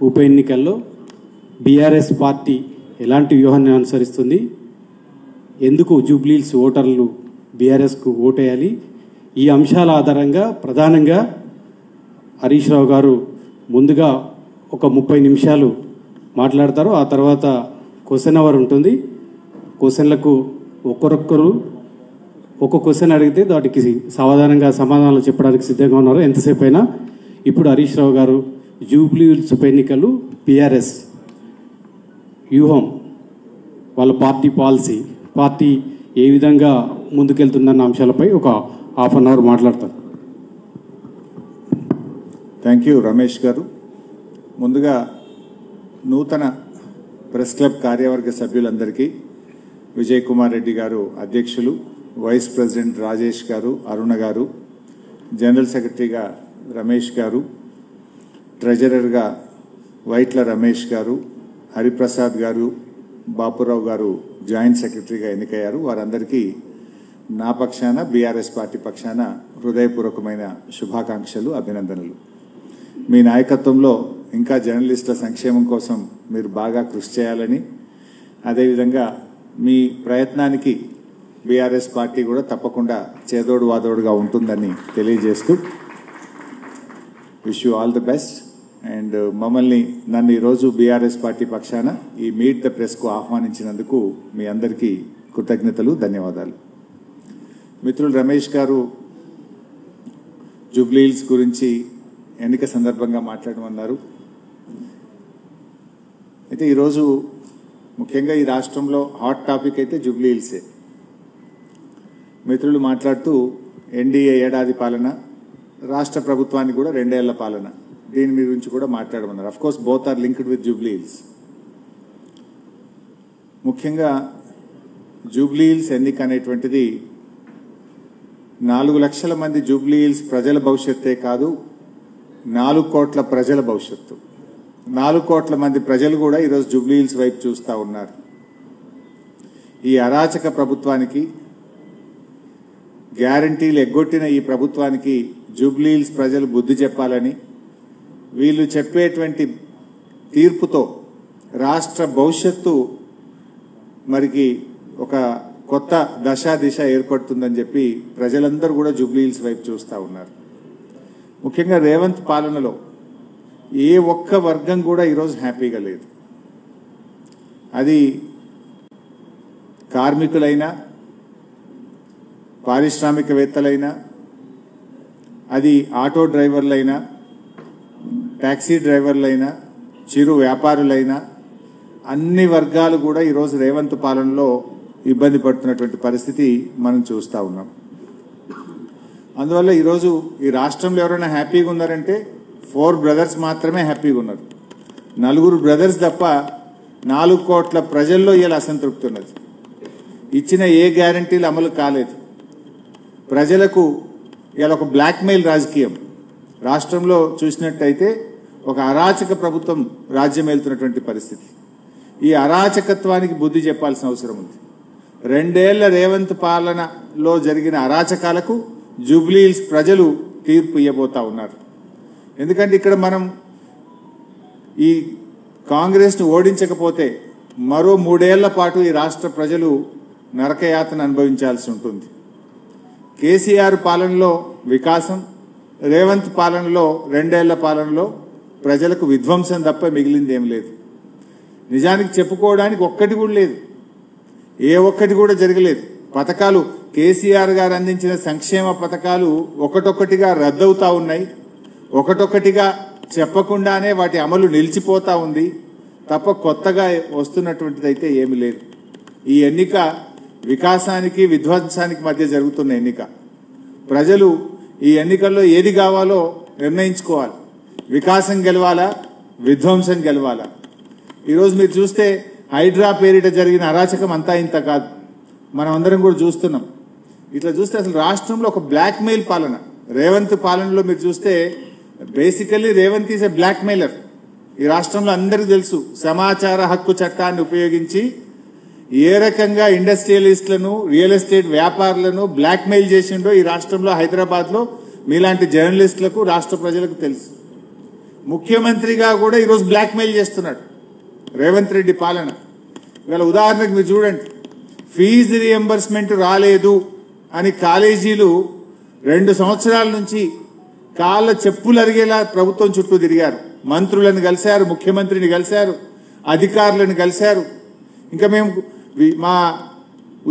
ఉప ఎన్నికల్లో BRS party ఎలాంటి వ్యూహాన్ని అనుసరిస్తుంది, ఎందుకు జూబ్లీహిల్స్ ఓటర్లు బీఆర్ఎస్కు ఓటేయాలి, ఈ అంశాల ఆధారంగా ప్రధానంగా హరీష్ రావు గారు ముందుగా ఒక 30 నిమిషాలు మాట్లాడతారు. ఆ తర్వాత క్వశ్చన్ అవర్ ఉంటుంది. క్వశ్చన్లకు ఒక్కొక్కరు ఒక్కొక్క క్వశ్చన్ అడిగితే వాటికి సమాధానాలు చెప్పడానికి సిద్ధంగా ఉన్నారు ఎంతసేపు అయినా. ఇప్పుడు హరీష్ రావు గారు జూబ్లీహిల్స్ ఉప ఎన్నికలు బీఆర్ఎస్ వ్యూహం, వాళ్ళ పార్టీ పాలసీ, పార్టీ ఏ విధంగా ముందుకెళ్తుందన్న అంశాలపై ఒక హాఫ్ అన్ అవర్ మాట్లాడతారు. థ్యాంక్ యూ రమేష్ గారు. ముందుగా నూతన ప్రెస్ క్లబ్ కార్యవర్గ సభ్యులందరికీ, విజయ్ కుమార్ రెడ్డి గారు అధ్యక్షులు, వైస్ ప్రెసిడెంట్ రాజేష్ గారు, అరుణ గారు, జనరల్ సెక్రటరీగా రమేష్ గారు, ట్రెజరర్గా వైట్ల రమేష్ గారు, హరిప్రసాద్ గారు, బాపురావు గారు జాయింట్ సెక్రటరీగా ఎన్నికయ్యారు. వారందరికీ నా పక్షాన, బీఆర్ఎస్ పార్టీ పక్షాన హృదయపూర్వకమైన శుభాకాంక్షలు, అభినందనలు. మీ నాయకత్వంలో ఇంకా జర్నలిస్టుల సంక్షేమం కోసం మీరు బాగా కృషి చేయాలని, అదేవిధంగా మీ ప్రయత్నానికి బీఆర్ఎస్ పార్టీ కూడా తప్పకుండా చేదోడు వాదోడుగా ఉంటుందని తెలియజేస్తూ wish you all the best. And నన్ను ఈరోజు బీఆర్ఎస్ పార్టీ పక్షాన ఈ మీట్ ద ప్రెస్కు ఆహ్వానించినందుకు మీ అందరికీ కృతజ్ఞతలు, ధన్యవాదాలు. మిత్రులు రమేష్ గారు జూబ్లీహిల్స్ గురించి ఎన్నిక సందర్భంగా మాట్లాడమన్నారు. అయితే ఈరోజు ముఖ్యంగా ఈ రాష్ట్రంలో హాట్ టాపిక్ అయితే జూబ్లీహిల్సే. మిత్రులు మాట్లాడుతూ ఎన్డీఏ ఏడాది పాలన, రాష్ట్ర ప్రభుత్వానికి కూడా 2 ఏళ్ల పాలన, దీని గురించి కూడా మాట్లాడమన్నారు. Of course both are linked with Jubilee Hills. ముఖ్యంగా జూబ్లీహిల్స్ ఎన్నిక అనేటువంటిది 4 లక్షల మంది జూబ్లీహిల్స్ ప్రజల భవిష్యత్తే కాదు, 4 కోట్ల ప్రజల భవిష్యత్తు. 4 కోట్ల మంది ప్రజలు కూడా ఈరోజు జూబ్లీహిల్స్ వైపు చూస్తూ ఉన్నారు. ఈ అరాచక ప్రభుత్వానికి, గ్యారంటీలు ఎగ్గొట్టిన ఈ ప్రభుత్వానికి జూబ్లీహిల్స్ ప్రజలు బుద్ధి చెప్పాలని, వీళ్ళు చెప్పేటువంటి తీర్పుతో రాష్ట్ర భవిష్యత్తు మరికి ఒక కొత్త దిశ ఏర్పడుతుందని చెప్పి ప్రజలందరూ కూడా జూబ్లీహిల్స్ వైపు చూస్తూ ఉన్నారు. ముఖ్యంగా రేవంత్ పాలనలో ఏ ఒక్క వర్గం కూడా ఈరోజు హ్యాపీగా లేదు. అది కార్మికులైనా, పారిశ్రామికవేత్తలైనా, అది ఆటో డ్రైవర్లైనా, ట్యాక్సీ డ్రైవర్లైనా, చిరు వ్యాపారులైనా, అన్ని వర్గాలు కూడా ఈరోజు రేవంత్ పాలనలో ఇబ్బంది పడుతున్నటువంటి పరిస్థితి మనం చూస్తూ ఉన్నాం. అందువల్ల ఈరోజు ఈ రాష్ట్రంలో ఎవరైనా హ్యాపీగా ఉన్నారంటే 4 బ్రదర్స్ మాత్రమే హ్యాపీగా ఉన్నారు. 4 బ్రదర్స్ తప్ప 4 కోట్ల ప్రజల్లో ఇలా అసంతృప్తి ఉన్నది. ఇచ్చిన ఏ గ్యారంటీలు అమలు కాలేదు. ప్రజలకు ఇలా ఒక బ్లాక్మెయిల్ రాజకీయం రాష్ట్రంలో చూసినట్టయితే ఒక అరాచక ప్రభుత్వం రాజ్యం వెళ్తున్నటువంటి పరిస్థితి. ఈ అరాచకత్వానికి బుద్ధి చెప్పాల్సిన అవసరం ఉంది. 2 ఏళ్ల రేవంత్ పాలనలో జరిగిన అరాచకాలకు జూబ్లీహిల్స్ ప్రజలు తీర్పు ఇవ్వబోతా ఉన్నారు. ఎందుకంటే ఇక్కడ మనం ఈ కాంగ్రెస్ను ఓడించకపోతే మరో 3 ఏళ్ల పాటు ఈ రాష్ట్ర ప్రజలు నరకయాతన అనుభవించాల్సి ఉంటుంది. కేసీఆర్ పాలనలో వికాసం, రేవంత్ పాలనలో 2 ఏళ్ల పాలనలో ప్రజలకు విధ్వంసం తప్ప మిగిలింది ఏం లేదు. నిజానికి చెప్పుకోవడానికి ఒక్కటి కూడా లేదు, ఏ ఒక్కటి కూడా జరగలేదు. పథకాలు, కేసీఆర్ గారు అందించిన సంక్షేమ పథకాలు ఒకటొక్కటిగా రద్దవుతా ఉన్నాయి. ఒకటొక్కటిగా చెప్పకుండానే వాటి అమలు నిలిచిపోతా ఉంది తప్ప కొత్తగా వస్తున్నటువంటిదైతే ఏమీ లేదు. ఈ ఎన్నిక వికాసానికి, విధ్వంసానికి మధ్య జరుగుతున్న ఎన్నిక. ప్రజలు ఈ ఎన్నికల్లో ఏది కావాలో నిర్ణయించుకోవాలి. వికాసం గెలవాలా, విధ్వంసం గెలవాలా? ఈరోజు మీరు చూస్తే హైడ్రా పేరిట జరిగిన అరాచకం అంతా ఇంత కాదు, మనం అందరం కూడా చూస్తున్నాం. ఇట్లా చూస్తే అసలు రాష్ట్రంలో ఒక బ్లాక్మెయిల్ పాలన. రేవంత్ పాలనలో మీరు చూస్తే basically Revanth is a blackmailer. ఈ రాష్ట్రంలో అందరికీ తెలుసు, సమాచార హక్కు చట్టాన్ని ఉపయోగించి ఏ రకంగా ఇండస్ట్రియలిస్టులను, రియల్ ఎస్టేట్ వ్యాపారులను బ్లాక్మెయిల్ చేసిండో ఈ రాష్ట్రంలో, హైదరాబాద్లో మీలాంటి జర్నలిస్టులకు, రాష్ట్ర ప్రజలకు తెలుసు. ముఖ్యమంత్రిగా కూడా ఈరోజు బ్లాక్మెయిల్ చేస్తున్నాడు రేవంత్ రెడ్డి పాలన. ఇవాళ ఉదాహరణకు మీరు చూడండి, ఫీజు రియంబర్స్మెంట్ రాలేదు అని కాలేజీలు 2 సంవత్సరాల నుంచి కాళ్ళ చెప్పులు అరిగేలా ప్రభుత్వం చుట్టూ తిరిగారు. మంత్రులను కలిశారు, ముఖ్యమంత్రిని కలిశారు, అధికారులను కలిశారు. ఇంకా మేము మా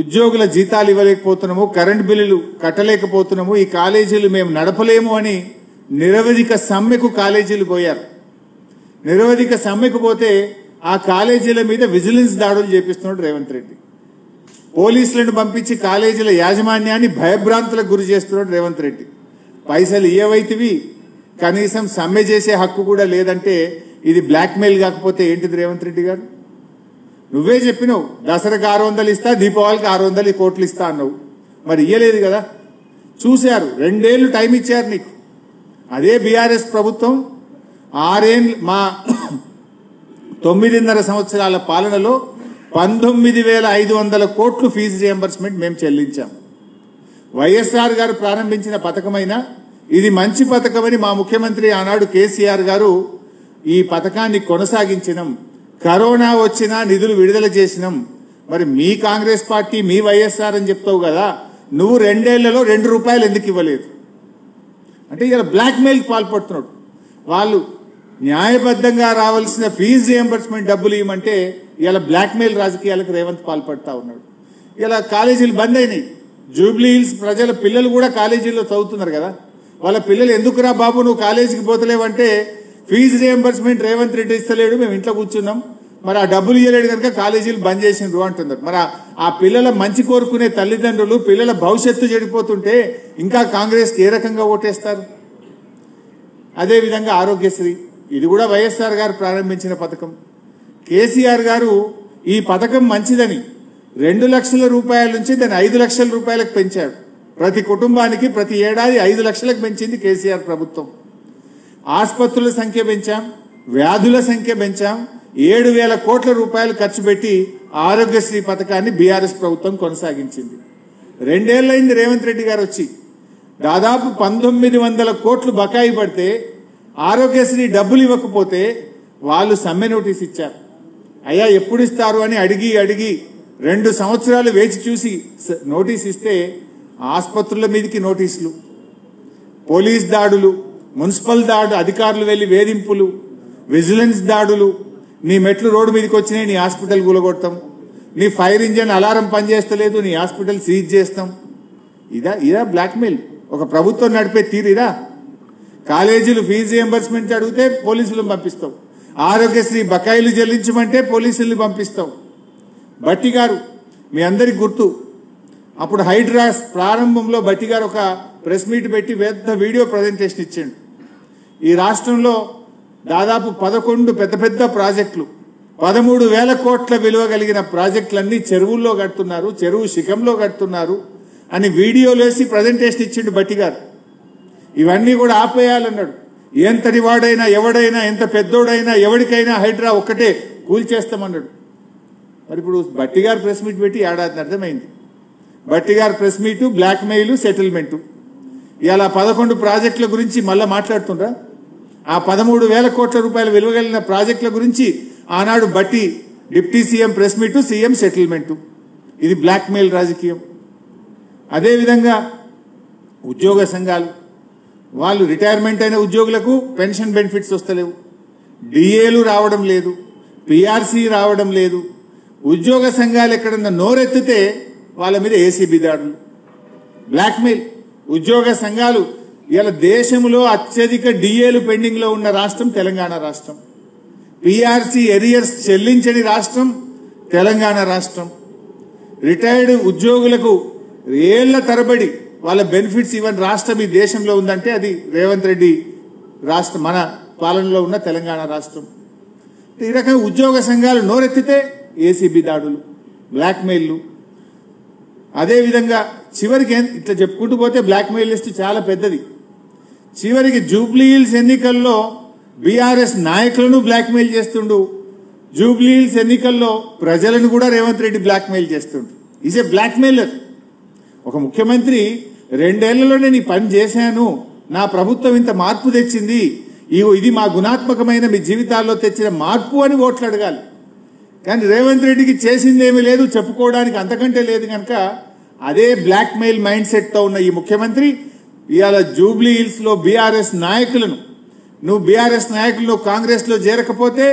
ఉద్యోగుల జీతాలు ఇవ్వలేకపోతున్నాము, కరెంట్ బిల్లులు కట్టలేకపోతున్నాము, ఈ కాలేజీలు మేము నడపలేము అని నిరవధిక సమ్మెకు కాలేజీలు పోయారు. నిరవధిక సమ్మెకు పోతే ఆ కాలేజీల మీద విజిలెన్స్ దాడులు చేపిస్తున్నాడు రేవంత్ రెడ్డి. పోలీసులను పంపించి కాలేజీల యాజమాన్యాన్ని భయభ్రాంతులకు గురి చేస్తున్నాడు రేవంత్ రెడ్డి. పైసలు ఇయ్యవైతివి, కనీసం సమ్మె చేసే హక్కు కూడా లేదంటే ఇది బ్లాక్మెయిల్ కాకపోతే ఏంటిది రేవంత్ రెడ్డి గారు? నువ్వే చెప్పినావు దసరాకు 600 ఇస్తా, దీపావళికి 600 కోట్లు ఇస్తా అన్నావు. మరి ఇయ్యలేదు కదా. చూశారు, 2 ఏళ్లు టైం ఇచ్చారు నీకు. అదే బీఆర్ఎస్ ప్రభుత్వం 6 ఏళ్ళు మా 9.5 సంవత్సరాల పాలనలో 19,500 కోట్లు ఫీజు రియంబర్స్మెంట్ మేము చెల్లించాం. వైఎస్ఆర్ గారు ప్రారంభించిన పథకమైన ఇది మంచి పథకమని మా ముఖ్యమంత్రి ఆనాడు కేసీఆర్ గారు ఈ పథకాన్ని కొనసాగించినాం. కరోనా వచ్చినా నిధులు విడుదల చేసినాం. మరి మీ కాంగ్రెస్ పార్టీ మీ వైఎస్ఆర్ అని చెప్తావు కదా, నువ్వు 2 ఏళ్లలో 2 రూపాయలు ఎందుకు ఇవ్వలేదు అంటే ఇలా బ్లాక్మెయిల్కి పాల్పడుతున్నాడు. వాళ్ళు న్యాయబద్ధంగా రావాల్సిన ఫీజు రియంబర్స్మెంట్ డబ్బులు ఇవ్వమంటే ఇలా బ్లాక్మెయిల్ రాజకీయాలకు రేవంత్ పాల్పడతా ఉన్నాడు. ఇలా కాలేజీలు బంద్ అయినాయి. జూబ్లీ హిల్స్ ప్రజల పిల్లలు కూడా కాలేజీల్లో చదువుతున్నారు కదా, వాళ్ళ పిల్లలు ఎందుకురా బాబు నువ్వు కాలేజీకి పోతలేవంటే ఫీజు రియంబర్స్మెంట్ రేవంత్ రెడ్డి ఇస్తలేడు, మేము ఇంట్లో కూర్చున్నాం, మరి ఆ డబ్బులు ఇవ్వలేడు కనుక కాలేజీలు బంద్ చేసిండ్రు అంటున్నారు. మరి ఆ పిల్లల మంచి కోరుకునే తల్లిదండ్రులు పిల్లల భవిష్యత్తు చెడిపోతుంటే ఇంకా కాంగ్రెస్కి ఏ రకంగా ఓటేస్తారు? అదేవిధంగా ఆరోగ్యశ్రీ, ఇది కూడా వైఎస్ఆర్ గారు ప్రారంభించిన పథకం. కేసీఆర్ గారు ఈ పథకం మంచిదని 2 లక్షల రూపాయల నుంచి దాన్ని 5 లక్షల రూపాయలకు పెంచాడు. ప్రతి కుటుంబానికి ప్రతి ఏడాది 5 లక్షలకు పెంచింది కేసీఆర్ ప్రభుత్వం. ఆసుపత్రుల సంఖ్య పెంచాం, వ్యాధుల సంఖ్య పెంచాం, 7,000 కోట్ల రూపాయలు ఖర్చు పెట్టి ఆరోగ్యశ్రీ పథకాన్ని బీఆర్ఎస్ ప్రభుత్వం కొనసాగించింది. 2 ఏళ్లైంది రేవంత్ రెడ్డి గారు వచ్చి. దాదాపు 1900 కోట్లు బకాయి పడితే ఆరోగ్యశ్రీ డబ్బులు ఇవ్వకపోతే వాళ్ళు సమ్మె నోటీస్ ఇచ్చారు. అయ్యా ఎప్పుడు ఇస్తారు అని అడిగి 2 సంవత్సరాలు వేచి చూసి నోటీస్ ఇస్తే ఆసుపత్రుల మీదకి నోటీసులు, పోలీస్ దాడులు, మున్సిపల్ దాడు అధికారులు వెళ్లి వేధింపులు, విజిలెన్స్ దాడులు, నీ మెట్లు రోడ్డు మీదకి వచ్చినాయి నీ హాస్పిటల్ కూలగొడతాం, నీ ఫైర్ ఇంజన్ అలారం పనిచేస్తలేదు నీ హాస్పిటల్ సీజ్ చేస్తాం. ఇదా బ్లాక్మెయిల్? ఒక ప్రభుత్వం నడిపే తీరిరా? కాలేజీలు ఫీజు రియంబర్స్మెంట్ అడిగితే పోలీసులను పంపిస్తావు, ఆరోగ్యశ్రీ బకాయిలు చెల్లించమంటే పోలీసుల్ని పంపిస్తావు. భట్టి గారు మీ అందరికి గుర్తు, అప్పుడు హైడ్రాస్ ప్రారంభంలో భట్టి గారు ఒక ప్రెస్ మీట్ పెట్టి పెద్ద వీడియో ప్రజెంటేషన్ ఇచ్చాడు. ఈ రాష్ట్రంలో దాదాపు 11 పెద్ద ప్రాజెక్టులు, 13,000 కోట్ల విలువ కలిగిన ప్రాజెక్టులన్నీ చెరువుల్లో కడుతున్నారు, చెరువు శిఖంలో కడుతున్నారు అని వీడియోలు వేసి ప్రజెంటేషన్ ఇచ్చిండు భట్టి గారు. ఇవన్నీ కూడా ఆపేయాలన్నాడు. ఎంతటి వాడైనా ఎవడైనా ఎంత పెద్దోడైనా ఎవరికైనా హైడ్రా ఒక్కటే కూల్చేస్తామన్నాడు. మరి ఇప్పుడు భట్టి గారు ప్రెస్ మీట్ పెట్టి ఏడాది అర్థమైంది. భట్టి గారు ప్రెస్ మీటు, బ్లాక్మెయిల్, సెటిల్మెంటు. ఇలా 11 ప్రాజెక్టుల గురించి మళ్ళా మాట్లాడుతుండ్రా? ఆ 13,000 కోట్ల రూపాయల విలువ కలిగిన ప్రాజెక్టుల గురించి ఆనాడు Bhatti deputy CM press meet, CM settlement. ఇది బ్లాక్మెయిల్ రాజకీయం. అదేవిధంగా ఉద్యోగ సంఘాలు, వాళ్ళు రిటైర్మెంట్ అయిన ఉద్యోగులకు పెన్షన్ బెనిఫిట్స్ వస్తలేవు, డిఏలు రావడం లేదు, పిఆర్సీ రావడం లేదు. ఉద్యోగ సంఘాలు ఎక్కడన్నా నోరెత్తితే వాళ్ళ మీద ఏసీబీ దాడులు, బ్లాక్మెయిల్. ఉద్యోగ సంఘాలు ఇలా దేశంలో అత్యధిక డిఏలు పెండింగ్ లో ఉన్న రాష్ట్రం తెలంగాణ రాష్ట్రం. పిఆర్సీ ఎరియర్స్ చెల్లించని రాష్ట్రం తెలంగాణ రాష్ట్రం. రిటైర్డ్ ఉద్యోగులకు ఏళ్ల తరబడి వాళ్ళ బెనిఫిట్స్ ఇవ్వని రాష్ట్రం ఈ దేశంలో ఉందంటే అది రేవంత్ రెడ్డి రాష్ట్రం, మన పాలనలో ఉన్న తెలంగాణ రాష్ట్రం. ఈ రకంగా ఉద్యోగ సంఘాలు నోరెత్తితే ఏసీబీ దాడులు, బ్లాక్మెయిల్లు. అదేవిధంగా చివరికి ఇట్లా చెప్పుకుంటూ పోతే బ్లాక్మెయిల్ లిస్ట్ చాలా పెద్దది. చివరికి జూబ్లీ హిల్స్ ఎన్నికల్లో బీఆర్ఎస్ నాయకులను బ్లాక్మెయిల్ చేస్తుండు, జూబ్లీ హిల్స్ ఎన్నికల్లో ప్రజలను కూడా రేవంత్ రెడ్డి బ్లాక్మెయిల్ చేస్తుండు. Is a blackmailer. ఒక ముఖ్యమంత్రి 2 ఏళ్లలోనే నీ పని చేశాను, నా ప్రభుత్వం ఇంత మార్పు తెచ్చింది, ఇది మా గుణాత్మకమైన మీ జీవితాల్లో తెచ్చిన మార్పు అని ఓట్లు అడగాలి. కానీ రేవంత్ రెడ్డికి చేసిందేమీ లేదు, చెప్పుకోవడానికి అంతకంటే లేదు కనుక అదే బ్లాక్ మెయిల్ మైండ్ సెట్తో ఉన్న ఈ ముఖ్యమంత్రి ఇవాళ జూబ్లీ హిల్స్లో బీఆర్ఎస్ నాయకులను, నువ్వు బీఆర్ఎస్ నాయకులు కాంగ్రెస్లో చేరకపోతే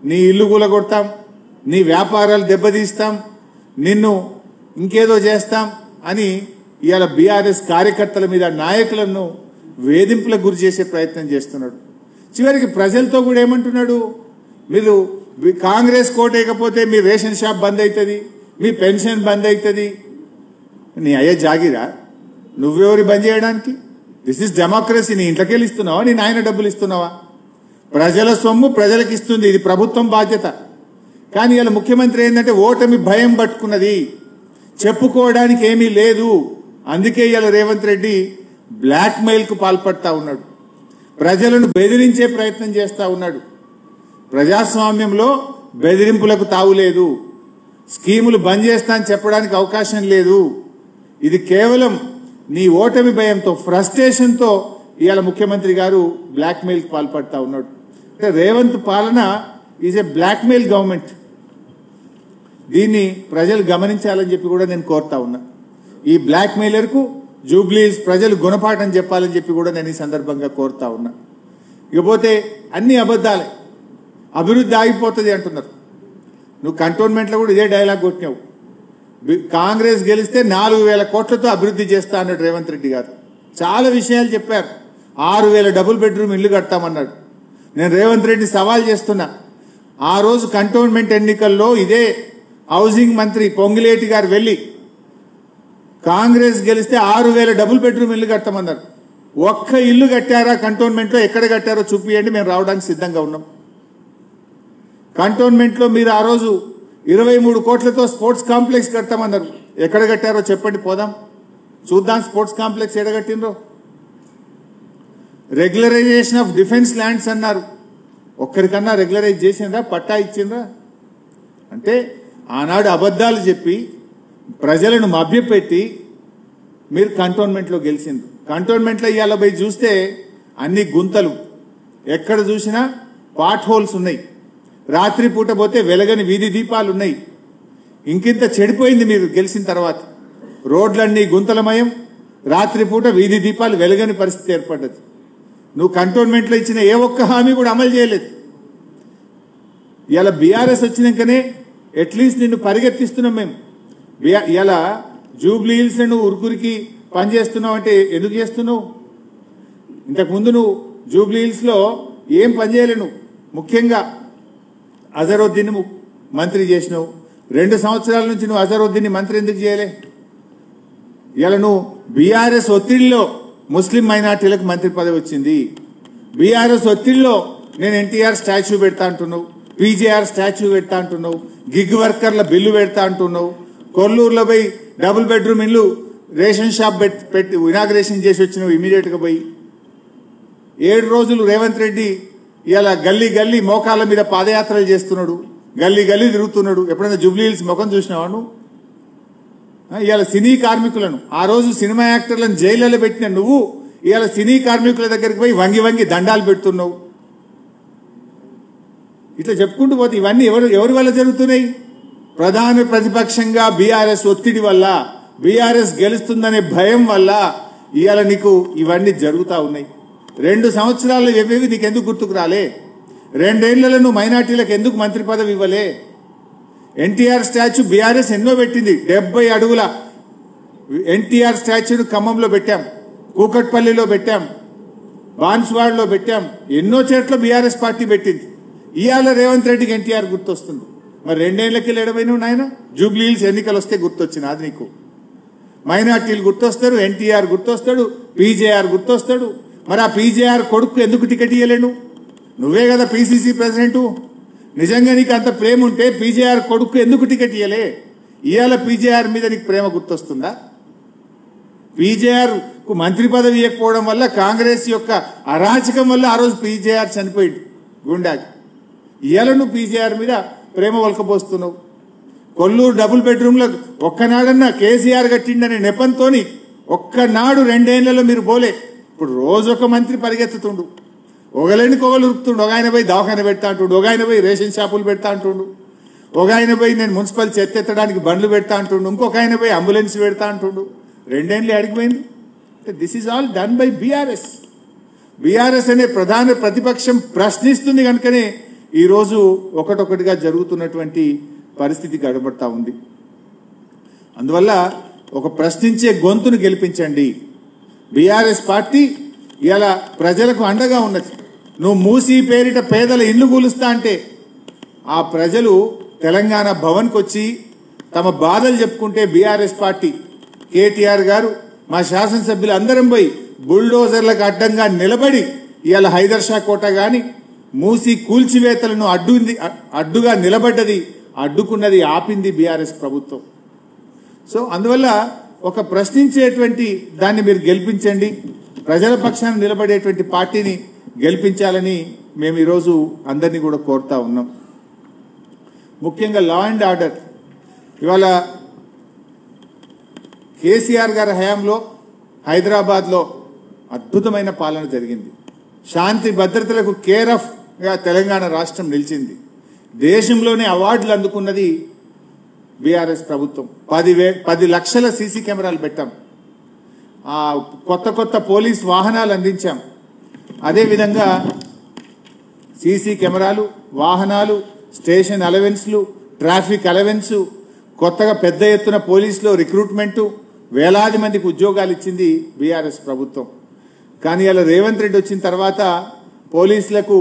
నీ ఇల్లు కూలగొడతాం, నీ వ్యాపారాలు దెబ్బతీస్తాం, నిన్ను ఇంకేదో చేస్తాం అని ఇవాళ బీఆర్ఎస్ కార్యకర్తల మీద, నాయకులను వేధింపులకు గురి చేసే ప్రయత్నం చేస్తున్నాడు. చివరికి ప్రజలతో కూడా ఏమంటున్నాడు, మీరు కాంగ్రెస్ కోటేయకపోతే మీ రేషన్ షాప్ బంద్ అవుతుంది, మీ పెన్షన్ బంద్ అవుతుంది. నీ అయ్యే జాగిరా, నువ్వెవరి బంద్ చేయడానికి? This is democracy. నీ ఇంట్లోకి వెళ్ళి ఇస్తున్నావా, నీ నాయన డబ్బులు ఇస్తున్నావా? ప్రజల సొమ్ము ప్రజలకు ఇస్తుంది, ఇది ప్రభుత్వం బాధ్యత. కానీ ఇలా ముఖ్యమంత్రి ఏంటంటే ఓటమి భయం పట్టుకున్నది, చెప్పుకోవడానికి ఏమీ లేదు. అందుకే ఇలా రేవంత్ రెడ్డి బ్లాక్ మెయిల్కు పాల్పడతా ఉన్నాడు, ప్రజలను బెదిరించే ప్రయత్నం చేస్తా ఉన్నాడు. ప్రజాస్వామ్యంలో బెదిరింపులకు తావులేదు, స్కీములు బంద్ చేస్తా అని చెప్పడానికి అవకాశం లేదు. ఇది కేవలం నీ ఓటమి భయంతో, ఫ్రస్ట్రేషన్తో ఇవాళ ముఖ్యమంత్రి గారు బ్లాక్ మెయిల్కి పాల్పడతా ఉన్నాడు. అంటే రేవంత్ పాలన is a blackmail government. దీన్ని ప్రజలు గమనించాలని చెప్పి కూడా నేను కోరుతా ఉన్నా. ఈ బ్లాక్ మెయిలర్కు జూబ్లీస్ ప్రజలు గుణపాఠం చెప్పాలని చెప్పి కూడా నేను ఈ సందర్భంగా కోరుతా ఉన్నా. ఇకపోతే అన్ని అబద్ధాలే, అభివృద్ధి ఆగిపోతుంది అంటున్నారు. నువ్వు కంటోన్మెంట్లో కూడా ఇదే డైలాగ్ కొట్టినావు. కాంగ్రెస్ గెలిస్తే 4,000 కోట్లతో అభివృద్ధి చేస్తా అన్నాడు రేవంత్ రెడ్డి గారు. చాలా విషయాలు చెప్పారు. 6,000 డబుల్ బెడ్రూమ్ ఇల్లు కడతామన్నాడు. నేను రేవంత్ రెడ్డి సవాల్ చేస్తున్నా, ఆ రోజు కంటోన్మెంట్ ఎన్నికల్లో ఇదే హౌసింగ్ మంత్రి పొంగిలేటి గారు వెళ్లి కాంగ్రెస్ గెలిస్తే 6,000 డబుల్ బెడ్రూమ్ ఇల్లు కడతామన్నారు. ఒక్క ఇల్లు కట్టారా కంటోన్మెంట్లో? ఎక్కడ కట్టారో చూపియండి, మేము రావడానికి సిద్ధంగా ఉన్నాం. కంటోన్మెంట్లో మీరు ఆ రోజు 23 కోట్లతో స్పోర్ట్స్ కాంప్లెక్స్ కడతామన్నారు. ఎక్కడ కట్టారో చెప్పండి, పోదాం చూద్దాం. స్పోర్ట్స్ కాంప్లెక్స్ ఎడగట్టినరో. రెగ్యులరైజేషన్ ఆఫ్ డిఫెన్స్ ల్యాండ్స్ అన్నారు. ఒక్కరికన్నా రెగ్యులరైజ్ చేసిండ్రా, పట్టా ఇచ్చిండ్రా? అంటే ఆనాడు అబద్ధాలు చెప్పి ప్రజలను మభ్యపెట్టి మీరు కంటోన్మెంట్లో గెలిచిండ్రు. కంటోన్మెంట్లో ఇవాళ పోయి చూస్తే అన్ని గుంతలు, ఎక్కడ చూసినా పాట్ హోల్స్ ఉన్నాయి. రాత్రి పూట పోతే వెలగని వీధి దీపాలు ఉన్నాయి. ఇంకింత చెడిపోయింది మీరు గెలిచిన తర్వాత. రోడ్లన్నీ గుంతలమయం, రాత్రిపూట వీధి దీపాలు వెలగని పరిస్థితి ఏర్పడ్డది. నువ్వు కంటోన్మెంట్లో ఇచ్చిన ఏ ఒక్క హామీ కూడా అమలు చేయలేదు. ఇలా బీఆర్ఎస్ వచ్చినాకనే అట్లీస్ట్ నిన్ను పరిగెత్తిస్తున్నాం మేము. ఇలా జూబ్లీ హిల్స్ నువ్వు ఉరుకురికి పనిచేస్తున్నావు అంటే ఎందుకు చేస్తున్నావు? ఇంతకుముందు నువ్వు జూబ్లీ హిల్స్లో ఏం పనిచేయలేను. ముఖ్యంగా అజరుద్దీన్ మంత్రి చేసినావు. 2 సంవత్సరాల నుంచి నువ్వు అజరుద్దీన్ మంత్రి ఎందుకు చేయలే? ఇలా నువ్వు బీఆర్ఎస్ ఒత్తిడిలో ముస్లిం మైనార్టీలకు మంత్రి పదవి వచ్చింది. బీఆర్ఎస్ ఒత్తిడిలో నేను ఎన్టీఆర్ స్టాచ్యూ పెడతా అంటున్నావు, పీజేఆర్ స్టాచ్యూ పెడతా అంటున్నావు, గిగ్ వర్కర్ల బిల్లు పెడతా అంటున్నావు. కొల్లూరులో పోయి డబుల్ బెడ్రూమ్ ఇల్లు రేషన్ షాప్ పెట్టి ఇనాగ్రేషన్ చేసి వచ్చినావు ఇమీడియట్గా పోయి. 7 రోజులు రేవంత్ రెడ్డి ఇలా గల్లీ గల్లీ మోకాళ్ళ మీద పాదయాత్రలు చేస్తున్నాడు, గల్లీ గల్లీ తిరుగుతున్నాడు. ఎప్పుడైనా జూబ్లీ హిల్స్ ముఖం చూసినావా నువ్వు? ఇవాళ సినీ కార్మికులను, ఆ రోజు సినిమా యాక్టర్లను జైళ్లలో పెట్టిన నువ్వు ఇవాళ సినీ కార్మికుల దగ్గరికి పోయి వంగి వంగి దండాలు పెడుతున్నావు. ఇట్లా చెప్పుకుంటూ పోతే ఇవన్నీ ఎవరి వల్ల జరుగుతున్నాయి? ప్రధాన ప్రతిపక్షంగా బీఆర్ఎస్ ఒత్తిడి వల్ల, బీఆర్ఎస్ గెలుస్తుందనే భయం వల్ల ఇవాళ నీకు ఇవన్నీ జరుగుతూ ఉన్నాయి. 2 సంవత్సరాలు ఇవేవి నీకు ఎందుకు గుర్తుకు రాలే? 2 ఏళ్లలో నువ్వు మైనార్టీలకు ఎందుకు మంత్రి పదవి ఇవ్వలే? ఎన్టీఆర్ స్టాచ్యూ బీఆర్ఎస్ ఎన్నో పెట్టింది. 70 అడుగుల ఎన్టీఆర్ స్టాచ్యూను ఖమ్మంలో పెట్టాం, కూకట్పల్లిలో పెట్టాం, బాన్స్వాడలో పెట్టాం. ఎన్నో చోట్ల బీఆర్ఎస్ పార్టీ పెట్టింది. ఇవాళ రేవంత్ రెడ్డికి ఎన్టీఆర్ గుర్తొస్తుంది. మరి 2 ఏళ్లకి లేడమైనవు నాయన? జూబ్లీ హిల్స్ ఎన్నికలు వస్తే గుర్తొచ్చింది అది నీకు. మైనార్టీలు గుర్తొస్తారు, ఎన్టీఆర్ గుర్తొస్తాడు, పీజేఆర్ గుర్తొస్తాడు. మరి ఆ పీజేఆర్ కొడుకు ఎందుకు టికెట్ ఇవ్వలేను? నువ్వే కదా పీసీసీ ప్రెసిడెంటు. నిజంగా నీకు అంత ప్రేమ ఉంటే పీజేఆర్ కొడుకు ఎందుకు టికెట్ ఇవ్వలే? ఇవాళ పీజేఆర్ మీద నీకు ప్రేమ గుర్తొస్తుందా? పీజేఆర్ కు మంత్రి పదవి ఇవ్వకపోవడం వల్ల, కాంగ్రెస్ యొక్క అరాచకం వల్ల ఆ రోజు పీజేఆర్ చనిపోయింది గుండాకి. ఇవాళ నువ్వు పీజేఆర్ మీద ప్రేమ వలకపోస్తున్నావు. కొల్లూరు డబుల్ బెడ్రూమ్లో ఒక్కనాడన్నా కేసీఆర్ కట్టిండనే నెపంతోని ఒక్కనాడు 2 ఏళ్లలో మీరు పోలే. ఇప్పుడు రోజొక మంత్రి పరిగెత్తుతుండు. ఒకలేనికి ఒకళ్ళు ఉరుకుతుండు. ఒక ఆయన పోయి దవాఖాన పెడతా అంటుండు, ఒక ఆయన పోయి రేషన్ షాపులు పెడతా అంటుండు, ఒక ఆయన పోయి నేను మున్సిపల్ చెత్త ఎత్తడానికి బండ్లు పెడతా అంటుండు, ఇంకొక ఆయన పోయి అంబులెన్స్ పెడతా అంటుండు. రెండేళ్ళు అడిగిపోయింది. This is all done by BRS. BRS అనే ప్రధాన ప్రతిపక్షం ప్రశ్నిస్తుంది కనుకనే ఈరోజు ఒకటొకటిగా జరుగుతున్నటువంటి పరిస్థితి గడబడతా ఉంది. అందువల్ల ఒక ప్రశ్నించే గొంతును గెలిపించండి. బీఆర్ఎస్ పార్టీ ఇలా ప్రజలకు అండగా ఉన్నది. నువ్వు మూసీ పేరిట పేదల ఇల్లు కూలుస్తా అంటే ఆ ప్రజలు తెలంగాణ భవన్కి వచ్చి తమ బాధలు చెప్పుకుంటే బీఆర్ఎస్ పార్టీ కేటీఆర్ గారు మా శాసనసభ్యులు అందరం పోయి బుల్డోజర్లకు అడ్డంగా నిలబడి ఇవాళ హైదర్ షా కోట గాని మూసి కూల్చివేతలను అడ్డుగా నిలబడ్డది, అడ్డుకున్నది, ఆపింది బీఆర్ఎస్ ప్రభుత్వం. సో అందువల్ల ఒక ప్రశ్నించేటువంటి దాన్ని మీరు గెలిపించండి. ప్రజల పక్షాన నిలబడేటువంటి పార్టీని గెలిపించాలని మేము ఈరోజు అందరినీ కూడా కోరుతా ఉన్నాం. ముఖ్యంగా లా అండ్ ఆర్డర్ ఇవాళ కేసీఆర్ గారి హయాంలో హైదరాబాద్లో అద్భుతమైన పాలన జరిగింది. శాంతి భద్రతలకు కేర్ ఆఫ్ గా తెలంగాణ రాష్ట్రం నిలిచింది. దేశంలోనే అవార్డులు అందుకున్నది బీఆర్ఎస్ ప్రభుత్వం. 10 లక్షల సీసీ కెమెరాలు పెట్టాం. కొత్త పోలీస్ వాహనాలు అందించాం. అదేవిధంగా సీసీ కెమెరాలు, వాహనాలు, స్టేషన్ అలవెన్స్లు, ట్రాఫిక్ అలవెన్స్, కొత్తగా పెద్ద ఎత్తున పోలీసులో రిక్రూట్మెంటు, వేలాది మందికి ఉద్యోగాలు ఇచ్చింది బీఆర్ఎస్ ప్రభుత్వం. కానీ ఇలా రేవంత్ రెడ్డి వచ్చిన తర్వాత పోలీసులకు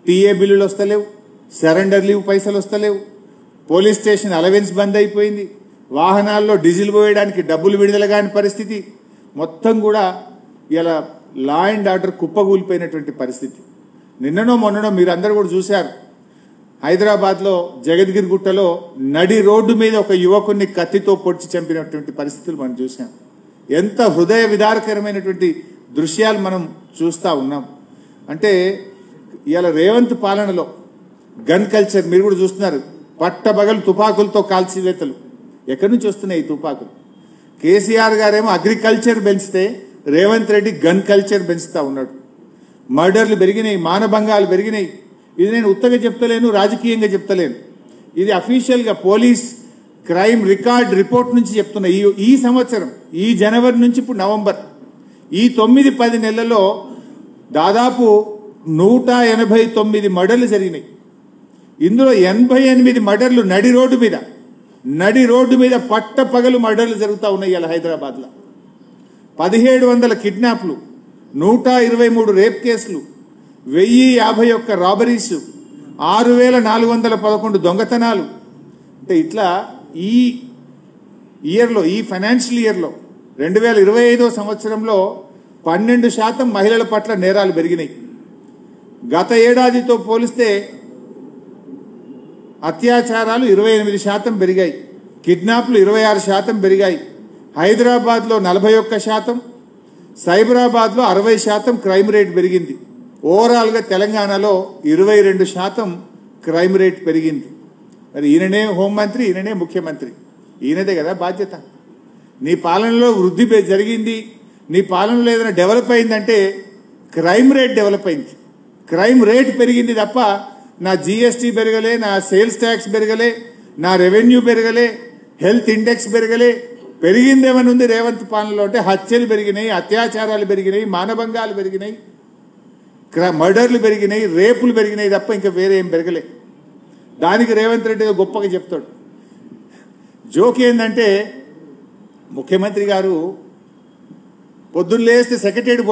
టీఏ బిల్లులు వస్తలేవు, సరెండర్ లీవ్ పైసలు వస్తలేవు, పోలీస్ స్టేషన్ అలవెన్స్ బంద్ అయిపోయింది, వాహనాల్లో డీజిల్ పోయడానికి డబ్బులు విడుదల కాని పరిస్థితి, మొత్తం కూడా ఇలా లా అండ్ ఆర్డర్ కుప్పగూలిపోయినటువంటి పరిస్థితి. నిన్ననో మొన్ననో మీరు అందరూ కూడా చూశారు, హైదరాబాద్లో జగద్గిరి గుట్టలో నడి రోడ్డు మీద ఒక యువకుడిని కత్తితో పొడిచి చంపినటువంటి పరిస్థితులు మనం చూసాం. ఎంత హృదయ విదారకరమైనటువంటి దృశ్యాలు మనం చూస్తూ ఉన్నాం. అంటే ఇవాళ రేవంత్ పాలనలో గన్ కల్చర్ మీరు కూడా చూస్తున్నారు. పట్టబగలు తుపాకులతో కాల్చివేతలు. ఎక్కడి నుంచి వస్తున్నాయి ఈ తుపాకులు? కేసీఆర్ గారేమో అగ్రికల్చర్ పెంచితే రేవంత్ రెడ్డి గన్ కల్చర్ పెంచుతా ఉన్నాడు. మర్డర్లు పెరిగినాయి, మానభంగాలు పెరిగినాయి. ఇది నేను ఉత్తగా చెప్తలేను, రాజకీయంగా చెప్తలేను. ఇది అఫీషియల్గా పోలీస్ క్రైమ్ రికార్డ్ రిపోర్ట్ నుంచి చెప్తున్నా. ఈ సంవత్సరం ఈ జనవరి నుంచి ఇప్పుడు నవంబర్ ఈ 9-10 నెలల్లో దాదాపు 189 మర్డర్లు జరిగినాయి. ఇందులో 88 మర్డర్లు నడి రోడ్డు మీద పట్టపగలు మర్డర్లు జరుగుతూ ఉన్నాయి. ఇలా హైదరాబాద్లో 1700 కిడ్నాప్లు, 123 రేప్ కేసులు, 1051 రాబరీస్, 6411 దొంగతనాలు. అంటే ఇట్లా ఈ ఇయర్లో, ఈ ఫైనాన్షియల్ ఇయర్లో 2025 సంవత్సరంలో 12% మహిళల పట్ల నేరాలు పెరిగినాయి. గత ఏడాదితో పోలిస్తే అత్యాచారాలు 28% పెరిగాయి, కిడ్నాప్లు 26% పెరిగాయి. హైదరాబాద్లో 41%, సైబరాబాద్లో 60% క్రైమ్ రేట్ పెరిగింది. ఓవరాల్గా తెలంగాణలో 22% క్రైమ్ రేట్ పెరిగింది. మరి ఈయననే హోంమంత్రి, ఈయననే ముఖ్యమంత్రి, ఈయనదే కదా బాధ్యత. నీ పాలనలో వృద్ధి జరిగింది, నీ పాలనలో ఏదైనా డెవలప్ అయిందంటే క్రైమ్ రేట్ డెవలప్ అయింది, క్రైమ్ రేట్ పెరిగింది తప్ప నా జీఎస్టీ పెరగలే, నా సేల్స్ ట్యాక్స్ పెరగలే, నా రెవెన్యూ పెరగలే, హెల్త్ ఇండెక్స్ పెరగలే. పెరిగిందేమని ఉంది రేవంత్ పాలనలో అంటే హత్యలు పెరిగినాయి, అత్యాచారాలు పెరిగినాయి, మానభంగాలు పెరిగినాయి, మర్డర్లు పెరిగినాయి, రేపులు పెరిగినాయి తప్ప ఇంకా వేరే ఏం పెరగలే. దానికి రేవంత్ రెడ్డి గొప్పగా చెప్తాడు. జోక్ ఏంటంటే ముఖ్యమంత్రి గారు పొద్దున్న లేస్తే సెక్రటరియట్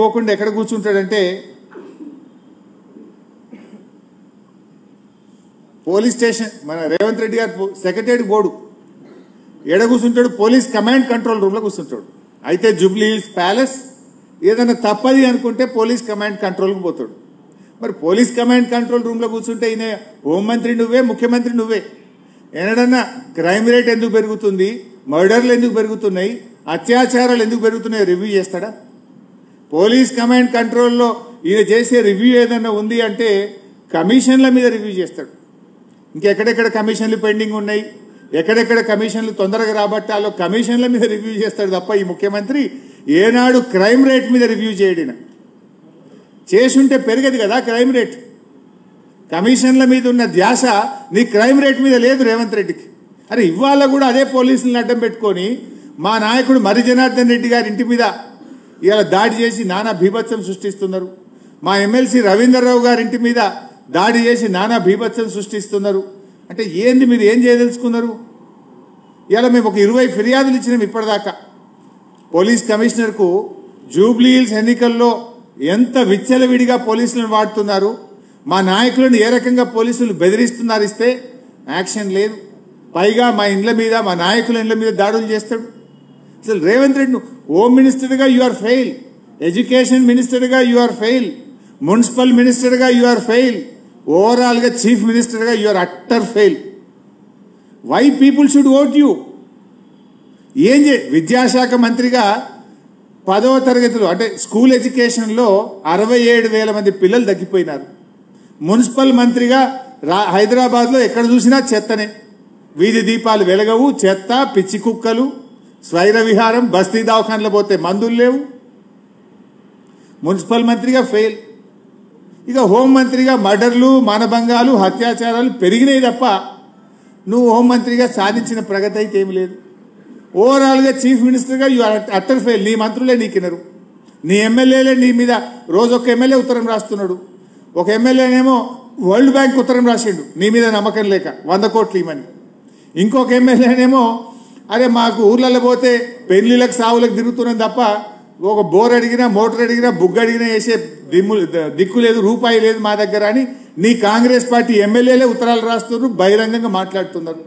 పోకుండా ఎక్కడ కూర్చుంటాడంటే పోలీస్ స్టేషన్. మన రేవంత్ రెడ్డి గారు సెక్రటరియట్ బోర్డు ఎడ కూర్చుంటాడు? పోలీస్ కమాండ్ కంట్రోల్ రూమ్లో కూర్చుంటాడు. అయితే జూబ్లీ హిల్స్ ప్యాలెస్ ఏదైనా తప్పది అనుకుంటే పోలీస్ కమాండ్ కంట్రోల్కి పోతాడు. మరి పోలీస్ కమాండ్ కంట్రోల్ రూమ్లో కూర్చుంటే ఈయన హోంమంత్రి నువ్వే, ముఖ్యమంత్రి నువ్వే. ఏనాడన్నా క్రైమ్ రేట్ ఎందుకు పెరుగుతుంది, మర్డర్లు ఎందుకు పెరుగుతున్నాయి, అత్యాచారాలు ఎందుకు పెరుగుతున్నాయో రివ్యూ చేస్తాడా? పోలీస్ కమాండ్ కంట్రోల్లో ఈయన చేసే రివ్యూ ఏదన్నా ఉంది అంటే కమిషన్ల మీద రివ్యూ చేస్తాడు. ఇంకెక్కడెక్కడ కమిషన్లు పెండింగ్ ఉన్నాయి, ఎక్కడెక్కడ కమిషన్లు తొందరగా రాబట్టాలో కమిషన్ల మీద రివ్యూ చేస్తాడు తప్ప ఈ ముఖ్యమంత్రి ఏనాడు క్రైమ్ రేట్ మీద రివ్యూ చేయడిన. చేసుంటే పెరగదు కదా క్రైమ్ రేట్. కమిషన్ల మీద ఉన్న ధ్యాస నీ క్రైమ్ రేట్ మీద లేదు రేవంత్ రెడ్డికి. అరే ఇవాళ కూడా అదే పోలీసులను అడ్డం పెట్టుకొని మా నాయకుడు మరి జనార్దన్ రెడ్డి గారి ఇంటి మీద ఇలా దాడి చేసి నానా బీభత్సం సృష్టిస్తున్నారు. మా ఎమ్మెల్సీ రవీంద్రరావు గారి ఇంటి మీద దాడి చేసి నానా బీభత్సం సృష్టిస్తున్నారు. అంటే ఏంది, మీరు ఏం చేయదలుచుకున్నారు? ఇలా మేము ఒక 20 ఫిర్యాదులు ఇచ్చినాం ఇప్పటిదాకా పోలీస్ కమిషనర్కు. జూబ్లీ హిల్స్ ఎన్నికల్లో ఎంత విచ్చలవిడిగా పోలీసులను వాడుతున్నారు, మా నాయకులను ఏ రకంగా పోలీసులు బెదిరిస్తున్నారు, ఇస్తే యాక్షన్ లేదు. పైగా మా ఇండ్ల మీద, మా నాయకుల ఇండ్ల మీద దాడులు చేస్తాడు. అసలు రేవంత్ రెడ్డి హోమ్ మినిస్టర్గా యు ఆర్ ఫెయిల్, ఎడ్యుకేషన్ మినిస్టర్గా యు ఆర్ ఫెయిల్, మున్సిపల్ మినిస్టర్గా యు ఆర్ ఫెయిల్, ఓవరాల్గా చీఫ్ మినిస్టర్గా you are utter fail. Why people should vote you? ఏం విద్యాశాఖ మంత్రిగా 10వ తరగతిలో అంటే స్కూల్ ఎడ్యుకేషన్లో 67,000 మంది పిల్లలు తగ్గిపోయినారు. మున్సిపల్ మంత్రిగా హైదరాబాద్లో ఎక్కడ చూసినా చెత్తనే, వీధి దీపాలు వెలగవు, చెత్త, పిచ్చి కుక్కలు, స్వైర విహారం, బస్తీ దవాఖానలో పోతే మందులు లేవు. మున్సిపల్ మంత్రిగా ఫెయిల్. ఇక హోంమంత్రిగా మర్డర్లు, మానభంగాలు, అత్యాచారాలు పెరిగినాయి తప్ప నువ్వు హోంమంత్రిగా సాధించిన ప్రగతి అయితే ఏమి లేదు. ఓవరాల్గా చీఫ్ మినిస్టర్గా యు ఆర్ అట్టర్ ఫెయిల్. నీ మంత్రులే నీకినరు, నీ ఎమ్మెల్యేలే నీ మీద రోజు ఒక ఎమ్మెల్యే ఉత్తరం రాస్తున్నాడు. ఒక ఎమ్మెల్యేనేమో వరల్డ్ బ్యాంక్ ఉత్తరం రాసిండు నీ మీద నమ్మకం లేక 100 కోట్లు ఇవ్వమని. ఇంకొక ఎమ్మెల్యేనేమో అరే మాకు ఊర్లలో పోతే పెళ్లిళ్ళకి సావులకు తిరుగుతున్నాం తప్ప ఒక బోర్ అడిగినా, మోటార్ అడిగినా, బుగ్గ అడిగినా వేసే దిక్కు లేదు, రూపాయి లేదు మా దగ్గర అని నీ కాంగ్రెస్ పార్టీ ఎమ్మెల్యేలే ఉత్తరాలు రాస్తున్నారు, బహిరంగంగా మాట్లాడుతున్నారు.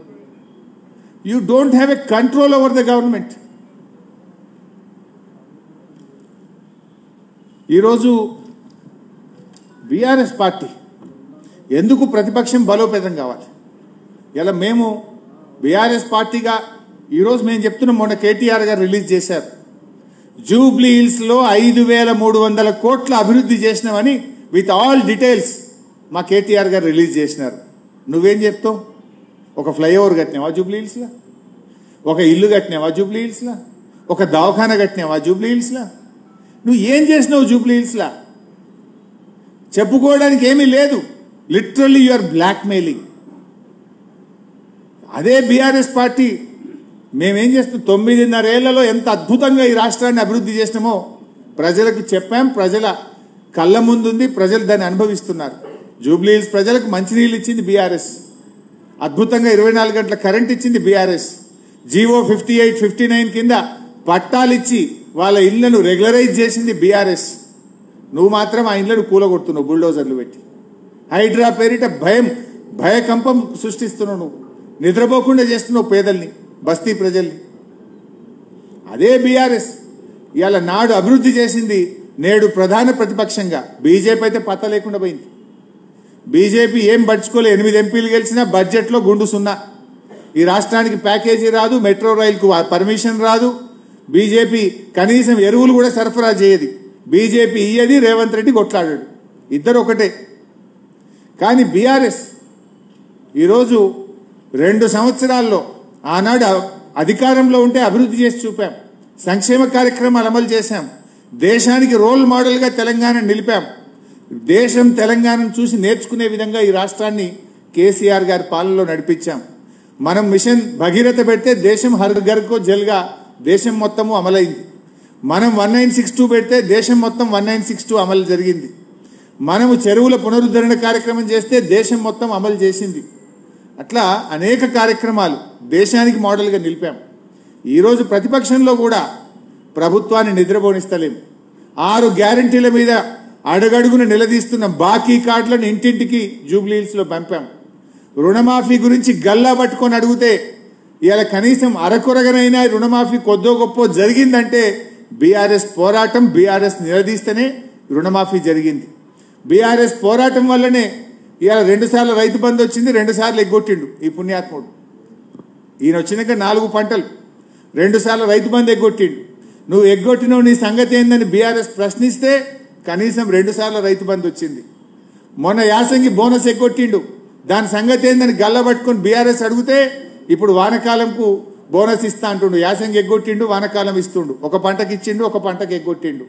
You don't have a control over the government. ఈరోజు బీఆర్ఎస్ పార్టీ ఎందుకు ప్రతిపక్షం బలోపేతం కావాలి? ఇలా మేము బీఆర్ఎస్ పార్టీగా ఈరోజు మేము చెప్తున్నాం, మొన్న కేటీఆర్ గారు రిలీజ్ చేశారు, జూబ్లీ హిల్స్లో 5,300 కోట్ల అభివృద్ధి చేసినామని విత్ ఆల్ డీటెయిల్స్ మా కేటీఆర్ గారు రిలీజ్ చేసినారు. నువ్వేం చెప్తావు? ఒక ఫ్లైఓవర్ కట్టినావా జూబ్లీ హిల్స్లో? ఒక ఇల్లు కట్టినావా జూబ్లీ హిల్స్లో? ఒక దవాఖాన కట్టినావా జూబ్లీ హిల్స్లో? నువ్వు ఏం చేసినావు జూబ్లీ హిల్స్లో? చెప్పుకోవడానికి ఏమీ లేదు. Literally you are blackmailing. అదే బీఆర్ఎస్ పార్టీ మేమేం చేస్తాం, 9.5 ఏళ్లలో ఎంత అద్భుతంగా ఈ రాష్ట్రాన్ని అభివృద్ధి చేసినామో ప్రజలకు చెప్పాం. ప్రజల కళ్ళ ముందుంది, ప్రజలు దాన్ని అనుభవిస్తున్నారు. జూబ్లీ హిల్స్ ప్రజలకు మంచినీళ్ళు ఇచ్చింది బీఆర్ఎస్, అద్భుతంగా 24 గంటల కరెంట్ ఇచ్చింది బీఆర్ఎస్, జీవో 58, 59 కింద పట్టాలు ఇచ్చి వాళ్ళ ఇళ్లను రెగ్యులరైజ్ చేసింది బీఆర్ఎస్. నువ్వు మాత్రం ఆ ఇళ్లను కూలగొడుతున్నావు బుల్డోజర్లు పెట్టి. హైడ్రా పేరిట భయకంపం సృష్టిస్తున్నావు. నువ్వు నిద్రపోకుండా చేస్తున్నావు పేదల్ని, బస్తీ ప్రజల్ని. అదే బీఆర్ఎస్ ఇవాళ నాడు అభివృద్ధి చేసింది, నేడు ప్రధాన ప్రతిపక్షంగా బీజేపీ అయితే పత్త లేకుండా పోయింది. బీజేపీ ఏం పడుచుకోలే, 8 ఎంపీలు గెలిచినా బడ్జెట్లో గుండు సున్నా. ఈ రాష్ట్రానికి ప్యాకేజీ రాదు, మెట్రో రైలుకు పర్మిషన్ రాదు. బీజేపీ కనీసం ఎరువులు కూడా సరఫరా చేయదు. బీజేపీ ఇయ్యది, రేవంత్ రెడ్డి కొట్లాడాడు, ఇద్దరు ఒకటే. కానీ బీఆర్ఎస్ ఈరోజు 2 సంవత్సరాల్లో ఆనాడు అధికారంలో ఉంటే అభివృద్ధి చేసి చూపాం, సంక్షేమ కార్యక్రమాలు అమలు చేశాం, దేశానికి రోల్ మోడల్గా తెలంగాణ నిలిపాం. దేశం తెలంగాణను చూసి నేర్చుకునే విధంగా ఈ రాష్ట్రాన్ని కేసీఆర్ గారి పాలనలో నడిపించాం. మనం మిషన్ భగీరథ పెడితే దేశం హర్ ఘర్ కో జల్గా దేశం మొత్తము అమలైంది. మనం 1962 పెడితే దేశం మొత్తం 1962 అమలు జరిగింది. మనము చెరువుల పునరుద్ధరణ కార్యక్రమం చేస్తే దేశం మొత్తం అమలు చేసింది. అట్లా అనేక కార్యక్రమాలు దేశానికి మోడల్గా నిలిపాం. ఈరోజు ప్రతిపక్షంలో కూడా ప్రభుత్వాన్ని నిద్రపోనిస్తలేము. 6 గ్యారంటీల మీద అడుగడుగున నిలదీస్తున్న బాకీ కార్డులను ఇంటింటికి జూబ్లీ హిల్స్లో పంపాం. రుణమాఫీ గురించి గల్లా పట్టుకొని అడిగితే ఇవాళ కనీసం అరకొరగనైనా రుణమాఫీ కొద్దో గొప్ప జరిగిందంటే బీఆర్ఎస్ పోరాటం, బీఆర్ఎస్ నిలదీస్తేనే రుణమాఫీ జరిగింది. బీఆర్ఎస్ పోరాటం వల్లనే ఇవాళ 2 సార్లు రైతు బంధు వచ్చింది, 2 సార్లు ఎగ్గొట్టిండు ఈ పుణ్యాత్ముడు. ఈయన వచ్చినాక 4 పంటలు, 2 సార్లు రైతు బంధు ఎగ్గొట్టిండు. నువ్వు ఎగ్గొట్టినవు, నీ సంగతి ఏందని బీఆర్ఎస్ ప్రశ్నిస్తే కనీసం 2 సార్లు రైతు బంధు వచ్చింది. మొన్న యాసంగి బోనస్ ఎగ్గొట్టిండు, దాని సంగతి ఏందని గల్లబట్టుకొని బీఆర్ఎస్ అడిగితే ఇప్పుడు వానకాలంకు బోనస్ ఇస్తా అంటుండు. యాసంగి ఎగ్గొట్టిండు, వానకాలం ఇస్తుండు. ఒక పంటకి ఇచ్చిండు, ఒక పంటకి ఎగ్గొట్టిండు.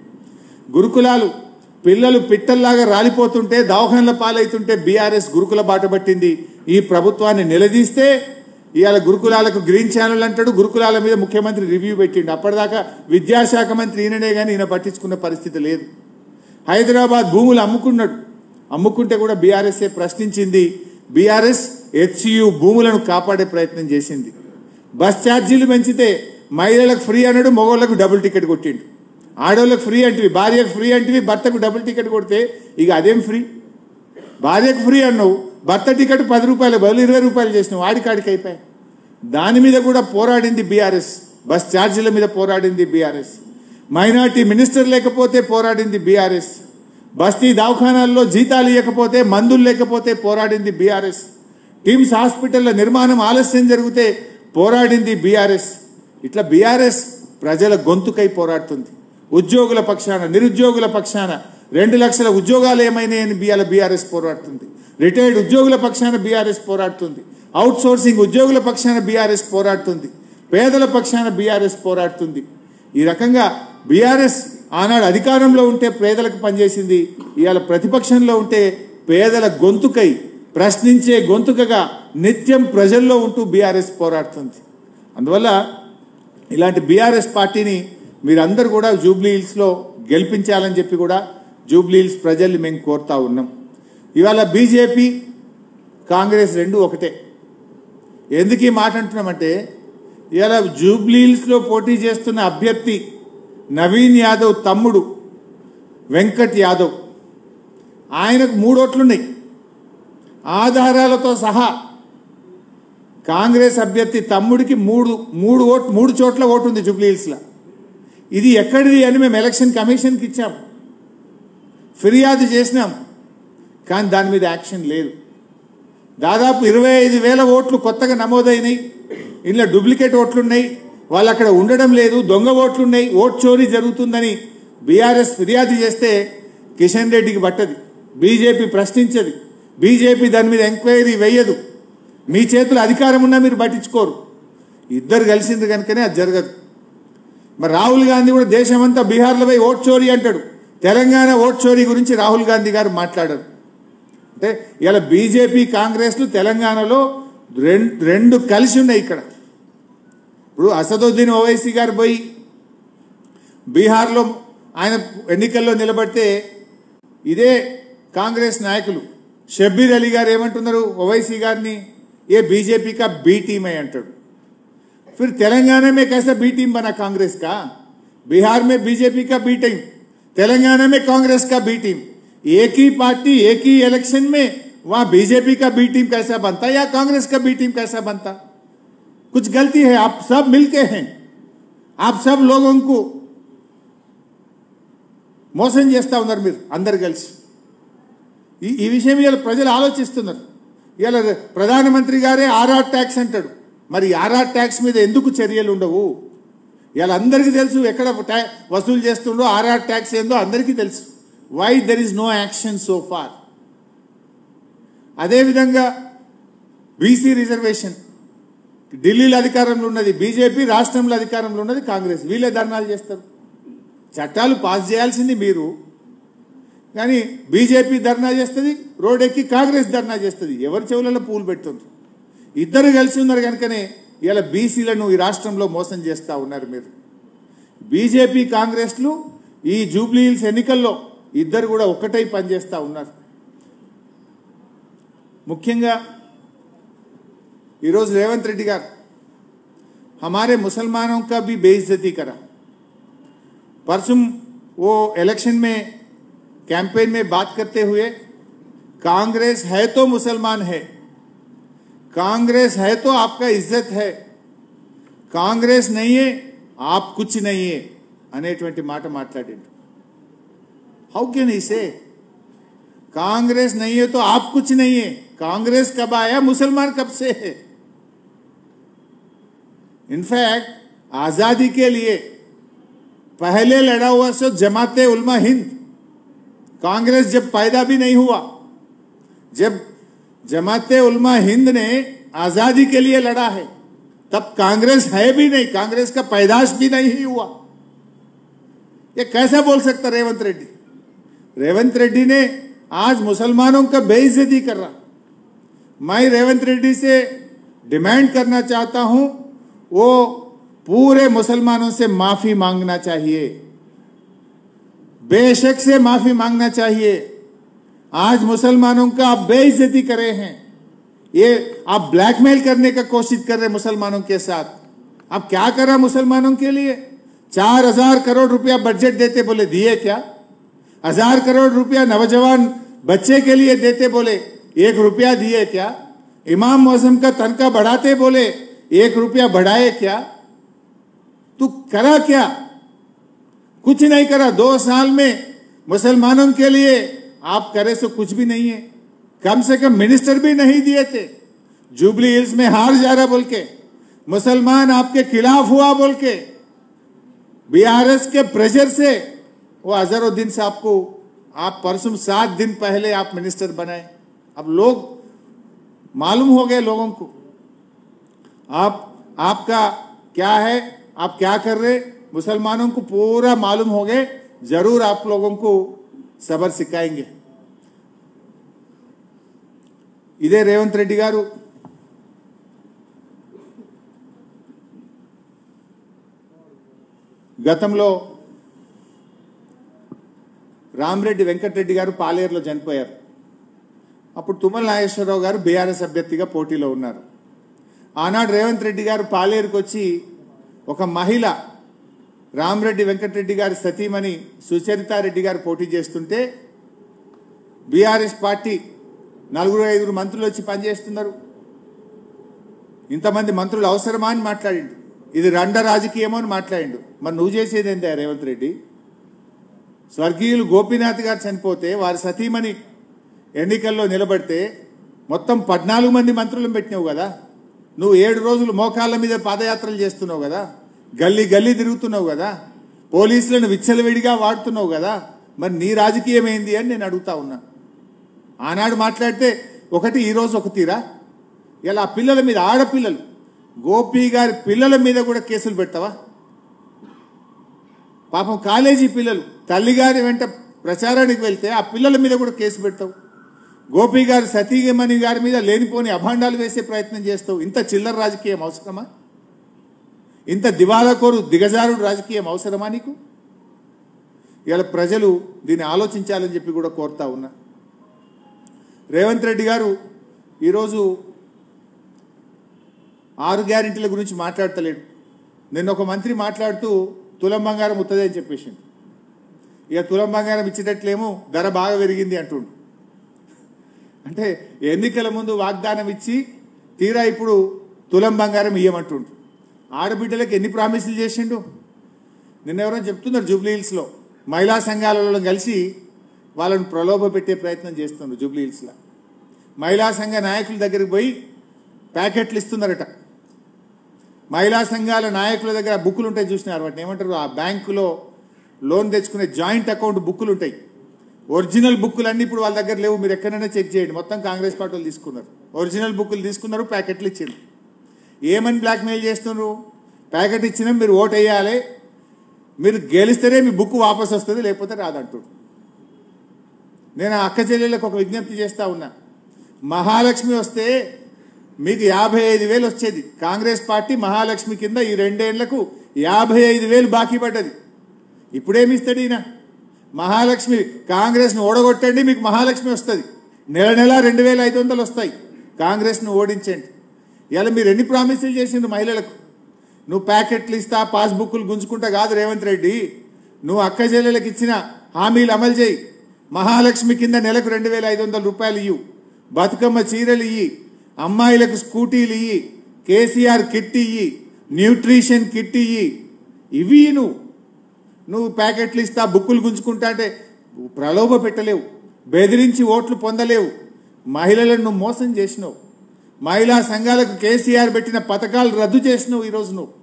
గురుకులాలు పిల్లలు పిట్టల్లాగా రాలిపోతుంటే దవాఖానల పాలైతుంటే బీఆర్ఎస్ గురుకుల బాట పట్టింది. ఈ ప్రభుత్వాన్ని నిలదీస్తే ఇవాళ గురుకులాలకు గ్రీన్ ఛానల్ అంటాడు. గురుకులాల మీద ముఖ్యమంత్రి రివ్యూ పెట్టిండు. అప్పటిదాకా విద్యాశాఖ మంత్రి ఈయననే కానీ ఈయన పట్టించుకున్న పరిస్థితి లేదు. హైదరాబాద్ భూములు అమ్ముకున్నాడు. అమ్ముకుంటే కూడా బీఆర్ఎస్ఏ ప్రశ్నించింది. బీఆర్ఎస్ హెచ్సియు భూములను కాపాడే ప్రయత్నం చేసింది. బస్ ఛార్జీలు పెంచితే మహిళలకు ఫ్రీ అన్నాడు, మగవాళ్ళకు డబుల్ టికెట్ కొట్టిండు. ఆడవాళ్ళకు ఫ్రీ అంటివి, భార్యకు ఫ్రీ అంటివి, భర్తకు డబుల్ టికెట్ కొడితే ఇక అదేం ఫ్రీ? భార్యకు ఫ్రీ అన్నావు, భర్త టికెట్ 10 రూపాయలు బదులు 20 రూపాయలు చేసినావు, ఆడికాడికి అయిపోయాయి. దాని మీద కూడా పోరాడింది బీఆర్ఎస్. బస్ ఛార్జీల మీద పోరాడింది బీఆర్ఎస్. మైనార్టీ మినిస్టర్ లేకపోతే పోరాడింది బీఆర్ఎస్. బస్తీ దవాఖానాల్లో జీతాలు ఇవ్వకపోతే, మందులు లేకపోతే పోరాడింది బీఆర్ఎస్. టిమ్స్ హాస్పిటల్ల నిర్మాణం ఆలస్యం జరిగితే పోరాడింది బీఆర్ఎస్. ఇట్లా బీఆర్ఎస్ ప్రజల గొంతుకై పోరాడుతుంది. ఉద్యోగుల పక్షాన, నిరుద్యోగుల పక్షాన 2 లక్షల ఉద్యోగాలు ఏమైనాయని బీఆర్ఎస్ పోరాడుతుంది. రిటైర్డ్ ఉద్యోగుల పక్షాన బీఆర్ఎస్ పోరాడుతుంది. అవుట్ సోర్సింగ్ ఉద్యోగుల పక్షాన బీఆర్ఎస్ పోరాడుతుంది. పేదల పక్షాన బీఆర్ఎస్ పోరాడుతుంది. ఈ రకంగా బీఆర్ఎస్ ఆనాడు అధికారంలో ఉంటే పేదలకు పనిచేసింది. ఇవాళ ప్రతిపక్షంలో ఉంటే పేదల గొంతుకై, ప్రశ్నించే గొంతుకగా నిత్యం ప్రజల్లో ఉంటూ బీఆర్ఎస్ పోరాడుతుంది. అందువల్ల ఇలాంటి బీఆర్ఎస్ పార్టీని మీరందరూ కూడా జూబ్లీ హిల్స్లో గెలిపించాలని చెప్పి కూడా జూబ్లీ హిల్స్ ప్రజల్ని మేము కోరుతా ఉన్నాం. ఇవాళ బీజేపీ కాంగ్రెస్ రెండు ఒకటే. ఎందుకు ఈ మాట అంటున్నామంటే, ఇవాళ జూబ్లీ హిల్స్లో పోటీ చేస్తున్న అభ్యర్థి నవీన్ యాదవ్ తమ్ముడు వెంకట్ యాదవ్, ఆయనకు 3 ఓట్లున్నాయి ఆధారాలతో సహా. కాంగ్రెస్ అభ్యర్థి తమ్ముడికి 3 చోట్ల ఓటు ఉంది జూబ్లీ హిల్స్లో. ఇది ఎక్కడిది అని మేము ఎలక్షన్ కమిషన్కి ఇచ్చాం, ఫిర్యాదు చేసినాం, కానీ దాని మీద యాక్షన్ లేదు. దాదాపు 25,000 ఓట్లు కొత్తగా నమోదైనాయి. ఇందులో డూప్లికేట్ ఓట్లున్నాయి, వాళ్ళు అక్కడ ఉండడం లేదు, దొంగ ఓట్లున్నాయి, ఓట్ చోరీ జరుగుతుందని బీఆర్ఎస్ ఫిర్యాదు చేస్తే కిషన్ రెడ్డికి పట్టది, బీజేపీ ప్రశ్నించది, బీజేపీ దాని మీద ఎంక్వైరీ వేయదు. మీ చేతులు అధికారం ఉన్నా మీరు పట్టించుకోరు. ఇద్దరు కలిసింది కనుకనే అది జరగదు. మరి రాహుల్ గాంధీ కూడా దేశమంతా బీహార్లో పోయి ఓట్ చోరీ అంటాడు. తెలంగాణ ఓట్ చోరీ గురించి రాహుల్ గాంధీ గారు మాట్లాడారు. అంటే ఇలా బీజేపీ కాంగ్రెస్లు తెలంగాణలో రెండు కలిసి ఉన్నాయి. ఇక్కడ ఇప్పుడు అసదుద్దీన్ ఓవైసీ గారు పోయి బీహార్లో ఆయన ఎన్నికల్లో నిలబడితే ఇదే కాంగ్రెస్ నాయకులు షబ్బీర్ అలీ గారు ఏమంటున్నారు ఓవైసీ గారిని, ఏ बीजेपी का बी टीम है अंटाడు. फिर तेलंगाना में कैसा बी टीम बना कांग्रेस का? बिहार में बीजेपी का बी टीम, तेलंगाना में कांग्रेस का बी टीम. एक ही पार्टी एक ही इलेक्शन में वहां बीजेपी का बी टीम कैसा बनता या कांग्रेस का बी टीम कैसा बनता? कुछ गलती है. आप सब मिलके हैं, आप सब लोगों को మోసం చేస్తా ఉన్నారు మీరు అందరు కలిసి. ఈ విషయం ఇవాళ ప్రజలు ఆలోచిస్తున్నారు. ఇవాళ ప్రధానమంత్రి గారే ఆర్ఆర్ ట్యాక్స్ అంటాడు. మరి ఆర్ఆర్ ట్యాక్స్ మీద ఎందుకు చర్యలు ఉండవు? ఇవాళ అందరికీ తెలుసు ఎక్కడ వసూలు చేస్తుండో, ఆర్ఆర్ ట్యాక్స్ ఏందో అందరికీ తెలుసు. Why there is no action so far? అదేవిధంగా బీసీ రిజర్వేషన్ ఢిల్లీలో అధికారంలో ఉన్నది బీజేపీ, రాష్ట్రంలో అధికారంలో ఉన్నది కాంగ్రెస్. వీళ్ళే ధర్నాలు చేస్తారు. చట్టాలు పాస్ చేయాల్సింది మీరు, కానీ బీజేపీ ధర్నా చేస్తుంది, రోడ్ ఎక్కి కాంగ్రెస్ ధర్నా చేస్తుంది. ఎవరి చెవులలో పూలు పెడుతుంది? ఇద్దరు కలిసి ఉన్నారు కనుకనే ఇలా బీసీలను ఈ రాష్ట్రంలో మోసం చేస్తూ ఉన్నారు మీరు. బీజేపీ కాంగ్రెస్లు ఈ జూబ్లీ హిల్స్ ఎన్నికల్లో ఇద్దరు కూడా ఒక్కటై పనిచేస్తూ ఉన్నారు. ముఖ్యంగా ఈరోజు రేవంత్ రెడ్డి గారు हमारे मुसलमानों का भी बेइज्जती करा. परसों वो इलेक्शन में कैंपेन में बात करते हुए कांग्रेस है तो मुसलमान है, कांग्रेस है तो आपका इज्जत है, कांग्रेस नहीं है आप कुछ नहीं है అనేటువంటి మాట మాట్లాడిండు. हाउ कैन ही से कांग्रेस नहीं है तो आप कुछ नहीं है? कांग्रेस कब आया? मुसलमान कब से है? इनफैक्ट आजादी के लिए पहले लड़ा हुआ सो जमाते उलमा हिंद, कांग्रेस जब पैदा भी नहीं हुआ, जब जमाते उलमा हिंद ने आजादी के लिए लड़ा है तब कांग्रेस है भी नहीं, कांग्रेस का पैदाश भी नहीं हुआ. ये कैसा बोल सकता रेवंत रेड्डी? रेवंत रेड्डी ने आज मुसलमानों का बेइज्जती कर रहा। मैं रेवंत रेड्डी से डिमांड करना चाहता हूं, वो पूरे मुसलमानों से माफी मांगना चाहिए, बेशक से माफी मांगना चाहिए। आज मुसलमानों का आप बेइज्जती कर रहे हैं, ये आप ब्लैकमेल करने का कोशिश कर रहे हैं मुसलमानों के साथ। आप क्या कर रहा मुसलमानों के लिए? 4000 करोड़ रुपया बजट देते बोले, दिए क्या? 1000 करोड़ रुपया नौजवान बच्चे के लिए देते बोले, 1 रुपया दिए क्या? इमाम मौसम का तनख्वाह बढ़ाते बोले, 1 रुपया बढ़ाए क्या? तू करा क्या? कुछ नहीं करा। 2 साल में मुसलमानों के लिए आप करे सो कुछ भी नहीं है। कम से कम मिनिस्टर भी नहीं दिए थे। जुबली हिल्स में हार जा रहा बोल के, मुसलमान आपके खिलाफ हुआ बोल के, बीआरएस के प्रेशर से वो अजहरुद्दीन साहब को आप परसों 7 दिन पहले आप मिनिस्टर बनाए। अब लोग मालूम हो गए लोगों को आपका क्या है, आप क्या कर रहे, मुसलमानों को पूरा मालूम हो गए। जरूर आप लोगों को सबर सिखाएंगे। ఇదే రేవంత్ రెడ్డి గారు గతంలో రామరెడ్డి వెంకటరెడ్డి గారు పాలేరులో చనిపోయారు. అప్పుడు తుమ్మల నాగేశ్వరరావు గారు బీఆర్ఎస్ అభ్యర్థిగా పోటీలో ఉన్నారు. ఆనాడు రేవంత్ రెడ్డి గారు పాలేరుకు వచ్చి ఒక మహిళ రామరెడ్డి వెంకటరెడ్డి గారి సతీమణి సుచరితారెడ్డి గారు పోటీ చేస్తుంటే బీఆర్ఎస్ పార్టీ 4-5 మంత్రులు వచ్చి పనిచేస్తున్నారు. ఇంతమంది మంత్రులు అవసరమా అని మాట్లాడిండు. ఇది రండ రాజకీయమో అని మాట్లాడిండు. మరి నువ్వు చేసేది ఏందా రేవంత్ రెడ్డి? స్వర్గీయులు గోపీనాథ్ గారు చనిపోతే వారి సతీమణి ఎన్నికల్లో నిలబడితే మొత్తం 14 మంది మంత్రులను పెట్టినావు కదా. నువ్వు 7 రోజులు మోకాళ్ళ మీద పాదయాత్రలు చేస్తున్నావు కదా, గల్లీ గల్లీ తిరుగుతున్నావు కదా, పోలీసులను విచ్చలవిడిగా వాడుతున్నావు కదా. మరి నీ రాజకీయం ఏంది అని నేను అడుగుతా ఉన్నా. ఆనాడు మాట్లాడితే ఒకటి, ఈరోజు ఒక తీరా. ఇలా పిల్లల మీద, ఆడపిల్లలు, గోపి గారి పిల్లల మీద కూడా కేసులు పెడతావా? పాపం కాలేజీ పిల్లలు తల్లిగారి వెంట ప్రచారానికి వెళ్తే ఆ పిల్లల మీద కూడా కేసు పెడతావు. గోపి గారి సతీమణి గారి మీద లేనిపోని అభాండాలు వేసే ప్రయత్నం చేస్తావు. ఇంత చిల్లర రాజకీయం అవసరమా? ఇంత దివాలాకోరు దిగజారుడు రాజకీయం అవసరమా నీకు? ఇలా ప్రజలు దీన్ని ఆలోచించాలని చెప్పి కూడా కోరుతా ఉన్నా. రేవంత్ రెడ్డి గారు ఈరోజు 6 గ్యారెంటీల గురించి మాట్లాడతలేడు. నిన్న ఒక మంత్రి మాట్లాడుతూ తులం బంగారం ఉత్తదే అని చెప్పేసిండు. ఇక తులం బంగారం ఇచ్చేటట్లేమో ధర బాగా పెరిగింది అంటుండు. అంటే ఎన్నికల ముందు వాగ్దానం ఇచ్చి తీరా ఇప్పుడు తులం బంగారం ఇయ్యమంటుండు. ఆడబిడ్డలకు ఎన్ని ప్రామిసులు చేసిండు. నిన్న ఎవరైనా చెప్తున్నారు, జూబ్లీ హిల్స్లో మహిళా సంఘాలలో కలిసి వాళ్ళను ప్రలోభ పెట్టే ప్రయత్నం చేస్తున్నారు. జూబ్లీ హిల్స్లో మహిళా సంఘ నాయకుల దగ్గరికి పోయి ప్యాకెట్లు ఇస్తున్నారట. మహిళా సంఘాల నాయకుల దగ్గర బుక్కులు ఉంటాయి, చూసినారు వాటిని ఏమంటారు, ఆ బ్యాంకులో లోన్ తెచ్చుకునే జాయింట్ అకౌంట్ బుక్కులు ఉంటాయి. ఒరిజినల్ బుక్కులన్నీ ఇప్పుడు వాళ్ళ దగ్గర లేవు. మీరు ఎక్కడైనా చెక్ చేయండి. మొత్తం కాంగ్రెస్ పార్టీ వాళ్ళు తీసుకున్నారు. ఒరిజినల్ బుక్కులు తీసుకున్నారు, ప్యాకెట్లు ఇచ్చారు. ఏమని బ్లాక్మెయిల్ చేస్తున్నారు? ప్యాకెట్ ఇచ్చినా మీరు ఓటు వేయాలి, మీరు గెలిస్తేనే మీ బుక్ వాపసు వస్తుంది, లేకపోతే రాదంటాడు. నేను అక్క చెల్లెళ్ళకు ఒక విజ్ఞప్తి చేస్తా ఉన్నా. మహాలక్ష్మి వస్తే మీకు 55,000 వచ్చేది. కాంగ్రెస్ పార్టీ మహాలక్ష్మి కింద ఈ 2 ఏళ్లకు 55,000 బాకీ పడ్డది. ఇప్పుడేమి ఇస్తాడు ఈయన? మహాలక్ష్మి కాంగ్రెస్ను ఓడగొట్టండి, మీకు మహాలక్ష్మి వస్తుంది. నెల నెల 2,500 వస్తాయి. కాంగ్రెస్ను ఓడించండి. ఇలా మీరు ఎన్ని ప్రామిసులు చేసిండ్రు మహిళలకు? నువ్వు ప్యాకెట్లు ఇస్తా, పాస్బుక్లు గుంజుకుంటా కాదు రేవంత్ రెడ్డి. నువ్వు అక్క చెల్లెలకు ఇచ్చిన హామీలు అమలు చేయి. మహాలక్ష్మి కింద నెలకు 2,500 రూపాయలు ఇయ్యు, బతుకమ్మ చీరలు ఇయ్యి, అమ్మాయిలకు స్కూటీలు ఇయ్యి, కేసీఆర్ కిట్ ఇయ్యి, న్యూట్రిషన్ కిట్ ఇయ్యి. ఇవి నువ్వు ప్యాకెట్లు ఇస్తా, బుక్కులు గుంజుకుంటా అంటే ప్రలోభ పెట్టలేవు, బెదిరించి ఓట్లు పొందలేవు. మహిళలను నువ్వు మోసం చేసినావు. మహిళా సంఘాలకు కేసీఆర్ పెట్టిన పథకాలు రద్దు చేసినావు. ఈరోజు నువ్వు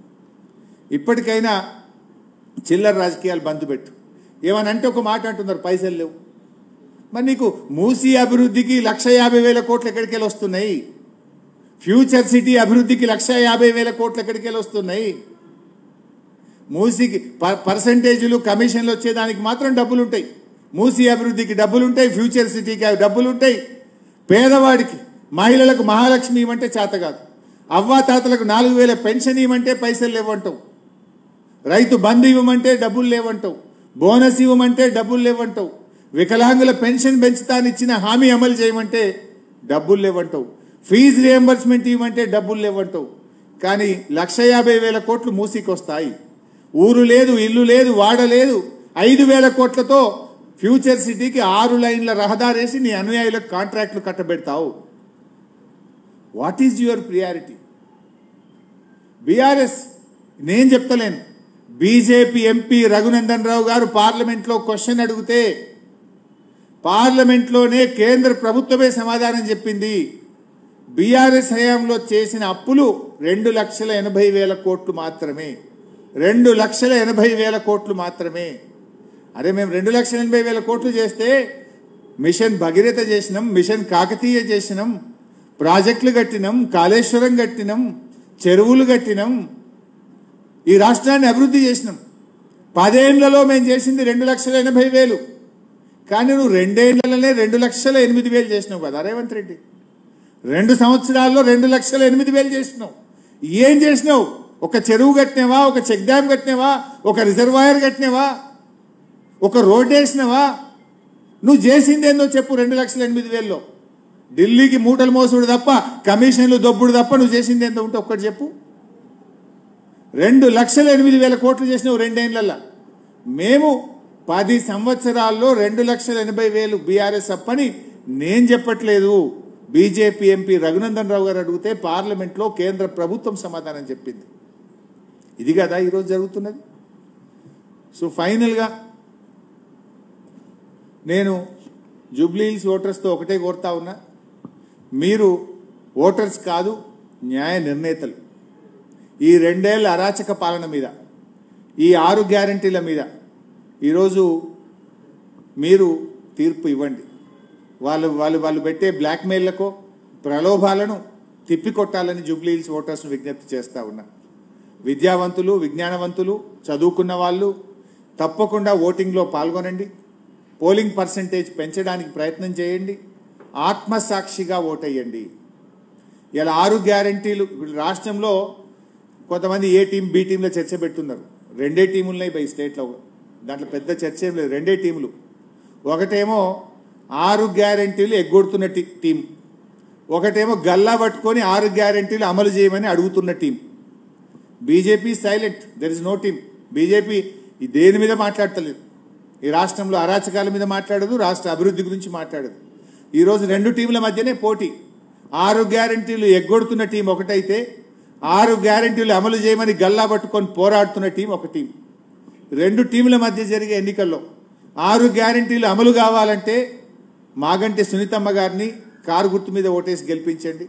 ఇప్పటికైనా చిల్లర రాజకీయాలు బంద్ పెట్టు. ఏమనంటే ఒక మాట అంటున్నారు, పైసలు లేవు. మరి నీకు మూసీ అభివృద్ధికి 150,000 కోట్లు ఎక్కడికి వెళ్ళి వస్తున్నాయి? ఫ్యూచర్ సిటీ అభివృద్ధికి 150,000 కోట్లు ఎక్కడికి వెళ్ళి వస్తున్నాయి? మూసీకి పర్సంటేజీలు కమిషన్లు వచ్చేదానికి మాత్రం డబ్బులు ఉంటాయి. మూసీ అభివృద్ధికి డబ్బులుంటాయి, ఫ్యూచర్ సిటీకి డబ్బులుంటాయి. పేదవాడికి మహిళలకు మహాలక్ష్మి ఇవ్వమంటే చేత కాదు, అవ్వాతాతలకు 4,000 పెన్షన్ ఇవ్వమంటే పైసలు లేవంటావు, రైతు బంధు ఇవ్వమంటే డబ్బులు లేవంటావు, బోనస్ ఇవ్వమంటే డబ్బులు లేవంటావు, వికలాంగుల పెన్షన్ పెంచుతానిచ్చిన హామీ అమలు చేయమంటే డబ్బులు లేవంటావు, ఫీజు రియంబర్స్మెంట్ ఇవ్వమంటే డబ్బులు లేవంటావు. కానీ 1,50,000 కోట్లు మూసీకి వస్తాయి. ఊరు లేదు, ఇల్లు లేదు, వాడ లేదు. 5,000 కోట్లతో ఫ్యూచర్ సిటీకి 6 లైన్ల రహదారేసి నీ అనుయాయులకు కాంట్రాక్టులు కట్టబెడతావు. What is your priority? BRS నేను చెప్తలేను. బీజేపీ ఎంపీ రఘునందన్ రావు గారు పార్లమెంట్లో క్వశ్చన్ అడిగితే పార్లమెంట్లోనే కేంద్ర ప్రభుత్వమే సమాధానం చెప్పింది. బీఆర్ఎస్ హయాంలో చేసిన అప్పులు 2,80,000 కోట్లు మాత్రమే. 2,80,000 కోట్లు మాత్రమే. అరే మేము 2,80,000 కోట్లు చేస్తే మిషన్ భగీరథ చేసినాం, మిషన్ కాకతీయ చేసినాం, ప్రాజెక్టులు కట్టినాం, కాళేశ్వరం కట్టినాం, చెరువులు కట్టినాం, ఈ రాష్ట్రాన్ని అభివృద్ధి చేసినాం. 10 ఏళ్లలో మేము చేసింది 2,80,000. కానీ నువ్వు 2 ఏళ్లలోనే 2,08,000 చేసినావు కదా రేవంత్ రెడ్డి. 2 సంవత్సరాల్లో 2,08,000 చేసినావు. ఏం చేసినావు? ఒక చెరువు కట్టినావా, ఒక చెక్ డ్యామ్ కట్టినావా, ఒక రిజర్వాయర్ కట్టినావా, ఒక రోడ్ వేసినావా? నువ్వు చేసింది ఏందో చెప్పు. 2,08,000లో ఢిల్లీకి మూటలు మోసుడు తప్ప, కమిషన్లు దొబ్బుడు తప్ప నువ్వు చేసింది ఏందో ఉంటే ఒక్కటి చెప్పు. 2,08,000 కోట్లు చేసినావు 2 ఏళ్లలో. మేము 10 సంవత్సరాల్లో 2,80,000 బీఆర్ఎస్ అప్పని నేను చెప్పట్లేదు. బీజేపీ ఎంపీ రఘునందన్ రావు గారు అడిగితే పార్లమెంట్లో కేంద్ర ప్రభుత్వం సమాధానం చెప్పింది. ఇది కదా ఈరోజు జరుగుతున్నది. సో ఫైనల్గా నేను జూబ్లీహిల్స్ ఓటర్స్తో ఒకటే కోరుతా ఉన్నా, మీరు ఓటర్స్ కాదు, న్యాయ నిర్ణేతలు. ఈ 2 ఏళ్ల అరాచక పాలన మీద, ఈ 6 గ్యారంటీల మీద ఈరోజు మీరు తీర్పు ఇవ్వండి. వాళ్ళు పెట్టే బ్లాక్మెయిల్లకు, ప్రలోభాలను తిప్పికొట్టాలని జూబ్లీహిల్స్ ఓటర్స్ను విజ్ఞప్తి చేస్తూ ఉన్నా. విద్యావంతులు, విజ్ఞానవంతులు, చదువుకున్న వాళ్ళు తప్పకుండా ఓటింగ్లో పాల్గొనండి. పోలింగ్ పర్సంటేజ్ పెంచడానికి ప్రయత్నం చేయండి. ఆత్మసాక్షిగా ఓటేయండి. ఇలా 6 గ్యారంటీలు రాష్ట్రంలో కొంతమంది ఏ టీం బి టీంలో చర్చ పెడుతున్నారు. 2 టీములు ఉన్నాయి ఈ స్టేట్లో. దాంట్లో పెద్ద చర్చ ఏం లేదు. 2 టీములు. ఒకటేమో 6 గ్యారంటీలు ఎగ్గొడుతున్న టీం, ఒకటేమో గల్లా పట్టుకొని 6 గ్యారంటీలు అమలు చేయమని అడుగుతున్న team. BJP silent, there is no team. BJP దేని మీద మాట్లాడతలేదు. ఈ రాష్ట్రంలో అరాచకాల మీద మాట్లాడదు, రాష్ట్ర అభివృద్ధి గురించి మాట్లాడదు. ఈరోజు 2 టీంల మధ్యనే పోటీ. 6 గ్యారంటీలు ఎగ్గొడుతున్న టీం ఒకటైతే, 6 గ్యారంటీలు అమలు చేయమని గల్లా పట్టుకొని పోరాడుతున్న టీం ఒక టీం. 2 టీంల మధ్య జరిగే ఎన్నికల్లో 6 గ్యారంటీలు అమలు కావాలంటే మాగంటి సునీతమ్మ గారిని కారు గుర్తు మీద ఓటేసి గెలిపించండి.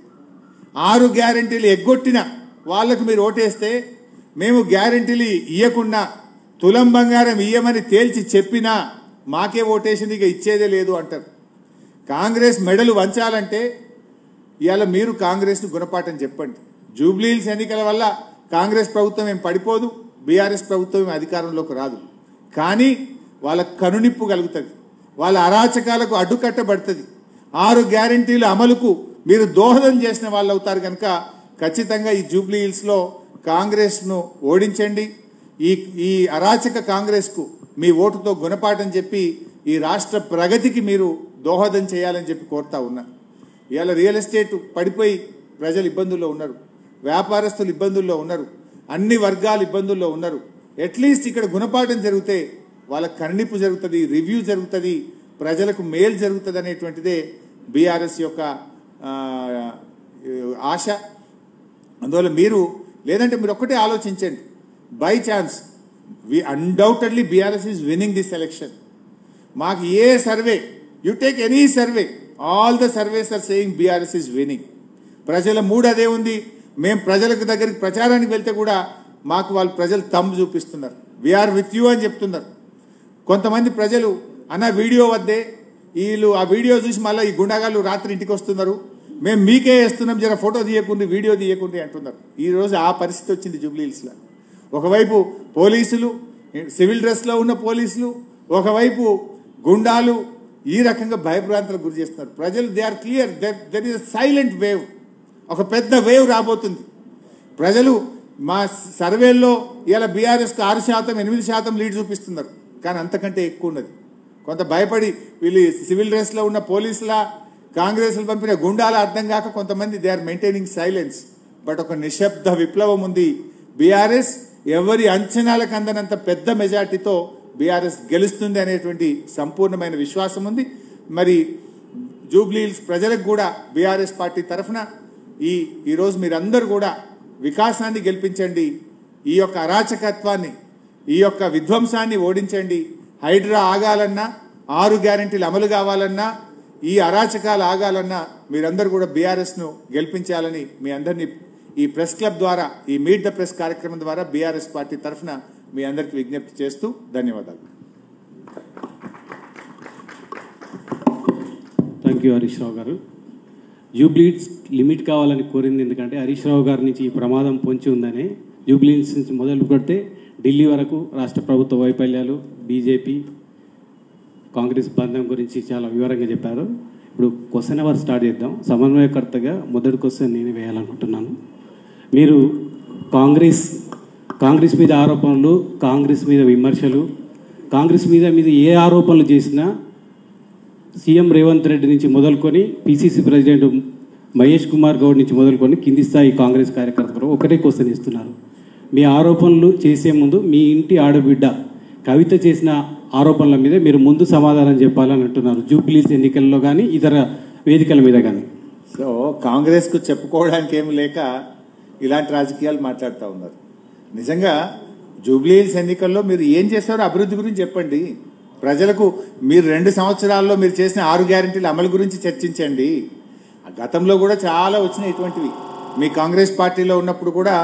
6 గ్యారంటీలు ఎగ్గొట్టిన వాళ్లకు మీరు ఓటేస్తే, మేము గ్యారంటీలు ఇవ్వకుండా తులం బంగారం ఇయ్యమని తేల్చి చెప్పినా మాకే ఓటేసింది, ఇక ఇచ్చేదే లేదు అంటారు. కాంగ్రెస్ మెడలు వంచాలంటే ఇవాళ మీరు కాంగ్రెస్ను గుణపాఠం చెప్పండి. జూబ్లీహిల్స్ ఎన్నికల వల్ల కాంగ్రెస్ ప్రభుత్వం ఏం పడిపోదు, బీఆర్ఎస్ ప్రభుత్వం ఏం అధికారంలోకి రాదు. కానీ వాళ్ళ కనునిప్పు కలుగుతుంది, వాళ్ళ అరాచకాలకు అడ్డుకట్టబడుతుంది. 6 గ్యారంటీల అమలుకు మీరు దోహదం చేసిన వాళ్ళు అవుతారు. కనుక ఖచ్చితంగా ఈ జూబ్లీహిల్స్లో కాంగ్రెస్ను ఓడించండి. ఈ అరాచక కాంగ్రెస్కు మీ ఓటుతో గుణపాఠం చెప్పి ఈ రాష్ట్ర ప్రగతికి మీరు దోహదం చేయాలని చెప్పి కోరుతా ఉన్నా. ఇవాళ రియల్ ఎస్టేట్ పడిపోయి ప్రజలు ఇబ్బందుల్లో ఉన్నారు, వ్యాపారస్తులు ఇబ్బందుల్లో ఉన్నారు, అన్ని వర్గాలు ఇబ్బందుల్లో ఉన్నారు. అట్లీస్ట్ ఇక్కడ గుణపాఠం జరిగితే వాళ్ళ కరుణింపు జరుగుతుంది, రివ్యూ జరుగుతుంది, ప్రజలకు మేలు జరుగుతుంది అనేటువంటిదే బీఆర్ఎస్ యొక్క ఆశ. అందువల్ల మీరు లేదంటే మీరు ఒక్కటే ఆలోచించండి. By chance undoubtedly BRS is winning this election. మాకు ఏ survey, you take any survey, all the surveys are saying BRS is winning. ప్రజల మూడ్ అదే ఉంది. మేము ప్రజలకు దగ్గరికి ప్రచారానికి వెళ్తే కూడా మాకు వాళ్ళు ప్రజలు థంబ్ చూపిస్తున్నారు, వీఆర్ విత్ యూ అని చెప్తున్నారు. కొంతమంది ప్రజలు అన్న వీడియో వద్దే, వీళ్ళు ఆ వీడియో చూసి మళ్ళీ ఈ గుండాగాళ్ళు రాత్రి ఇంటికి వస్తున్నారు, మేము మీకే వేస్తున్నాం, జర ఫోటో తీయకుండి వీడియో తీయకుండి అంటున్నారు. ఈరోజు ఆ పరిస్థితి వచ్చింది జూబ్లీహిల్స్లో. ఒకవైపు పోలీసులు, సివిల్ డ్రెస్లో ఉన్న పోలీసులు, ఒకవైపు గుండాలు ఈ రకంగా భయభ్రాంతులకు గురి చేస్తున్నారు. ప్రజలు they are clear, there is silent wave, ఒక పెద్ద వేవ్ రాబోతుంది. ప్రజలు మా సర్వేల్లో ఇలా బీఆర్ఎస్కి 6%, 8% లీడ్ చూపిస్తున్నారు, కానీ అంతకంటే ఎక్కువ ఉన్నది. కొంత భయపడి వీళ్ళు సివిల్ డ్రెస్లో ఉన్న పోలీసులా కాంగ్రెస్లు పంపిన గుండాల అర్థం కాక కొంతమంది they are maintaining silence. But ఒక నిశ్శబ్ద విప్లవం ఉంది. బీఆర్ఎస్ ఎవరి అంచనాలకు అందనంత పెద్ద మెజార్టీతో బీఆర్ఎస్ గెలుస్తుంది అనేటువంటి సంపూర్ణమైన విశ్వాసం ఉంది. మరి జూబ్లీహిల్స్ ప్రజలకు కూడా బీఆర్ఎస్ పార్టీ తరఫున ఈరోజు మీరందరూ కూడా వికాసాన్ని గెలిపించండి, ఈ యొక్క అరాచకత్వాన్ని, ఈ యొక్క విధ్వంసాన్ని ఓడించండి. హైడ్రా ఆగాలన్నా, 6 గ్యారెంటీలు అమలు కావాలన్నా, ఈ అరాచకాలు ఆగాలన్నా మీరందరూ కూడా బీఆర్ఎస్ను గెలిపించాలని మీ అందరినీ ఈ ప్రెస్ క్లబ్ ద్వారా, ఈ మీట్ ద ప్రెస్ కార్యక్రమం ద్వారా బీఆర్ఎస్ పార్టీ తరఫున మీ అందరికీ విజ్ఞప్తి చేస్తూ ధన్యవాదాలు. థ్యాంక్ యూ హరీష్ రావు గారు. జూబ్లీహిల్స్ లిమిట్ కావాలని కోరింది ఎందుకంటే హరీష్ రావు గారి నుంచి ఈ ప్రమాదం పొంచి ఉందని. జూబ్లీహిల్స్ నుంచి మొదలు పెడితే ఢిల్లీ వరకు రాష్ట్ర ప్రభుత్వ వైఫల్యాలు, బీజేపీ కాంగ్రెస్ బంధం గురించి చాలా వివరంగా చెప్పారు. ఇప్పుడు క్వశ్చన్ అవర్ స్టార్ట్ చేద్దాం. సమన్వయకర్తగా మొదటి క్వశ్చన్ నేను వేయాలనుకుంటున్నాను. మీరు కాంగ్రెస్ మీద ఆరోపణలు, కాంగ్రెస్ మీద విమర్శలు, కాంగ్రెస్ మీద ఏ ఆరోపణలు చేసినా సీఎం రేవంత్ రెడ్డి నుంచి మొదలుకొని పిసిసి ప్రెసిడెంట్ మహేష్ కుమార్ గౌడ్ నుంచి మొదలుకొని కింది స్థాయి కాంగ్రెస్ కార్యకర్తలు ఒకటే క్వశ్చన్ ఇస్తున్నారు. మీ ఆరోపణలు చేసే ముందు మీ ఇంటి ఆడబిడ్డ కవిత చేసిన ఆరోపణల మీద మీరు ముందు సమాధానం చెప్పాలని అంటున్నారు, జూబ్లీహిల్స్ ఎన్నికల్లో కానీ ఇతర వేదికల మీద కానీ. సో కాంగ్రెస్కు చెప్పుకోవడానికి ఏమి లేక ఇలాంటి రాజకీయాలు మాట్లాడుతూ ఉన్నారు. నిజంగా జూబ్లీహిల్స్ ఎన్నికల్లో మీరు ఏం చేస్తారో అభివృద్ధి గురించి చెప్పండి. ప్రజలకు మీరు 2 సంవత్సరాల్లో మీరు చేసిన 6 గ్యారెంటీల అమలు గురించి చర్చించండి. గతంలో కూడా చాలా వచ్చినాయి ఇటువంటివి. మీ కాంగ్రెస్ పార్టీలో ఉన్నప్పుడు కూడా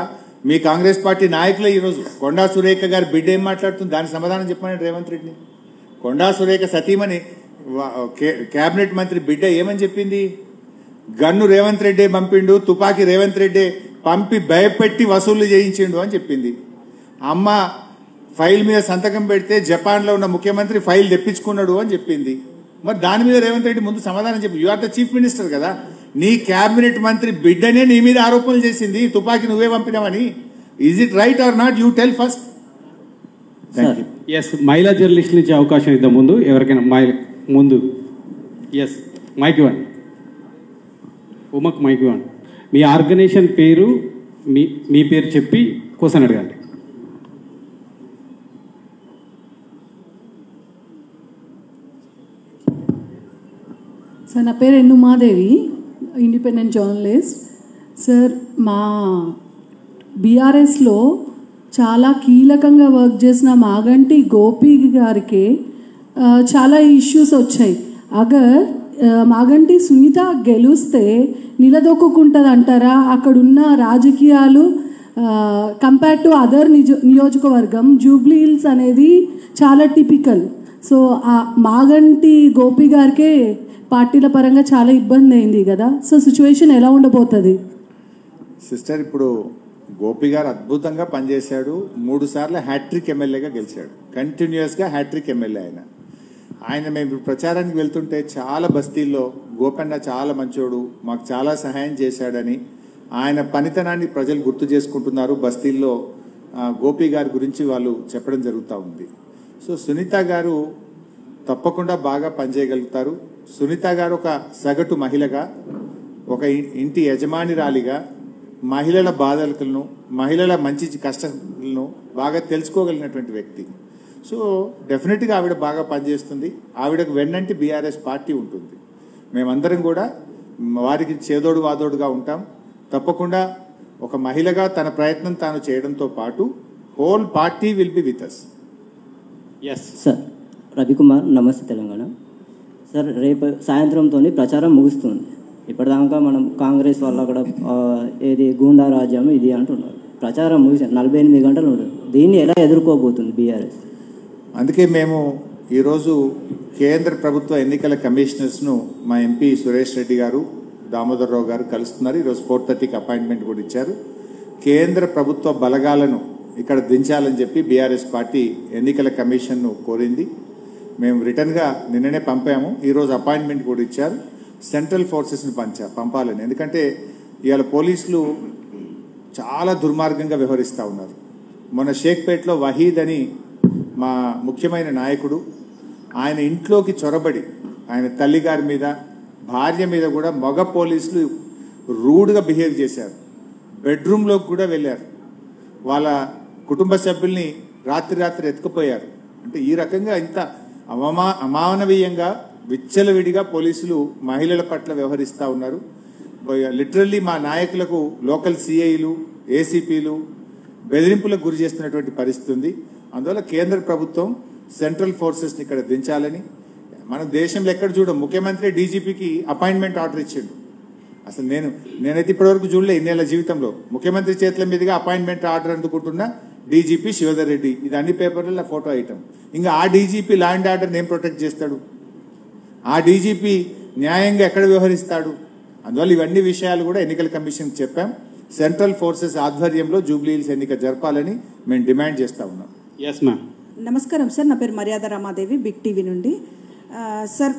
మీ కాంగ్రెస్ పార్టీ నాయకులే ఈరోజు కొండా సురేఖ గారి బిడ్డ ఏం మాట్లాడుతుంది దానికి సమాధానం చెప్పమని రేవంత్ రెడ్డిని. కొండా సురేఖ సతీమణి కేబినెట్ మంత్రి బిడ్డ ఏమని చెప్పింది? గన్ను రేవంత్ రెడ్డి పంపిండు, తుపాకీ రేవంత్ రెడ్డి పంపి భయపెట్టి వసూళ్లు చేయించిండు అని చెప్పింది. అమ్మ ఫైల్ మీద సంతకం పెడితే జపాన్లో ఉన్న ముఖ్యమంత్రి ఫైల్ తెప్పించుకున్నాడు అని చెప్పింది. మరి దాని మీద రేవంత్ రెడ్డి ముందు సమాధానం చెప్పి, you are the chief minister కదా, నీ క్యాబినెట్ మంత్రి బిడ్డనే నీ మీద ఆరోపణలు చేసింది, తుపాకీ నువ్వే పంపినావని. Is it right or not? You tell first. Thank you. Yes, మహిళా జర్నలిస్ట్ నుంచి అవకాశం ఇద్దాం ముందు ఎవరికైనా ముందు. ఎస్, మైక్ ఇవ్వండి. ఉమక్ మైక్ ఇవ్వండి. మీ ఆర్గనైజేషన్ పేరు, మీ పేరు చెప్పి క్వశ్చన్ అడగండి. సార్, నా పేరు ఎన్నుమాదేవి, ఇండిపెండెంట్ జర్నలిస్ట్. సార్, మా బీఆర్ఎస్లో చాలా కీలకంగా వర్క్ చేసిన మాగంటి గోపి గారికి చాలా ఇష్యూస్ వచ్చాయి. అగర్ మాగంటి సునీత గెలుస్తే నిలదొక్కుంటుంది అంటారా? అక్కడున్న రాజకీయాలు కంపేర్ టు అదర్ నియోజకవర్గం జూబ్లీహిల్స్ అనేది చాలా టిపికల్. సో ఆ మాగంటి గోపి గారికే పార్టీల పరంగా చాలా ఇబ్బంది అయింది కదా. సో సిచ్యువేషన్ ఎలా ఉండబోతుంది? సిస్టర్, ఇప్పుడు గోపి గారు అద్భుతంగా పనిచేశాడు. 3 సార్లు హ్యాట్రిక్ ఎమ్మెల్యేగా గెలిచాడు. కంటిన్యూస్గా హ్యాట్రిక్ ఎమ్మెల్యే ఆయన మేము ప్రచారానికి వెళ్తుంటే చాలా బస్తీల్లో గోపన్న చాలా మంచోడు, మాకు చాలా సహాయం చేశాడని ఆయన పనితనాన్ని ప్రజలు గుర్తు చేసుకుంటున్నారు. బస్తీల్లో గోపి గారి గురించి వాళ్ళు చెప్పడం జరుగుతూ ఉంది. సో సునీత గారు తప్పకుండా బాగా పనిచేయగలుగుతారు. సునీత గారు ఒక సగటు మహిళగా, ఒక ఇంటి యజమానిరాలిగా మహిళల బాధలను, మహిళల మంచి కష్టాలను బాగా తెలుసుకోగలిగినటువంటి వ్యక్తి. సో డెఫినెట్గా ఆవిడ బాగా పనిచేస్తుంది. ఆవిడకు వెన్నంటి బీఆర్ఎస్ పార్టీ ఉంటుంది. మేమందరం కూడా వారికి చేదోడు వాదోడుగా ఉంటాం. తప్పకుండా ఒక మహిళగా తన ప్రయత్నం తాను చేయడంతో పాటు whole party will be with us. Yes sir, Ravikumar, Namaste Telangana. Sir, రేపు సాయంత్రంతో ప్రచారం ముగుస్తుంది. ఇప్పటిదాకా మనం కాంగ్రెస్ వాళ్ళు అక్కడ ఏది గూండా రాజ్యం ఇది అంటున్నారు. ప్రచారం ముగిసారు, 48 గంటలు ఉంటుంది. దీన్ని ఎలా ఎదుర్కోబోతుంది బీఆర్ఎస్? అందుకే మేము ఈరోజు కేంద్ర ప్రభుత్వ ఎన్నికల కమిషనర్స్ను మా ఎంపీ సురేష్ రెడ్డి గారు, దామోదర్ రావు గారు కలుస్తున్నారు. ఈరోజు 4:30కి అపాయింట్మెంట్ కూడా ఇచ్చారు. కేంద్ర ప్రభుత్వ బలగాలను ఇక్కడ దించాలని చెప్పి బీఆర్ఎస్ పార్టీ ఎన్నికల కమిషన్ను కోరింది. మేము రిటర్న్గా నిన్ననే పంపాము. ఈరోజు అపాయింట్మెంట్ కూడా ఇచ్చారు. సెంట్రల్ ఫోర్సెస్ని పంపాలని. ఎందుకంటే ఇవాళ పోలీసులు చాలా దుర్మార్గంగా వ్యవహరిస్తూ ఉన్నారు. మన షేక్పేట్లో వహీద్ అని మా ముఖ్యమైన నాయకుడు, ఆయన ఇంట్లోకి చొరబడి ఆయన తల్లిగారి మీద, భార్య మీద కూడా మగ పోలీసులు రూడ్గా బిహేవ్ చేశారు. బెడ్రూమ్లోకి కూడా వెళ్ళారు. వాళ్ళ కుటుంబ సభ్యుల్ని రాత్రి ఎత్తుకుపోయారు. అంటే ఈ రకంగా ఇంత అమానవీయంగా విచ్చలవిడిగా పోలీసులు మహిళల పట్ల వ్యవహరిస్తూ ఉన్నారు. లిటరల్లీ మా నాయకులకు లోకల్ సిఐలు, ఏసీపీలు బెదిరింపులకు గురి చేస్తున్నటువంటి పరిస్థితి ఉంది. అందువల్ల కేంద్ర ప్రభుత్వం సెంట్రల్ ఫోర్సెస్ని ఇక్కడ దించాలని, మన దేశంలో ఎక్కడ చూడం ముఖ్యమంత్రి డీజీపీకి అపాయింట్మెంట్ ఆర్డర్ ఇచ్చిండు. అసలు నేనైతే ఇప్పటివరకు చూడలే ఇన్నేళ్ల జీవితంలో ముఖ్యమంత్రి చేతుల మీదుగా అపాయింట్మెంట్ ఆర్డర్ అందుకుంటున్న డీజీపీ శివధర్ రెడ్డి. ఇది అన్ని పేపర్లలో ఫోటో ఐటమ్. ఇంకా ఆ డీజీపీ లా అండ్ ఆర్డర్ని ఏం ప్రొటెక్ట్ చేస్తాడు? ఆ డీజీపీ న్యాయంగా ఎక్కడ వ్యవహరిస్తాడు? అందువల్ల ఇవన్నీ విషయాలు కూడా ఎన్నికల కమిషన్కి చెప్పాం. సెంట్రల్ ఫోర్సెస్ ఆధ్వర్యంలో జూబ్లీహిల్స్ ఎన్నిక జరపాలని మేము డిమాండ్ చేస్తా ఉన్నాం. Yes ma'am. నమస్కారం సార్, నా పేరు మర్యాద రామాదేవి, బిగ్ టీవీ నుండి. సార్,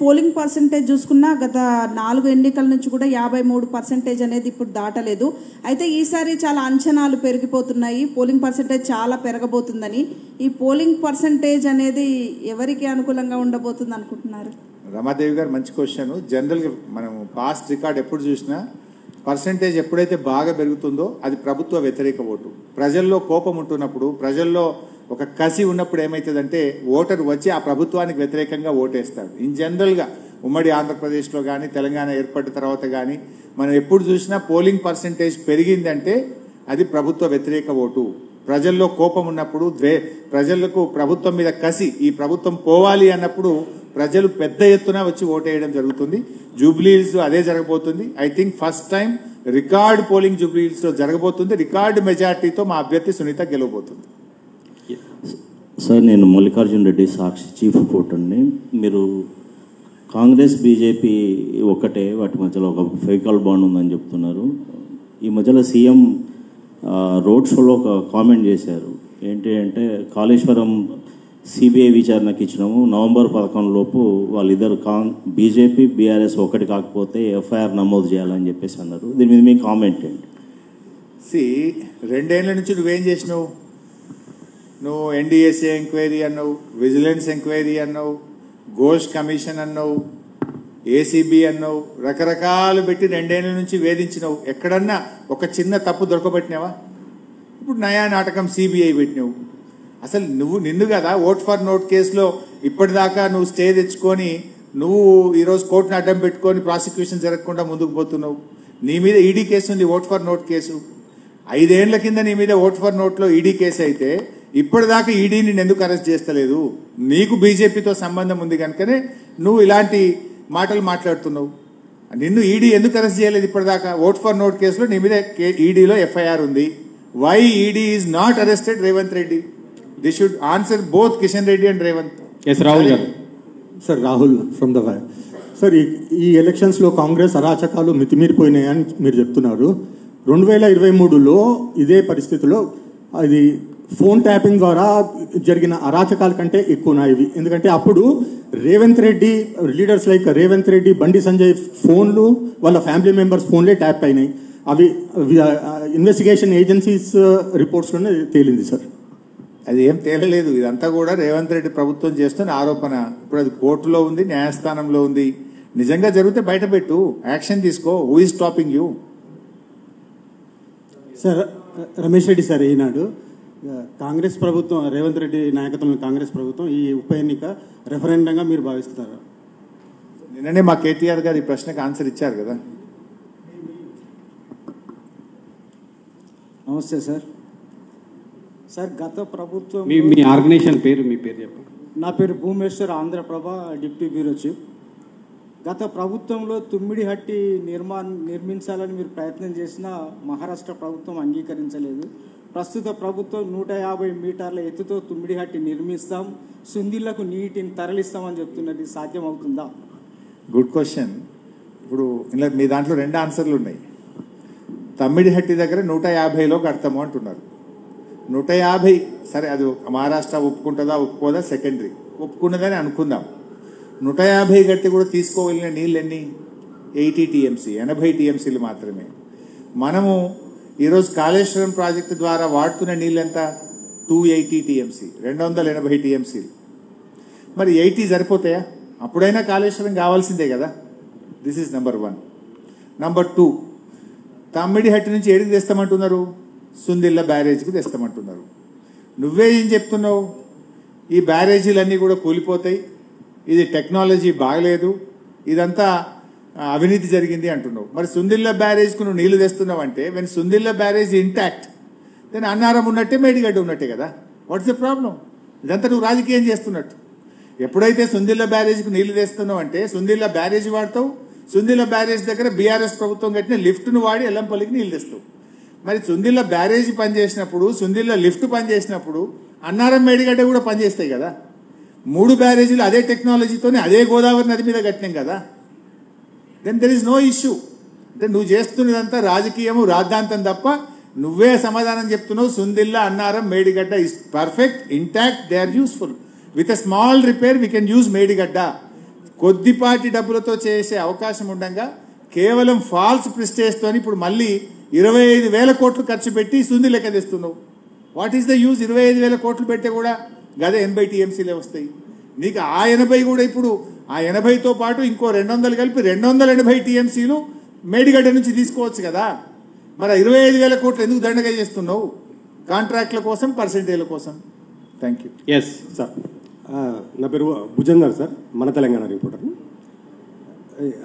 పోలింగ్ పర్సంటేజ్ చూసుకున్నా గత 4 ఎన్నికల నుంచి కూడా 53% అనేది ఇప్పుడు దాటలేదు. అయితే ఈసారి చాలా అంచనాలు పెరిగిపోతున్నాయి, పోలింగ్ పర్సంటేజ్ చాలా పెరగబోతుందని. ఈ పోలింగ్ పర్సంటేజ్ అనేది ఎవరికి అనుకూలంగా ఉండబోతుంది అనుకుంటున్నారు? రమాదేవి గారు, మంచి క్వశ్చన్. జనరల్గా మనం పాస్ట్ రికార్డ్ ఎప్పుడు చూసినా పర్సంటేజ్ ఎప్పుడైతే బాగా పెరుగుతుందో అది ప్రభుత్వ వ్యతిరేక ఓటు. ప్రజల్లో కోపం ఉంటున్నప్పుడు, ప్రజల్లో ఒక కసి ఉన్నప్పుడు ఏమవుతుందంటే ఓటర్ వచ్చి ఆ ప్రభుత్వానికి వ్యతిరేకంగా ఓటేస్తాడు. ఇన్ జనరల్గా ఉమ్మడి ఆంధ్రప్రదేశ్లో కానీ తెలంగాణ ఏర్పడిన తర్వాత కానీ మనం ఎప్పుడు చూసినా పోలింగ్ పర్సంటేజ్ పెరిగిందంటే అది ప్రభుత్వ వ్యతిరేక ఓటు. ప్రజల్లో కోపం ఉన్నప్పుడు, ప్రజలకు ప్రభుత్వం మీద కసి, ఈ ప్రభుత్వం పోవాలి అన్నప్పుడు ప్రజలు పెద్ద ఎత్తున వచ్చి ఓటేయడం జరుగుతుంది. జూబ్లీహిల్స్ అదే జరగబోతుంది. I think first time record polling Jubilee Hills లో జరగబోతుంది. రికార్డు మెజార్టీతో మా అభ్యర్థి సునీత గెలవబోతుంది. సార్, నేను మల్లికార్జున రెడ్డి, సాక్షి చీఫ్ కోర్ట్ అండి. మీరు కాంగ్రెస్ బీజేపీ ఒకటే, వాటి మధ్యలో ఒక ఫెవికాల్ బాండ్ ఉందని చెప్తున్నారు. ఈ మధ్యలో సీఎం రోడ్ షోలో ఒక కామెంట్ చేశారు. ఏంటి అంటే, కాళేశ్వరం సిబిఐ విచారణకి ఇచ్చినాము, నవంబర్ 11 లోపు వాళ్ళిద్దరు బీజేపీ బీఆర్ఎస్ ఒకటి కాకపోతే ఎఫ్ఐఆర్ నమోదు చేయాలని చెప్పేసి అన్నారు. దీని మీద మీ కామెంట్ ఏంటి? 2 ఏళ్ల నుంచి నువ్వేం చేసినావు? నువ్వు ఎన్డీఏసీ ఎంక్వైరీ అన్నావు, విజిలెన్స్ ఎంక్వైరీ అన్నావు, ఘోష్ కమిషన్ అన్నావు, ఏసీబీ అన్నావు, రకరకాలు పెట్టి 2 ఏళ్ల నుంచి వేధించినావు. ఎక్కడన్నా ఒక చిన్న తప్పు దొరకబెట్టినావా? ఇప్పుడు నయా నాటకం సిబిఐ పెట్టినావు. అసలు నిన్ను కదా ఓట్ ఫర్ నోట్ కేసులో ఇప్పటిదాకా నువ్వు స్టే తెచ్చుకొని నువ్వు ఈరోజు కోర్టును అడ్డం పెట్టుకొని ప్రాసిక్యూషన్ జరగకుండా ముందుకు పోతున్నావు. నీ మీద ఈడీ కేసు ఉంది, ఓట్ ఫర్ నోట్ కేసు. 5 ఏళ్ల కింద నీ మీద ఓట్ ఫర్ నోట్లో ఈడీ కేసు అయితే ఇప్పటిదాకా ఈడీని ఎందుకు అరెస్ట్ చేస్తలేదు? నీకు బీజేపీతో సంబంధం ఉంది కనుకనే నువ్వు ఇలాంటి మాటలు మాట్లాడుతున్నావు. నిన్ను ఈడీ ఎందుకు అరెస్ట్ చేయలేదు ఇప్పటిదాకా? ఓట్ ఫర్ నోట్ కేసులో నీ మీద ఈడీలో ఎఫ్ఐఆర్ ఉంది. Why ED is not arrested Revanth Reddy? This should answer both Kishan Reddy and Revanth. Yes Rahul garu. Sir, Rahul from the Wire. Sir, ఈ ఎలక్షన్స్లో కాంగ్రెస్ అరాచకాలు మితిమీరిపోయినాయని మీరు చెప్తున్నారు. 2023లో ఇదే పరిస్థితిలో అది ఫోన్ ట్యాపింగ్ ద్వారా జరిగిన అరాచకాల కంటే ఎక్కువ ఇవి. ఎందుకంటే అప్పుడు రేవంత్ రెడ్డి లీడర్స్ లైక్ రేవంత్ రెడ్డి, బండి సంజయ్ ఫోన్లు, వాళ్ళ ఫ్యామిలీ మెంబర్స్ ఫోన్లే ట్యాప్ అయినాయి. అవి ఇన్వెస్టిగేషన్ ఏజెన్సీస్ రిపోర్ట్స్లోనే తేలింది సార్. అది ఏం తేలలేదు. ఇదంతా కూడా రేవంత్ రెడ్డి ప్రభుత్వం చేస్తున్న ఆరోపణ. ఇప్పుడు అది కోర్టులో ఉంది, న్యాయస్థానంలో ఉంది. నిజంగా జరిగితే బయట పెట్టు, యాక్షన్ తీసుకో. Who is stopping you? Sir, Ramesh Reddy sir, Eenadu Congress ప్రభుత్వం, రేవంత్ రెడ్డి నాయకత్వంలో కాంగ్రెస్ ప్రభుత్వం ఈ ఉప ఎన్నిక రెఫరెండంగా మీరు భావిస్తారా? నిన్ననే మా కేటీఆర్ గారు ఈ ప్రశ్నకు ఆన్సర్ ఇచ్చారు కదా. నమస్తే సార్. సార్, గత ప్రభుత్వం మీ ఆర్గనైజేషన్ పేరు, మీ పేరు చెప్పండి. నా పేరు Bhumeshwar, Andhra Prabha deputy bureau chief. గత ప్రభుత్వంలో తుమ్మిడిహట్టి నిర్మించాలని మీరు ప్రయత్నం చేసినా మహారాష్ట్ర ప్రభుత్వం అంగీకరించలేదు. ప్రస్తుత ప్రభుత్వం 150 మీటర్ల ఎత్తుతో తుమ్మిడిహట్టి నిర్మిస్తాం, సుందిళ్లకు నీటిని తరలిస్తామని చెప్తున్నది. సాధ్యం అవుతుందా? Good question. ఇప్పుడు ఇలా మీ దాంట్లో 2 ఆన్సర్లు ఉన్నాయి. తమ్మిడిహట్టి దగ్గర 150లో కడతాము అంటున్నారు. 150 సరే, అది మహారాష్ట్ర ఒప్పుకుంటుందా ఒప్పుకోదా సెకండరీ. ఒప్పుకున్నదని అనుకుందాం. 150 గట్టి కూడా తీసుకోగలిగిన నీళ్ళు ఎన్ని? 80 టీఎంసీ, 80 టీఎంసీలు మాత్రమే. మనము ఈరోజు కాళేశ్వరం ప్రాజెక్టు ద్వారా వాడుతున్న నీళ్ళు ఎంత? 280 టీఎంసీ, 280 టీఎంసీలు. మరి 80 సరిపోతాయా? అప్పుడైనా కాళేశ్వరం కావాల్సిందే కదా. This is number 1. Number 2, Tummidihatti నుంచి ఏడికి తెస్తామంటున్నారు? సుందిళ్ళ బ్యారేజ్కి తెస్తామంటున్నారు. నువ్వే ఏం చెప్తున్నావు? ఈ బ్యారేజీలన్నీ కూడా కూలిపోతాయి, ఇది టెక్నాలజీ బాగలేదు, ఇదంతా అవినీతి జరిగింది అంటున్నావు. మరి సుందిళ్ళ బ్యారేజ్కు నువ్వు నీళ్లు తెస్తున్నావు అంటే, when Sundilla barrage intact, then Annaram ఉన్నట్టే మేడిగడ్డ ఉన్నట్టే కదా. What's the problem? ఇదంతా నువ్వు రాజకీయం చేస్తున్నట్టు. ఎప్పుడైతే సుందిళ్ళ బ్యారేజ్కి నీళ్లు తెస్తున్నావు అంటే సుందిళ్ళ బ్యారేజ్ వాడతావు, సుందిళ్ళ బ్యారేజ్ దగ్గర బీఆర్ఎస్ ప్రభుత్వం కట్టిన లిఫ్ట్ను వాడి ఎల్లంపల్లికి నీళ్లు తెస్తావు. మరి సుందిళ్ళ బ్యారేజ్ పనిచేసినప్పుడు, సుందిళ్ళ లిఫ్ట్ పనిచేసినప్పుడు అన్నారం మేడిగడ్డ కూడా పనిచేస్తాయి కదా. 3 బ్యారేజీలు అదే టెక్నాలజీతోనే అదే గోదావరి నది మీద కట్టినాం కదా. Then there is no issue. అంటే నువ్వు చేస్తున్నదంతా రాజకీయము, రాద్ధాంతం తప్ప నువ్వే సమాధానం చెప్తున్నావు. Sundilla, Annaram, Medigadda is perfect, intact, they are useful. With a small repair we can use Medigadda. కొద్దిపాటి డబ్బులతో చేసే అవకాశం ఉండగా కేవలం ఫాల్స్ ప్రిస్టేజ్తో ఇప్పుడు మళ్ళీ 25,000 కోట్లు ఖర్చు పెట్టి సుందిళ్ళకి తెస్తున్నావు. What is the use? 25,000 కోట్లు పెడితే కూడా గదే 80 టీఎంసీలే వస్తాయి. నీకు ఆ 80 కూడా ఇప్పుడు ఆ 80తో పాటు ఇంకో 200 కలిపి 280 టీఎంసీలు మేడిగడ్డ నుంచి తీసుకోవచ్చు కదా. మరి 25,000 కోట్లు ఎందుకు దండగా చేస్తున్నావు? కాంట్రాక్ట్ల కోసం, పర్సెంటేజ్ల కోసం. Thank you. ఎస్ సార్, నా పేరు భుజందర్ సార్, మన తెలంగాణ రిపోర్టర్.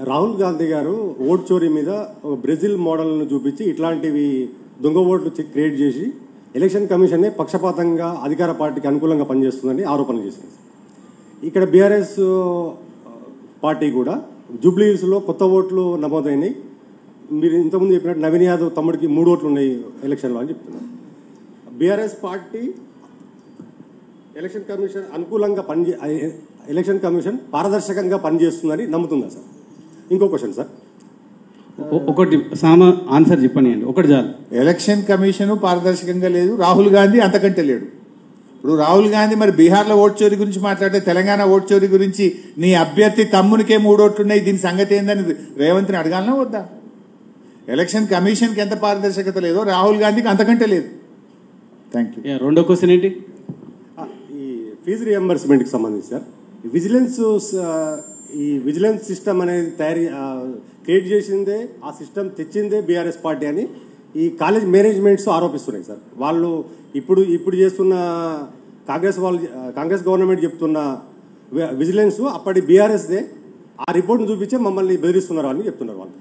రాహుల్ గాంధీ గారు ఓట్ చోరీ మీద ఒక బ్రెజిల్ మోడల్ను చూపించి ఇట్లాంటివి దొంగ ఓట్లు క్రియేట్ చేసి ఎలక్షన్ కమిషన్నే పక్షపాతంగా అధికార పార్టీకి అనుకూలంగా పనిచేస్తుందని ఆరోపణలు చేసింది. ఇక్కడ బీఆర్ఎస్ పార్టీ కూడా జూబ్లీ హిల్స్లో కొత్త ఓట్లు నమోదైనాయి. మీరు ఇంతకుముందు చెప్పినట్టు నవీన్ యాదవ్ తమ్ముడికి 3 ఓట్లు ఉన్నాయి ఎలక్షన్లో అని చెప్తున్నారు. బీఆర్ఎస్ పార్టీ ఎలక్షన్ కమిషన్ అనుకూలంగా ఎలక్షన్ కమిషన్ పారదర్శకంగా పనిచేస్తుందని నమ్ముతుందా సార్? ఇంకో క్వశ్చన్ సార్, ఒకటి ఆన్సర్ చెప్పండి, ఒకటి చాలు. ఎలక్షన్ కమిషన్ పారదర్శకంగా లేదు, రాహుల్ గాంధీ అంతకంటే లేడు. ఇప్పుడు రాహుల్ గాంధీ మరి బీహార్లో ఓటు చోరీ గురించి మాట్లాడితే తెలంగాణ ఓటు చోరీ గురించి నీ అభ్యర్థి తమ్మునికే 3 ఓట్లున్నాయి, దీని సంగతి ఏందని రేవంత్ని అడగాలనా వద్దా? ఎలక్షన్ కమిషన్కి ఎంత పారదర్శకత లేదో రాహుల్ గాంధీకి అంతకంటే లేదు. Thank you. రెండో క్వశ్చన్ ఏంటి? ఈ ఫీజు రియంబర్స్మెంట్కి సంబంధించి సార్, ఈ విజిలెన్స్ సిస్టమ్ అనేది క్రియేట్ చేసిందే, ఆ సిస్టమ్ తెచ్చిందే బీఆర్ఎస్ పార్టీ అని ఈ కాలేజ్ మేనేజ్మెంట్స్ ఆరోపిస్తున్నాయి సార్. వాళ్ళు ఇప్పుడు చేస్తున్న కాంగ్రెస్ గవర్నమెంట్ చెప్తున్న విజిలెన్స్ అప్పటి బీఆర్ఎస్దే, ఆ రిపోర్ట్ను చూపించే మమ్మల్ని బెదిరిస్తున్నారు అని చెప్తున్నారు వాళ్ళు.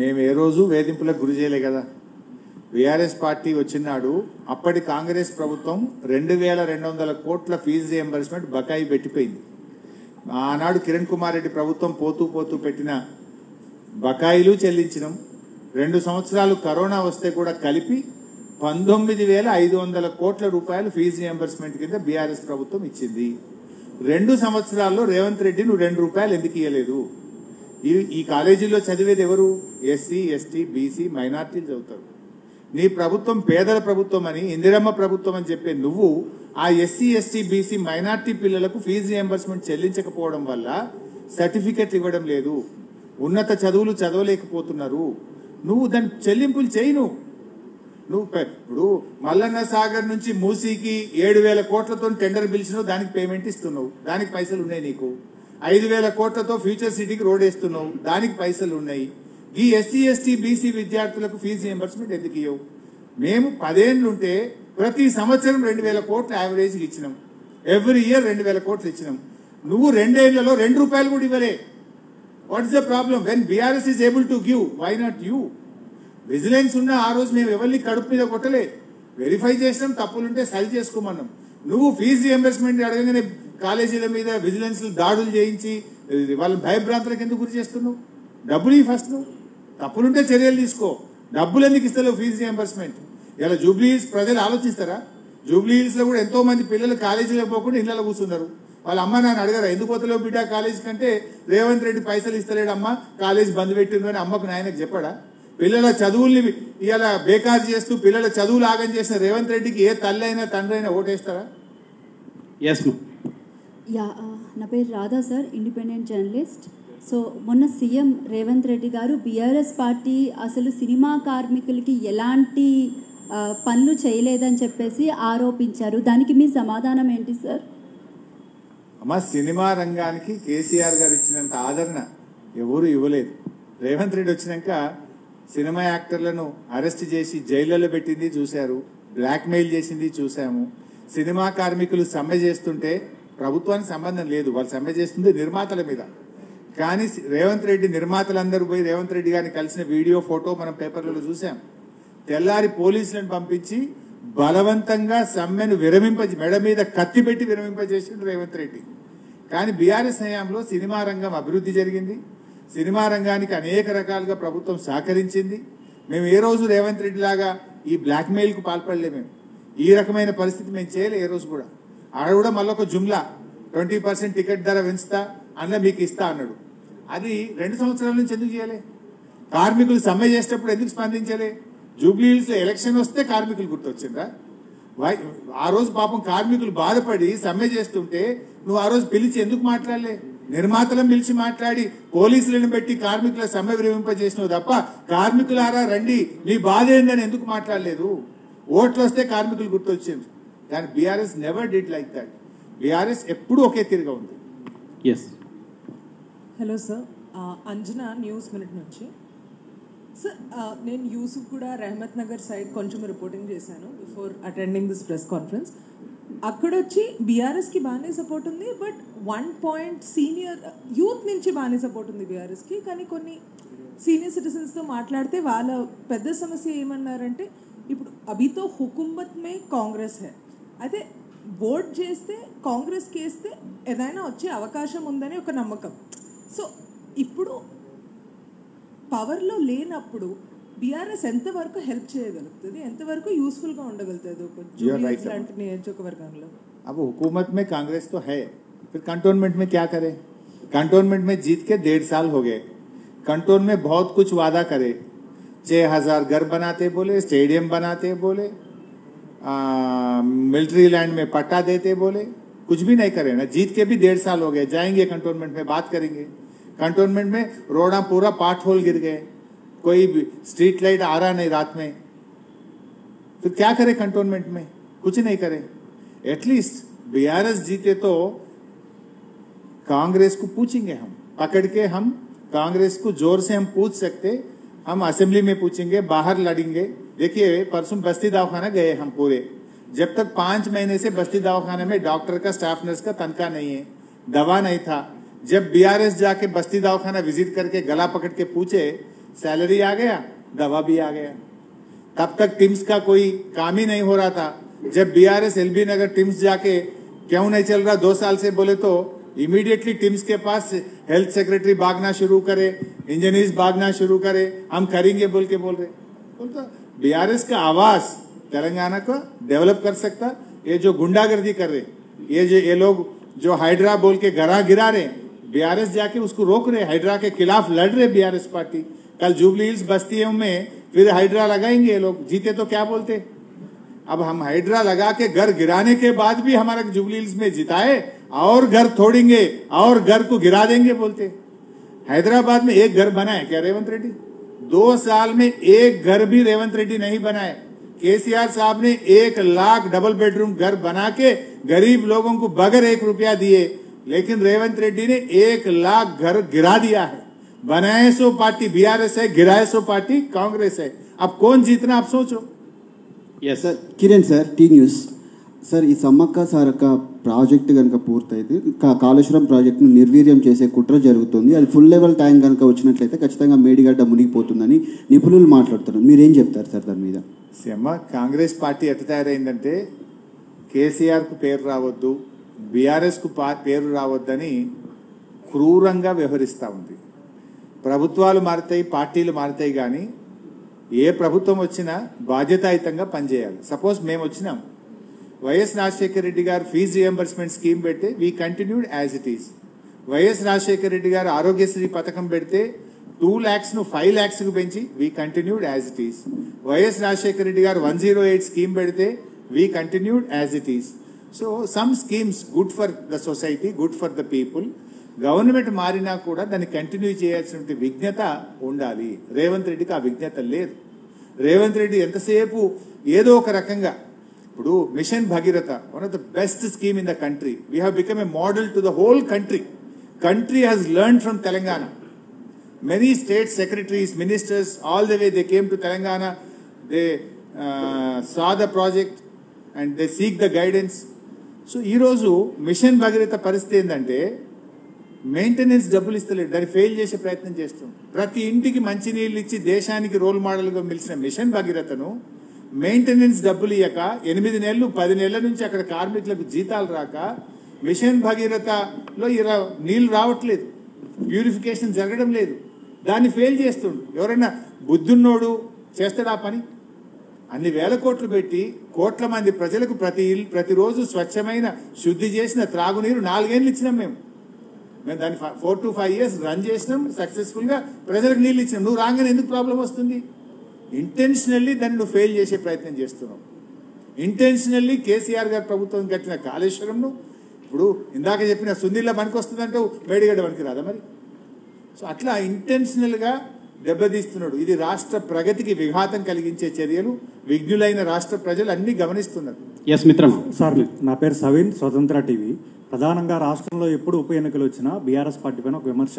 మేము ఏ రోజు వేధింపులకు గురి చేయలే కదా. బీఆర్ఎస్ పార్టీ వచ్చినాడు అప్పటి కాంగ్రెస్ ప్రభుత్వం 2,200 కోట్ల ఫీజు రియంబర్స్మెంట్ బకాయి పెట్టిపోయింది. ఆనాడు కిరణ్ కుమార్ రెడ్డి ప్రభుత్వం పోతూ పెట్టిన బకాయిలు చెల్లించినాం. 2 సంవత్సరాలు కరోనా వస్తే కూడా కలిపి 19,500 కోట్ల రూపాయలు ఫీజు రియంబర్స్మెంట్ కింద బీఆర్ఎస్ ప్రభుత్వం ఇచ్చింది. 2 సంవత్సరాల్లో రేవంత్ రెడ్డి నువ్వు 2 రూపాయలు ఎందుకు ఇవ్వలేదు? ఈ కాలేజీలో చదివేది ఎవరు? ఎస్సీ, ఎస్టీ, బీసీ, మైనార్టీలు చదువుతారు. నీ ప్రభుత్వం పేదల ప్రభుత్వం అని, ఇందిరమ్మ ప్రభుత్వం అని చెప్పే నువ్వు ఆ ఎస్సీ, ఎస్టీ, బీసీ, మైనార్టీ పిల్లలకు ఫీజు రియంబర్స్మెంట్ చెల్లించకపోవడం వల్ల సర్టిఫికెట్ ఇవ్వడం లేదు, ఉన్నత చదువులు చదవలేకపోతున్నారు. నువ్వు దాని చెల్లింపులు చేయను. నువ్వు ఇప్పుడు మల్లన్న సాగర్ నుంచి మూసీకి 7,000 కోట్లతో టెండర్ పిలిచినావు, దానికి పేమెంట్ ఇస్తున్నావు, దానికి పైసలు ఉన్నాయి. నీకు 5,000 కోట్లతో ఫ్యూచర్ సిటీకి రోడ్ వేస్తున్నావు, దానికి పైసలు ఉన్నాయి. ఈ ఎస్సీ, ఎస్టీ, బీసీ విద్యార్థులకు ఫీజు రియంబర్స్మెంట్ ఎందుకు ఇవ్వవు? మేము 10 ఏళ్ళుంటే ప్రతి సంవత్సరం 2,000 కోట్లు యావరేజ్కి ఇచ్చినాం. ఎవ్రీ ఇయర్ 2,000 కోట్లు ఇచ్చినాం. నువ్వు 2 ఏళ్లలో 2 రూపాయలు కూడా ఇవ్వలే. What's the problem? When BRS is able to give, why not you? Vigilance ఉన్న ఆ రోజు మేము ఎవరిని కడుపు మీద కొట్టలే, వెరిఫై చేసినాం, తప్పులుంటే సరి చేసుకోమన్నాం. నువ్వు ఫీజు రియంబర్స్మెంట్ అడగగానే కాలేజీల మీద విజిలెన్స్ దాడులు చేయించి వాళ్ళని భయభ్రాంతులకు ఎందుకు గురి చేస్తున్నావు? డబ్బులు ఇవి ఫస్ట్, నువ్వు తప్పులుంటే చర్యలు తీసుకో. డబ్బులు ఎందుకు ఇస్తలేవు ఫీజు రియంబర్స్మెంట్? ఇలా జూబ్లీ హిల్స్ ప్రజలు ఆలోచిస్తారా? జూబ్లీ హిల్స్ లో కూడా ఎంతో మంది పిల్లలు కాలేజీలో పోకుండా ఇళ్లలో కూర్చున్నారు. వాళ్ళ అమ్మ నాన్న అడగరా ఎందుకు పోతలేవు బిడ్డ కాలేజ్ కంటే? రేవంత్ రెడ్డి పైసలు ఇస్తలేడు అమ్మ, కాలేజ్ బంద్ పెట్టిండు అని అమ్మకు నాయనకు చెప్పాడా? పిల్లల చదువుల్ని ఇలా బేకారు చేస్తూ పిల్లల చదువులు ఆగం చేసిన రేవంత్ రెడ్డికి ఏ తల్లి అయినా తండ్రి అయినా ఓటేస్తారా? ఎస్. యా నా పేరు Radha sir, independent journalist. So మొన్న సీఎం రేవంత్ రెడ్డి గారు బీఆర్ఎస్ పార్టీ అసలు సినిమా కార్మికులకి ఎలాంటి పనులు చేయలేదని చెప్పేసి ఆరోపించారు. దానికి మీ సమాధానం ఏంటి సార్? అమ్మ, సినిమా రంగానికి కేసీఆర్ గారు ఇచ్చినంత ఆదరణ ఎవరు ఇవ్వలేదు. రేవంత్ రెడ్డి వచ్చినాక సినిమా యాక్టర్లను అరెస్ట్ చేసి జైళ్లలో పెట్టింది చూశారు, బ్లాక్మెయిల్ చేసింది చూసాము. సినిమా కార్మికులు సమ్మె చేస్తుంటే ప్రభుత్వానికి సంబంధం లేదు, వాళ్ళు సమ్మె చేస్తుంది నిర్మాతల మీద. కానీ రేవంత్ రెడ్డి నిర్మాతలందరూ పోయి రేవంత్ రెడ్డి గారిని కలిసిన వీడియో ఫోటో మనం పేపర్లలో చూసాం. తెల్లారి పోలీసులను పంపించి బలవంతంగా సమ్మెను మెడ మీద కత్తి పెట్టి విరమింపజేసిండు రేవంత్ రెడ్డి. కానీ బీఆర్ఎస్ హయాంలో సినిమా రంగం అభివృద్ధి జరిగింది, సినిమా రంగానికి అనేక రకాలుగా ప్రభుత్వం సహకరించింది. మేము ఏ రోజు రేవంత్ రెడ్డి లాగా ఈ బ్లాక్మెయిల్కు పాల్పడలే. మేము ఈ రకమైన పరిస్థితి మేము చేయలే ఏ రోజు కూడా. ఆడ కూడా మళ్ళొక జుమ్లా 20% టికెట్ ధర పెంచుతా అందులో మీకు ఇస్తా అన్నాడు. అది 2 సంవత్సరాల నుంచి ఎందుకు చేయలే? కార్మికులు సమ్మె చేసేటప్పుడు ఎందుకు స్పందించలే? జూబ్లీహిల్స్ లో ఎలక్షన్ వస్తే కార్మికులు గుర్తొచ్చిందా? ఆ రోజు పాపం కార్మికులు బాధపడి సమ్మె చేస్తుంటే నువ్వు ఆ రోజు పిలిచి ఎందుకు మాట్లాడలే? నిర్మాతలను పిలిచి మాట్లాడి పోలీసులను పెట్టి కార్మికుల సమ్మె విరమింపజేసినావు తప్ప కార్మికులారా రండి మీ బాధ ఏందని ఎందుకు మాట్లాడలేదు? ఓట్లు వస్తే కార్మికులు గుర్తొచ్చింది. కానీ BRS never did like that. BRS ఎప్పుడు ఒకే తిరిగా ఉంది. Yes. Hello sir, Anjana news minute నుంచి. సార్, నేను యూసుఫ్ కూడా రెహమత్ నగర్ సైడ్ కొంచెం రిపోర్టింగ్ చేశాను before attending this press conference. అక్కడ వచ్చి బీఆర్ఎస్కి బాగానే సపోర్ట్ ఉంది, బట్ 1 పాయింట్ సీనియర్ యూత్ నుంచి బాగానే సపోర్ట్ ఉంది బీఆర్ఎస్కి. కానీ కొన్ని సీనియర్ సిటిజన్స్తో మాట్లాడితే వాళ్ళ పెద్ద సమస్య ఏమన్నారంటే, ఇప్పుడు అభితో హుకుమత్ మే కాంగ్రెస్ హై, అయితే ఓట్ చేస్తే కాంగ్రెస్కి వేస్తే ఏదైనా వచ్చే అవకాశం ఉందని ఒక నమ్మకం. సో ఇప్పుడు పవర్లో లేనప్పుడు బీఆర్ఎస్ ఎంతవరకు హెల్ప్ చేయగలుగుతుంది, ఎంతవరకు యూస్ఫుల్గా ఉండగలుగుతుంది ఒక లాంటి నియోజకవర్గంలో? अब हुकूमत में कांग्रेस तो है, फिर कंटोनमेंट में क्या करे? कंटोनमेंट में जीत के 1.5 साल हो गए. कंटोन में बहुत कुछ वादा करे, 6000 घर बनाते बोले, स्टेडियम बनाते बोले, मिलिट्री लैंड में पट्टा देते बोले, कुछ भी नहीं करे ना. जीत के भी 1.5 साल हो गए. जाएंगे कंटोनमेंट में, बात करेंगे. कंटोनमेंट में रोड़ा पूरा पार्ट होल गिर गए, कोई स्ट्रीट लाइट आ रहा नहीं रात में. फिर क्या करे कंटोनमेंट में? कुछ नहीं करे. एटलीस्ट बीआरएस जीते तो कांग्रेस को पूछेंगे, हम पकड़ के, हम कांग्रेस को जोर से हम पूछ सकते. हम असेंबली में पूछेंगे, बाहर लड़ेंगे. देखिए परसों बस्ती दवाखाना गए हम पूरे, जब तक 5 महीने से बस्ती दवाखाने में डॉक्टर का, स्टाफ नर्स का तनख्वाह नहीं है, दवा नहीं था. जब बीआरएस जाके बस्ती दवाखाना विजिट करके गला पकड़ के पूछे, सैलरी आ गया, दवा भी आ गया. तब तक टिम्स का कोई काम ही नहीं हो रहा था. जब बीआरएस एलबी नगर टिम्स जाके क्यों नहीं चल रहा 2 साल से बोले तो इमीडिएटली टिम्स के पास हेल्थ सेक्रेटरी भागना शुरू करे, इंजीनियर्स भागना शुरू करे, हम करेंगे बोल के बोल रहे. तो बीआरएस का आवाज तेलंगाना को डेवलप कर सकता. ये जो गुंडागर्दी कर रहे, ये लोग जो हाइड्रा बोल के घरा गिरा रहे, बीआरएस जाके उसको रोक रहे, हाइड्रा के खिलाफ लड़ रहे बीआरएस पार्टी. कल जुबली हिल्स बस्तियों में फिर हाइड्रा लगाएंगे ये लोग. जीते तो क्या बोलते? अब हम हाइड्रा लगा के घर गिराने के बाद भी हमारा जुबली हिल्स में जिताए और घर तोड़ेंगे और घर को गिरा देंगे बोलते. हैदराबाद में एक घर बनाए क्या रेवंत रेड्डी? 2 साल में एक घर भी रेवंत रेड्डी नहीं बनाए. केसीआर साहब ने 1 लाख डबल बेडरूम घर बना के गरीब लोगों को बगैर 1 रुपया दिए, लेकिन रेवंत रेड्डी ने 1 लाख घर गिरा दिया है. बनाए सो पार्टी बीआरएस है, गिराए सो पार्टी कांग्रेस है. अब कौन जीतना आप सोचो. Yes. Sir Kiran sir, T news. Sir, ఈ సమ్మక్క సారక్క ప్రాజెక్టు కనుక పూర్తయితే కాళేశ్వరం ప్రాజెక్టును నిర్వీర్యం చేసే కుట్ర జరుగుతుంది. అది ఫుల్ లెవెల్ ట్యాంక్ కనుక వచ్చినట్లయితే ఖచ్చితంగా మేడిగడ్డ మునిగిపోతుందని నిపుణులు మాట్లాడుతున్నారు. మీరేం చెప్తారు సార్ దాని మీద? కాంగ్రెస్ పార్టీ ఎట్ట తయారైందంటే కేసీఆర్ కు పేరు రావద్దు, బీఆర్ఎస్ కు పేరు రావద్దని క్రూరంగా వ్యవహరిస్తూ ఉంది. ప్రభుత్వాలు మారుతాయి, పార్టీలు మారుతాయి, కానీ ఏ ప్రభుత్వం వచ్చినా బాధ్యతాయుతంగా పనిచేయాలి. సపోజ్ మేము వచ్చినాం, వైఎస్ రాజశేఖర రెడ్డి గారు ఫీజు రియంబర్స్మెంట్ స్కీమ్ పెడితే we continued as it is. YS Rajasekhara Reddy గారు ఆరోగ్యశ్రీ పథకం పెడితే 2 lakhs ను 5 lakhs కు పెంచి we continued as it is. YS Rajasekhara Reddy గారు 108 స్కీమ్ పెడితే we continued as it is. So some schemes good for the society, good for the people. Government మారినా కూడా దాన్ని కంటిన్యూ చేయాల్సిన విజ్ఞత ఉండాలి. రేవంత్ రెడ్డికి ఆ విజ్ఞత లేదు. రేవంత్ రెడ్డి ఎంతసేపు ఏదో ఒక రకంగా, ఇప్పుడు mission Bhagiratha one of the best scheme in the country. We have become a model to the whole country. Country has learned from Telangana. Many state secretaries, ministers, all the way they came to Telangana. They saw the project and they seek the guidance. So, ee roju Mission Bhagirath పరిస్థితి ఏంటంటే maintenance డబ్బులు ఇస్తలేడు, దాన్ని fail చేసే ప్రయత్నం చేస్తాం. ప్రతి ఇంటికి మంచినీళ్ళు ఇచ్చి దేశానికి రోల్ మోడల్గా నిలిచిన మిషన్ భగీరథను మెయింటెనెన్స్ డబ్బులు ఇవ్వక 8 నెలలు 10 నెలల నుంచి అక్కడ కార్మికులకు జీతాలు రాక మిషన్ భగీరథలో నీళ్లు రావట్లేదు, ప్యూరిఫికేషన్ జరగడం లేదు, దాన్ని ఫెయిల్ చేస్తుండు. ఎవరైనా బుద్ధున్నోడు చేస్తాడా పని? అన్ని వేల కోట్లు పెట్టి కోట్ల మంది ప్రజలకు ప్రతిరోజు స్వచ్ఛమైన శుద్ధి చేసిన త్రాగునీరు 4 ఏళ్ళు ఇచ్చినాం మేము దాన్ని 4 to 5 years రన్ చేసినాం సక్సెస్ఫుల్ గా, ప్రజలకు నీళ్ళు ఇచ్చినాం. నువ్వు రాగానే ఎందుకు ప్రాబ్లం వస్తుంది? ఇంటెన్షనల్లీ దాన్ని నువ్వు ఫెయిల్ చేసే ప్రయత్నం చేస్తున్నావు. ఇంటెన్షనల్లీ కేసీఆర్ గారు ప్రభుత్వం కట్టిన కాళేశ్వరంను ఇప్పుడు ఇందాక చెప్పిన సుందిల్లా పనికి వస్తుందంటే మేడిగడ్డ పనికి రాదా మరి? సో అట్లా ఇంటెన్షనల్ గా దెబ్బతీస్తున్నాడు. ఇది రాష్ట్ర ప్రగతికి విఘాతం కలిగించే చర్యలు విఘ్నులైన రాష్ట్ర ప్రజలు అన్ని గమనిస్తున్నారు. ఎస్ మిత్రం. సార్ నా పేరు సవీన్, స్వతంత్ర టీవీ. ప్రధానంగా రాష్ట్రంలో ఎప్పుడు ఉప ఎన్నికలు వచ్చినా బీఆర్ఎస్ పార్టీ పైన ఒక విమర్శ.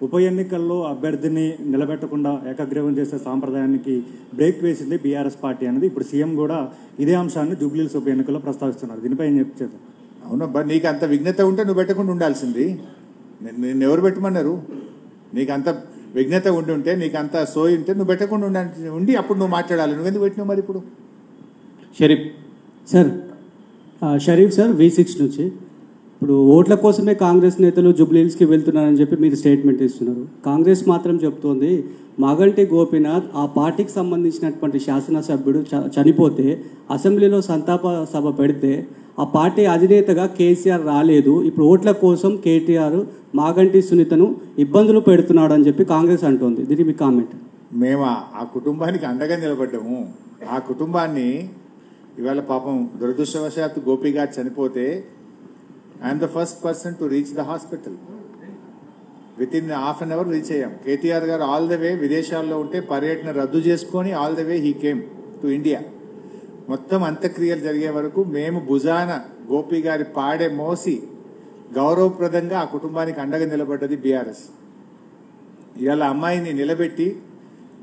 ఉప ఎన్నికల్లో అభ్యర్థిని నిలబెట్టకుండా ఏకగ్రీవం చేసే సాంప్రదాయానికి బ్రేక్ వేసింది బీఆర్ఎస్ పార్టీ అనేది ఇప్పుడు సీఎం కూడా ఇదే అంశాన్ని జూబ్లీహిల్స్ ఉప ఎన్నికల్లో ప్రస్తావిస్తున్నారు. దీనిపై ఏం చెప్తారు? అవునబ్బా, నీకు అంత విఘ్నత ఉంటే నువ్వు పెట్టకుండా ఉండాల్సింది. నిన్ను ఎవరు పెట్టమన్నారు? నీకు అంత విఘ్నత ఉంటే, నీకు అంత సోయి ఉంటే నువ్వు పెట్టకుండా ఉండి అప్పుడు నువ్వు మాట్లాడాలి. నువ్వెందుకు పెట్టినావు మరి ఇప్పుడు? Sharif sir, Sharif sir V6 నుంచి ఇప్పుడు ఓట్ల కోసమే కాంగ్రెస్ నేతలు జూబ్లీహిల్స్కి వెళ్తున్నారని చెప్పి మీరు స్టేట్మెంట్ ఇస్తున్నారు. కాంగ్రెస్ మాత్రం చెప్తోంది మాగంటి గోపీనాథ్ ఆ పార్టీకి సంబంధించినటువంటి శాసనసభ్యుడు చనిపోతే అసెంబ్లీలో సంతాప సభ పెడితే ఆ పార్టీ అధినేతగా కేసీఆర్ రాలేదు, ఇప్పుడు ఓట్ల కోసం కేటీఆర్ మాగంటి సునీతను ఇబ్బందులు పెడుతున్నాడు అని చెప్పి కాంగ్రెస్ అంటోంది. దీనికి మీ కామెంట్? మేము ఆ కుటుంబానికి అండగా నిలబడ్డాము. ఆ కుటుంబాన్ని ఇవాళ పాపం దురదృష్టవశాత్తు గోపి గారు చనిపోతే I'm the first person to reach the hospital. Within half an hour reach అయ్యాం. కేటీఆర్ గారు ఆల్ ద వే విదేశాల్లో ఉంటే పర్యటన రద్దు చేసుకొని all the way he came to India. మొత్తం అంత్యక్రియలు జరిగే వరకు మేము భుజాన గోపి గారి పాడే మోసి గౌరవప్రదంగా ఆ కుటుంబానికి అండగా నిలబడ్డది బీఆర్ఎస్. ఇవాళ అమ్మాయిని నిలబెట్టి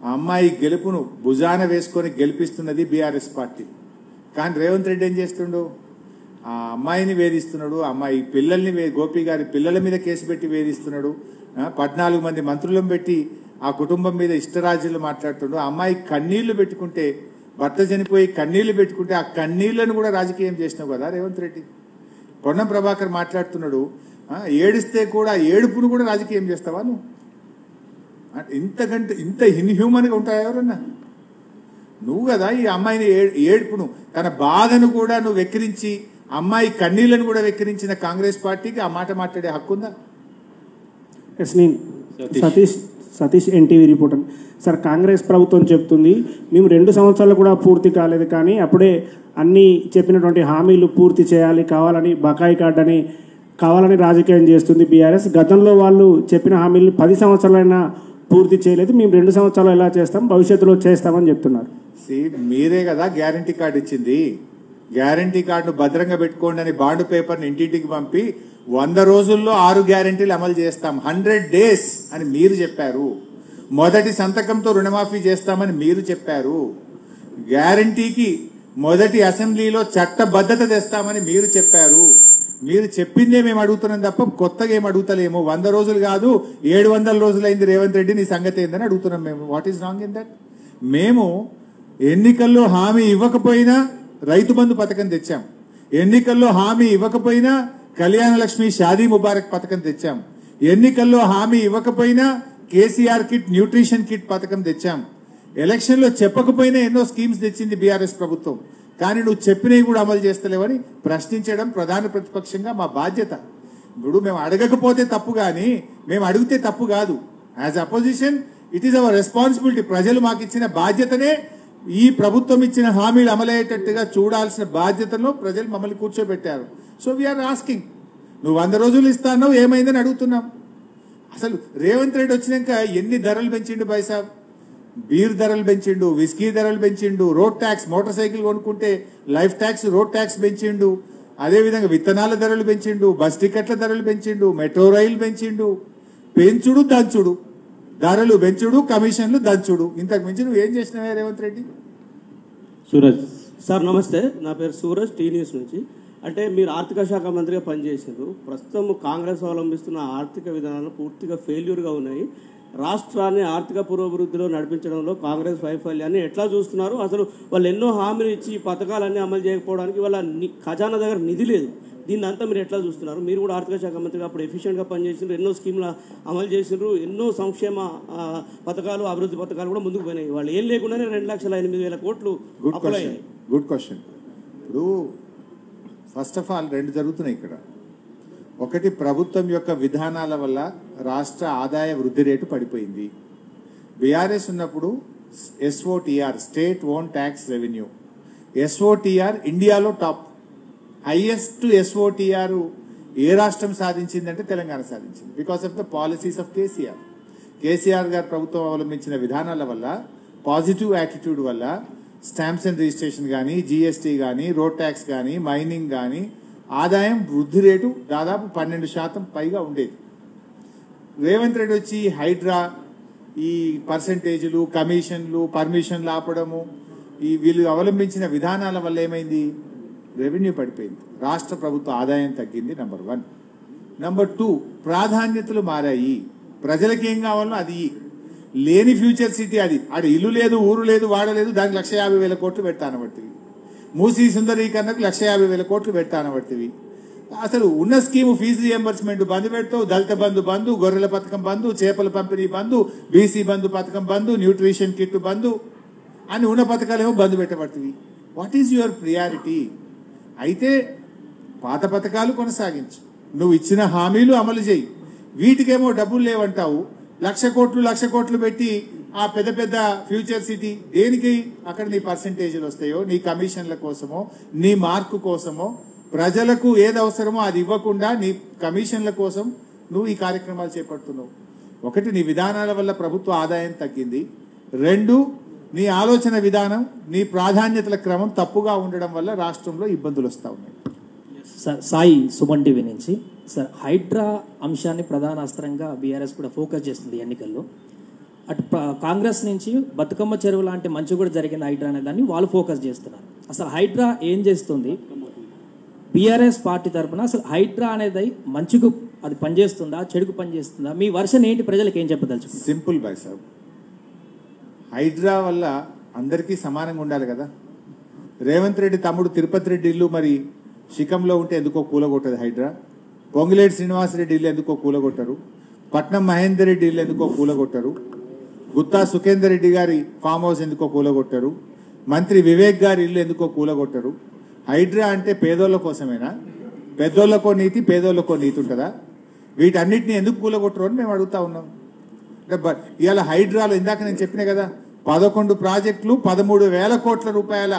ఆ అమ్మాయి గెలుపును భుజాన వేసుకొని గెలిపిస్తున్నది బీఆర్ఎస్ పార్టీ. కానీ రేవంత్ రెడ్డి ఏం చేస్తుండు? ఆ అమ్మాయిని వేధిస్తున్నాడు, అమ్మాయి పిల్లల్ని గోపి గారి పిల్లల మీద కేసు పెట్టి వేధిస్తున్నాడు, 14 మంది మంత్రులను పెట్టి ఆ కుటుంబం మీద ఇష్టరాజ్యాలు మాట్లాడుతున్నాడు. ఆ అమ్మాయి కన్నీళ్లు పెట్టుకుంటే, భర్త చనిపోయి కన్నీళ్లు పెట్టుకుంటే ఆ కన్నీళ్లను కూడా రాజకీయం చేసినావు కదా రేవంత్ రెడ్డి. పొన్నం ప్రభాకర్ మాట్లాడుతున్నాడు, ఏడిస్తే కూడా ఏడుపును కూడా రాజకీయం చేస్తావా నువ్వు? ఇంత ఇన్హ్యూమన్గా ఉంటాయా ఎవరన్నా? నువ్వు కదా ఈ అమ్మాయిని ఏడుపును, తన బాధను కూడా నువ్వు వెక్కిరించి, అమ్మాయి కన్నీళ్లను కూడా వెక్కిరించిన కాంగ్రెస్ పార్టీకి ఆ మాట మాట్లాడే హక్కు ఉందా? Satish NTV reporter. Sir, Congress ప్రభుత్వం చెప్తుంది మేము 2 సంవత్సరాలు కూడా పూర్తి కాలేదు, కానీ అప్పుడే అన్ని చెప్పినటువంటి హామీలు పూర్తి చేయాలి, బకాయి కార్డని కావాలని రాజకీయం చేస్తుంది బీఆర్ఎస్. గతంలో వాళ్ళు చెప్పిన హామీలు 10 సంవత్సరాలైనా పూర్తి చేయలేదు, మేము 2 సంవత్సరాలు ఎలా చేస్తాం, భవిష్యత్తులో చేస్తామని చెప్తున్నారు. మీరే కదా గ్యారంటీ కార్డు ఇచ్చింది. గ్యారంటీ కార్డును భద్రంగా పెట్టుకోండి అని బాండ్ పేపర్ని ఇంటింటికి పంపి 100 రోజుల్లో 6 గ్యారంటీలు అమలు చేస్తాం, 100 days అని మీరు చెప్పారు. మొదటి సంతకంతో రుణమాఫీ చేస్తామని మీరు చెప్పారు. గ్యారంటీకి మొదటి అసెంబ్లీలో చట్టబద్ధత తెస్తామని మీరు చెప్పారు. మీరు చెప్పిందే మేము అడుగుతున్నాం తప్ప కొత్తగా ఏం అడుగుతలేము. 100 రోజులు కాదు 700 రోజులైంది రేవంత్ రెడ్డి, నీ సంగతి ఏందని అడుగుతున్నాం మేము. What is wrong in that? మేము ఎన్నికల్లో హామీ ఇవ్వకపోయినా రైతు బంధు పథకం తెచ్చాం, ఎన్నికల్లో హామీ ఇవ్వకపోయినా కళ్యాణ లక్ష్మి షాదీ ముబారక్ పథకం తెచ్చాం, ఎన్నికల్లో హామీ ఇవ్వకపోయినా కేసీఆర్ కిట్, న్యూట్రిషన్ కిట్ పథకం తెచ్చాం. ఎలక్షన్ లో చెప్పకపోయినా ఎన్నో స్కీమ్స్ తెచ్చింది బీఆర్ఎస్ ప్రభుత్వం. కానీ నువ్వు చెప్పినవి కూడా అమలు చేస్తలేవని ప్రశ్నించడం ప్రధాన ప్రతిపక్షంగా మా బాధ్యత. ఇప్పుడు మేము అడగకపోతే తప్పు, కానీ మేము అడిగితే తప్పు కాదు. As opposition it is our responsibility. ప్రజలు మాకు ఇచ్చిన బాధ్యతనే ఈ ప్రభుత్వం ఇచ్చిన హామీలు అమలయ్యేటట్టుగా చూడాల్సిన బాధ్యతలో ప్రజలు మమ్మల్ని కూర్చోబెట్టారు. సో వీఆర్ ఆస్కింగ్, నువ్వు 100 రోజులు ఇస్తానో ఏమైందని అడుగుతున్నాం. అసలు రేవంత్ రెడ్డి వచ్చినాక ఎన్ని ధరలు పెంచిండు బైసాబ్? బీర్ ధరలు పెంచిండు, విస్కీ ధరలు పెంచిండు, రోడ్ ట్యాక్స్, మోటార్ సైకిల్ కొనుక్కుంటే లైఫ్ ట్యాక్స్, రోడ్ ట్యాక్స్ పెంచిండు, అదేవిధంగా విత్తనాల ధరలు పెంచిండు, బస్ టికెట్ల ధరలు పెంచిండు, మెట్రో రైలు పెంచిండు. పెంచుడు దంచుడు, ధరలు పెంచుడు, కమిషన్లు దంచుడు. ఇంతకు మించి నువ్వు ఏం చేసినావే రేవంత్ రెడ్డి? సూరజ్ సార్ నమస్తే, నా పేరు సూరజ్, టీ న్యూస్ నుంచి. అంటే మీరు ఆర్థిక శాఖ మంత్రిగా పనిచేసారు. ప్రస్తుతం కాంగ్రెస్ అవలంబిస్తున్న ఆర్థిక విధానాలు పూర్తిగా ఫెయిల్యూర్గా ఉన్నాయి. రాష్ట్రాన్ని ఆర్థిక పురోభివృద్ధిలో నడిపించడంలో కాంగ్రెస్ వైఫల్యాన్ని ఎట్లా చూస్తున్నారు? అసలు వాళ్ళు ఎన్నో హామీలు ఇచ్చి పథకాలన్నీ అమలు చేయకపోవడానికి వాళ్ళ ఖజానా దగ్గర నిధి లేదు. దీన్ని అంతా మీరు ఎట్లా చూస్తున్నారు? మీరు కూడా ఆర్థిక శాఖ మంత్రిగా అప్పుడు ఎఫిషియెంట్గా పనిచేసినారు, ఎన్నో స్కీమ్లు అమలు చేసినారు, ఎన్నో సంక్షేమ పథకాలు, అభివృద్ధి పథకాలు కూడా ముందుకు పోయినాయి. వాళ్ళు ఏం లేకుండానే 2,08,000 కోట్లు అప్లయ్యాయి. Good question. ఇప్పుడు ఫస్ట్ ఆఫ్ ఆల్ 2 జరుగుతున్నాయి ఇక్కడ. ఒకటి, ప్రభుత్వం యొక్క విధానాల వల్ల రాష్ట్ర ఆదాయ వృద్ధి రేటు పడిపోయింది. బీఆర్ఎస్ ఉన్నప్పుడు ఎస్ఓటీఆర్, స్టేట్ ఓన్ ట్యాక్స్ రెవెన్యూ, ఎస్ఓటీఆర్ ఇండియాలో టాప్. హైయెస్ట్ ఎస్ఓటీఆర్ ఏ రాష్ట్రం సాధించిందంటే తెలంగాణ సాధించింది. Because of the policies of KCR. KCR గారు ప్రభుత్వం అవలంబించిన విధానాల వల్ల, పాజిటివ్ యాటిట్యూడ్ వల్ల స్టాంప్స్ అండ్ రిజిస్ట్రేషన్ కానీ, జీఎస్టీ కానీ, రోడ్ ట్యాక్స్ కానీ, మైనింగ్ కానీ ఆదాయం వృద్ధి రేటు దాదాపు 12% పైగా ఉండేది. రేవంత్ రెడ్డి వచ్చి హైడ్రా, ఈ పర్సంటేజీలు, కమిషన్లు, పర్మిషన్లు ఆపడము, ఈ వీళ్ళు అవలంబించిన విధానాల వల్ల ఏమైంది? రెవెన్యూ పడిపోయింది, రాష్ట్ర ప్రభుత్వ ఆదాయం తగ్గింది. నెంబర్ 1. నెంబర్ 2, ప్రాధాన్యతలు మారాయి. ప్రజలకి ఏం కావాలో అది లేని ఫ్యూచర్ సిటీ అది. ఆడ ఇల్లు లేదు, ఊరు లేదు, వాడలేదు, దానికి 1,50,000 కోట్లు పెడతానబట్టివి. మూసీ సుందరీకరణకు 1,50,000 కోట్లు పెడతానబట్టివి. అసలు ఉన్న స్కీము ఫీజు రియంబర్స్మెంట్ బంద్ పెడతావు, దళిత బంధు, గొర్రెల పథకం బంధు, చేపల పంపిణీ బంధు, బీసీ బంధు పథకం బంధు, న్యూట్రిషన్ కిట్ బంధు అని ఉన్న పథకాలేమో బంద్ పెట్టబడుతుంది. What is your priority? అయితే పాత పథకాలు కొనసాగించు, నువ్వు ఇచ్చిన హామీలు అమలు చేయి. వీటికేమో డబ్బులు లేవంటావు. 1,00,00,000 కోట్లు పెట్టి ఆ పెద్ద పెద్ద ఫ్యూచర్ సిటీ దేనికి? అక్కడ నీ పర్సంటేజీలు వస్తాయో, నీ కమిషన్ల కోసమో, నీ మార్కు కోసమో, ప్రజలకు ఏది అవసరమో అది ఇవ్వకుండా నీ కమిషన్ల కోసం నువ్వు ఈ కార్యక్రమాలు చేపడుతున్నావు. ఒకటి, నీ విధానాల వల్ల ప్రభుత్వ ఆదాయం తగ్గింది. 2, నీ ఆలోచన విధానం, నీ ప్రాధాన్యతల క్రమం తప్పుగా ఉండడం వల్ల రాష్ట్రంలో ఇబ్బందులు వస్తూ ఉన్నాయి. సార్ సాయి, సుమన్ టీవీ నుంచి. సార్, హైడ్రా అంశాన్ని ప్రధాన అస్త్రంగా బీఆర్ఎస్ కూడా ఫోకస్ చేస్తుంది ఎన్నికల్లో. అటు కాంగ్రెస్ నుంచి బతుకమ్మ చెరువు లాంటి మంచి కూడా జరిగింది హైడ్రా అనే దాన్ని వాళ్ళు ఫోకస్ చేస్తున్నారు. అసలు హైడ్రా ఏం చేస్తుంది బీఆర్ఎస్ పార్టీ తరఫున? అసలు హైడ్రా అనేది మంచికు అది పనిచేస్తుందా, చెడుకు పనిచేస్తుందా? మీ వర్షన్ ఏంటి? ప్రజలకు ఏం చెప్పదలుచు? సింపుల్ బాయ్ సాబ్, హైడ్రా వల్ల అందరికీ సమానంగా ఉండాలి కదా. రేవంత్ రెడ్డి తమ్ముడు తిరుపతి రెడ్డి ఇల్లు మరి శిఖంలో ఉంటే ఎందుకో కూలగొట్టదు హైడ్రా. పొంగులేటి శ్రీనివాసరెడ్డి ఇల్లు ఎందుకో కూలగొట్టరు. పట్నం మహేందర్ రెడ్డి ఇల్లు ఎందుకో కూలగొట్టరు. గుత్తా సుఖేందర్ రెడ్డి గారి ఫామ్ హౌస్ ఎందుకో కూలగొట్టరు. మంత్రి వివేక్ గారి ఇల్లు ఎందుకో కూలగొట్టరు. హైడ్రా అంటే పేదోళ్ళ కోసమేనా? పెద్దోళ్ళకో నీతి, పేదోళ్ళకో నీతి ఉంటుందా? వీటన్నిటిని ఎందుకు కూలగొట్టరు అని మేము అడుగుతా ఉన్నాం. ఇవాళ హైడ్రాలో ఇందాక నేను చెప్పినా కదా, 11 ప్రాజెక్టులు, 13,000 కోట్ల రూపాయల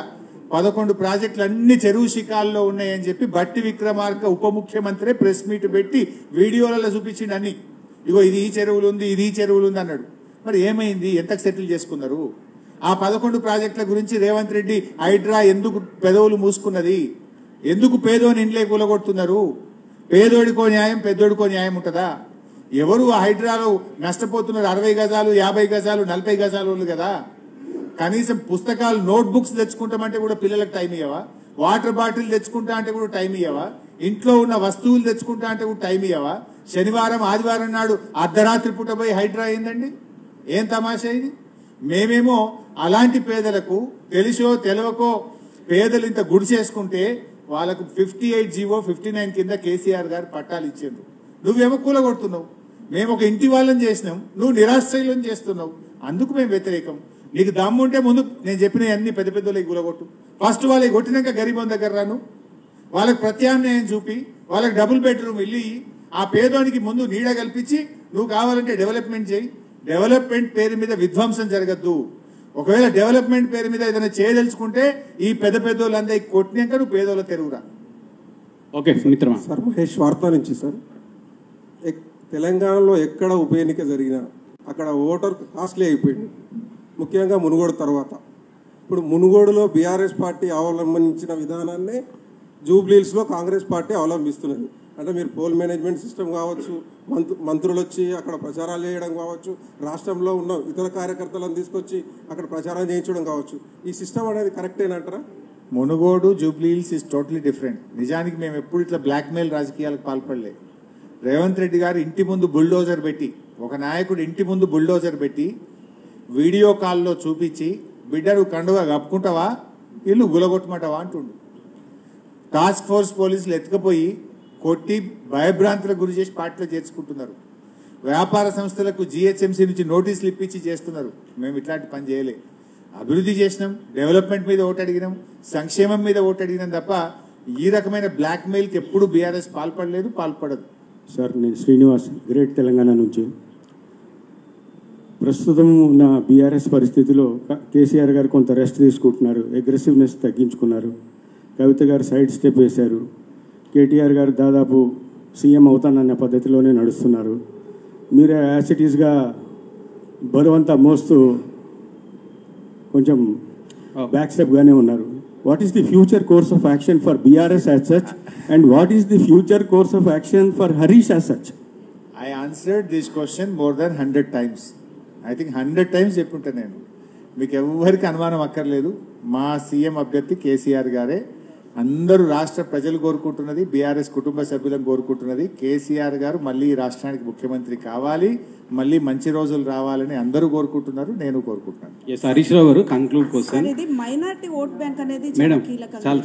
11 ప్రాజెక్టులు అన్ని చెరువు శిఖాల్లో ఉన్నాయని చెప్పి బట్టి విక్రమార్క ఉప ముఖ్యమంత్రి ప్రెస్ మీట్ పెట్టి వీడియోలలో చూపించిండు అన్ని. ఇగో ఇది ఈ చెరువులు ఉంది, ఇది ఈ చెరువులు ఉంది అన్నాడు. మరి ఏమైంది? ఎంతకు సెటిల్ చేసుకున్నారు? ఆ 11 ప్రాజెక్టుల గురించి రేవంత్ రెడ్డి హైడ్రా ఎందుకు పెదవులు మూసుకున్నది? ఎందుకు పేదోని ఇండ్లే కూలగొడుతున్నారు? పేదోడికో న్యాయం, పెద్దోడికో న్యాయం ఉంటుందా? ఎవరు ఆ హైడ్రాలో నష్టపోతున్నారు? 60 గజాలు, 50 గజాలు, 40 గజాలు ఉంది కదా. కనీసం పుస్తకాలు, నోట్ బుక్స్ తెచ్చుకుంటామంటే కూడా పిల్లలకు టైం ఇయ్యవా? వాటర్ బాటిల్ తెచ్చుకుంటా అంటే కూడా టైం ఇయ్యవా? ఇంట్లో ఉన్న వస్తువులు తెచ్చుకుంటా అంటే కూడా టైం ఇయ్యవా? శనివారం, ఆదివారం నాడు అర్ధరాత్రి పూట పోయి హైడ్రా అయిందండి. ఏం తమాషా ఇది? మేమేమో అలాంటి పేదలకు తెలిసో తెలవకో పేదలు ఇంత గుడి చేసుకుంటే వాళ్ళకు 58 జీవో 59 కింద కేసీఆర్ గారు పట్టాలు ఇచ్చిండ్రు. నువ్వేమో కూలగొడుతున్నావు. మేము ఒక ఇంటి వాళ్ళని చేసినాం, నువ్వు నిరాశ్రయులను చేస్తున్నావు. అందుకు మేము వ్యతిరేకం. నీకు దమ్ముంటే ముందు నేను చెప్పిన అన్ని పెద్ద పెద్దోళ్ళకి కూలగొట్టు. ఫస్ట్ వాళ్ళకి కొట్టినాక గరీబం దగ్గర రాను, వాళ్ళకి ప్రత్యామ్నాయం చూపి, వాళ్ళకి డబుల్ బెడ్రూమ్ ఇల్లు, ఆ పేదోనికి ముందు నీడ కల్పించి నువ్వు కావాలంటే డెవలప్మెంట్ చేయి. డెవలప్మెంట్ పేరు మీద విధ్వంసం జరగద్దు. ఒకవేళ డెవలప్మెంట్ పేరు మీద ఏదైనా చేయదలుచుకుంటే ఈ పెద్ద పెద్దోళ్ళందరూ కొట్టినాక నువ్వు పేదోళ్ళ తెరుగురా. ఓకే మిత్రమా. సార్ మహేష్ వార్తా నుంచి సార్, తెలంగాణలో ఎక్కడ ఉప ఎన్నిక జరిగినా అక్కడ ఓటర్ కాస్ట్లీ అయిపోయింది, ముఖ్యంగా మునుగోడు తర్వాత. ఇప్పుడు మునుగోడులో బీఆర్ఎస్ పార్టీ అవలంబించిన విధానాన్ని జూబ్లీహిల్స్లో కాంగ్రెస్ పార్టీ అవలంబిస్తున్నది. అంటే మీరు పోల్ మేనేజ్మెంట్ సిస్టమ్ కావచ్చు, మంత్రులు వచ్చి అక్కడ ప్రచారాలు చేయడం కావచ్చు, రాష్ట్రంలో ఉన్న ఇతర కార్యకర్తలను తీసుకొచ్చి అక్కడ ప్రచారం చేయించడం కావచ్చు, ఈ సిస్టమ్ అనేది కరెక్టేనంటారా? Munugode Jubilee Hills is totally different. నిజానికి మేము ఎప్పుడు ఇట్లా బ్లాక్మెయిల్ రాజకీయాలకు పాల్పడలేదు. రేవంత్ రెడ్డి గారు ఇంటి ముందు బుల్డోజర్ పెట్టి, ఒక నాయకుడు ఇంటి ముందు బుల్డోజర్ పెట్టి వీడియో కాల్లో చూపించి, బిడ్డ నువ్వు కండుగా కప్పుకుంటావా, ఇల్లు గులగొట్టమంటావా అంటుండు. టాస్క్ ఫోర్స్ పోలీసులు ఎత్తుకపోయి కొట్టి భయభ్రాంతులకు గురి చేసి పార్టీలో చేర్చుకుంటున్నారు. వ్యాపార సంస్థలకు జిహెచ్ఎంసీ నుంచి నోటీసులు ఇప్పించి చేస్తున్నారు. మేము ఇట్లాంటి పని చేయలే. అభివృద్ధి చేసినాం, డెవలప్మెంట్ మీద ఓటు అడిగినాం, సంక్షేమం మీద ఓటు అడిగినాం తప్ప ఈ రకమైన బ్లాక్మెయిల్కి ఎప్పుడు బీఆర్ఎస్ పాల్పడలేదు, పాల్పడదు. సార్ నేను శ్రీనివాస్, గ్రేట్ తెలంగాణ నుంచి. ప్రస్తుతం ఉన్న బీఆర్ఎస్ పరిస్థితిలో కేసీఆర్ గారు కొంత రెస్ట్ తీసుకుంటున్నారు, అగ్రెసివ్నెస్ తగ్గించుకున్నారు. కవిత గారు సైడ్ స్టెప్ వేశారు. కేటీఆర్ గారు దాదాపు సీఎం అవుతానన్న పద్ధతిలోనే నడుస్తున్నారు. మీరే యాసిటీస్గా బరువంతా మోస్తూ కొంచెం బ్యాక్ స్టెప్గానే ఉన్నారు. What is the future course of action for BRS as such and what is the future course of action for Harish as such? I answered this question more than 100 times. I think 100 times చెప్పుంటా నేను. మీకు ఎవరికి అనుమానం అక్కర్లేదు, మా CM అభ్యర్థి కేసీఆర్ గారే. అందరూ రాష్ట్ర ప్రజలు కోరుకుంటున్నది, బీఆర్ఎస్ కుటుంబ సభ్యులను కోరుకుంటున్నది, కేసీఆర్ గారు మళ్ళీ ఈ రాష్ట్రానికి ముఖ్యమంత్రి కావాలి, మళ్ళీ మంచి రోజులు రావాలని అందరూ కోరుకుంటున్నారు, నేను కోరుకుంటున్నాను. హరీష్ రావు గారు కంక్లూడ్ క్వశ్చన్. ఇది మైనారిటీ ఓట్ బ్యాంక్ అనేది మేడం చాలు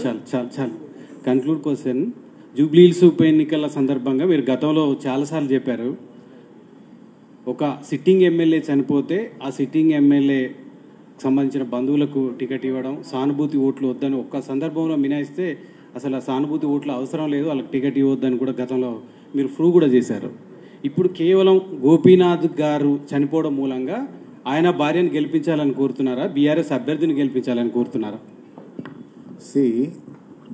కంక్లూడ్ క్వశ్చన్. జూబ్లీహిల్స్ ఉప ఎన్నికల సందర్భంగా మీరు గతంలో చాలాసార్లు చెప్పారు, ఒక సిట్టింగ్ ఎమ్మెల్యే చనిపోతే ఆ సిట్టింగ్ ఎమ్మెల్యే సంబంధించిన బంధువులకు టికెట్ ఇవ్వడం, సానుభూతి ఓట్లు వద్దని ఒక్క సందర్భంలో మినాయిస్తే అసలు ఆ సానుభూతి ఓట్లు అవసరం లేదు, వాళ్ళకి టికెట్ ఇవ్వద్దని కూడా గతంలో మీరు ప్రూవ్ కూడా చేశారు. ఇప్పుడు కేవలం గోపీనాథ్ గారు చనిపోవడం మూలంగా ఆయన భార్యను గెలిపించాలని కోరుతున్నారా, బీఆర్ఎస్ అభ్యర్థిని గెలిపించాలని కోరుతున్నారా?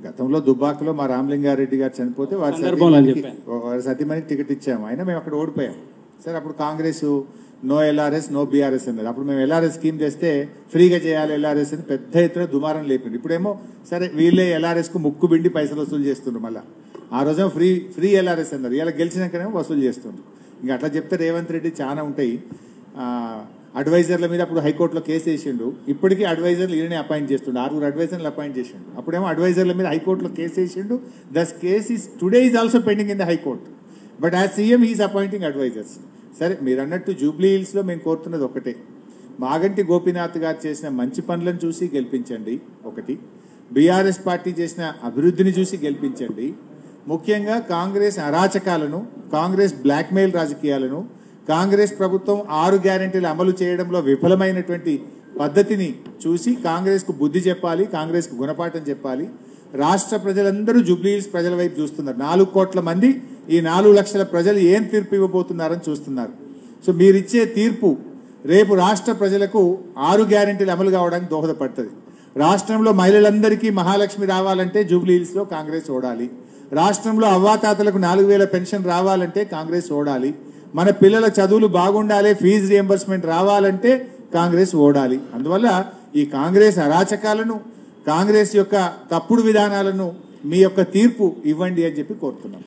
గతంలో దుబ్బాకలో మా రామలింగారెడ్డి గారు చనిపోతే వారి సతీమణికి టికెట్ ఇచ్చాము, అయినా మేము అక్కడ ఓడిపోయాం. సరే అప్పుడు Congress no LRS no BRS అన్నారు. అప్పుడు మేము ఎల్ఆర్ఎస్ స్కీమ్ చేస్తే ఫ్రీగా చేయాలి ఎల్ఆర్ఎస్ అని పెద్ద ఎత్తున దుమారం లేపింది. ఇప్పుడేమో సరే వీళ్ళే ఎల్ఆర్ఎస్కు ముక్కు బిండి పైసలు వసూలు చేస్తుండ్రు. మళ్ళీ ఆ రోజేమో ఫ్రీ ఎల్ఆర్ఎస్ అన్నారు, ఇలా గెలిచినాకనేమో వసూలు చేస్తుండ్రు. ఇంకా అట్లా చెప్తే రేవంత్ రెడ్డి చాలా ఉంటాయి. అడ్వైజర్ల మీద అప్పుడు హైకోర్టులో కేసు వేసిండు, ఇప్పటికీ అడ్వైజర్లు ఈయననే అపాయింట్ చేస్తుండు, 6 అడ్వైజర్లు అపాయింట్ చేసిండు. అప్పుడేమో అడ్వైజర్ల మీద హైకోర్టులో కేసు వేసిండు. This case is today is also pending in the high court, but as CM is appointing advisers. సరే మీరు అన్నట్టు జూబ్లీహిల్స్లో మేము కోరుతున్నది ఒకటే, మాగంటి గోపీనాథ్ గారు చేసిన మంచి పనులను చూసి గెలిపించండి ఒకటి, బీఆర్ఎస్ పార్టీ చేసిన అభివృద్ధిని చూసి గెలిపించండి. ముఖ్యంగా కాంగ్రెస్ అరాచకాలను, కాంగ్రెస్ బ్లాక్మెయిల్ రాజకీయాలను, కాంగ్రెస్ ప్రభుత్వం 6 గ్యారెంటీలు అమలు చేయడంలో విఫలమైనటువంటి పద్ధతిని చూసి కాంగ్రెస్కు బుద్ధి చెప్పాలి, కాంగ్రెస్కు గుణపాఠం చెప్పాలి. రాష్ట్ర ప్రజలందరూ జూబ్లీహిల్స్ ప్రజల వైపు చూస్తున్నారు. 4 కోట్ల మంది, ఈ 4 లక్షల ప్రజలు ఏం తీర్పు ఇవ్వబోతున్నారని చూస్తున్నారు. సో మీరిచ్చే తీర్పు రేపు రాష్ట్ర ప్రజలకు 6 గ్యారెంటీలు అమలు కావడానికి దోహదపడుతుంది. రాష్ట్రంలో మహిళలందరికీ మహాలక్ష్మి రావాలంటే జూబ్లీహిల్స్లో కాంగ్రెస్ ఓడాలి. రాష్ట్రంలో అవ్వాతాతలకు 4000 పెన్షన్ రావాలంటే కాంగ్రెస్ ఓడాలి. మన పిల్లల చదువులు బాగుండాలి, ఫీజు రియంబర్స్మెంట్ రావాలంటే కాంగ్రెస్ ఓడాలి. అందువల్ల ఈ కాంగ్రెస్ అరాచకాలను, కాంగ్రెస్ యొక్క తప్పుడు విధానాలను మీ యొక్క తీర్పు ఇవ్వండి అని చెప్పి కోరుతున్నాం.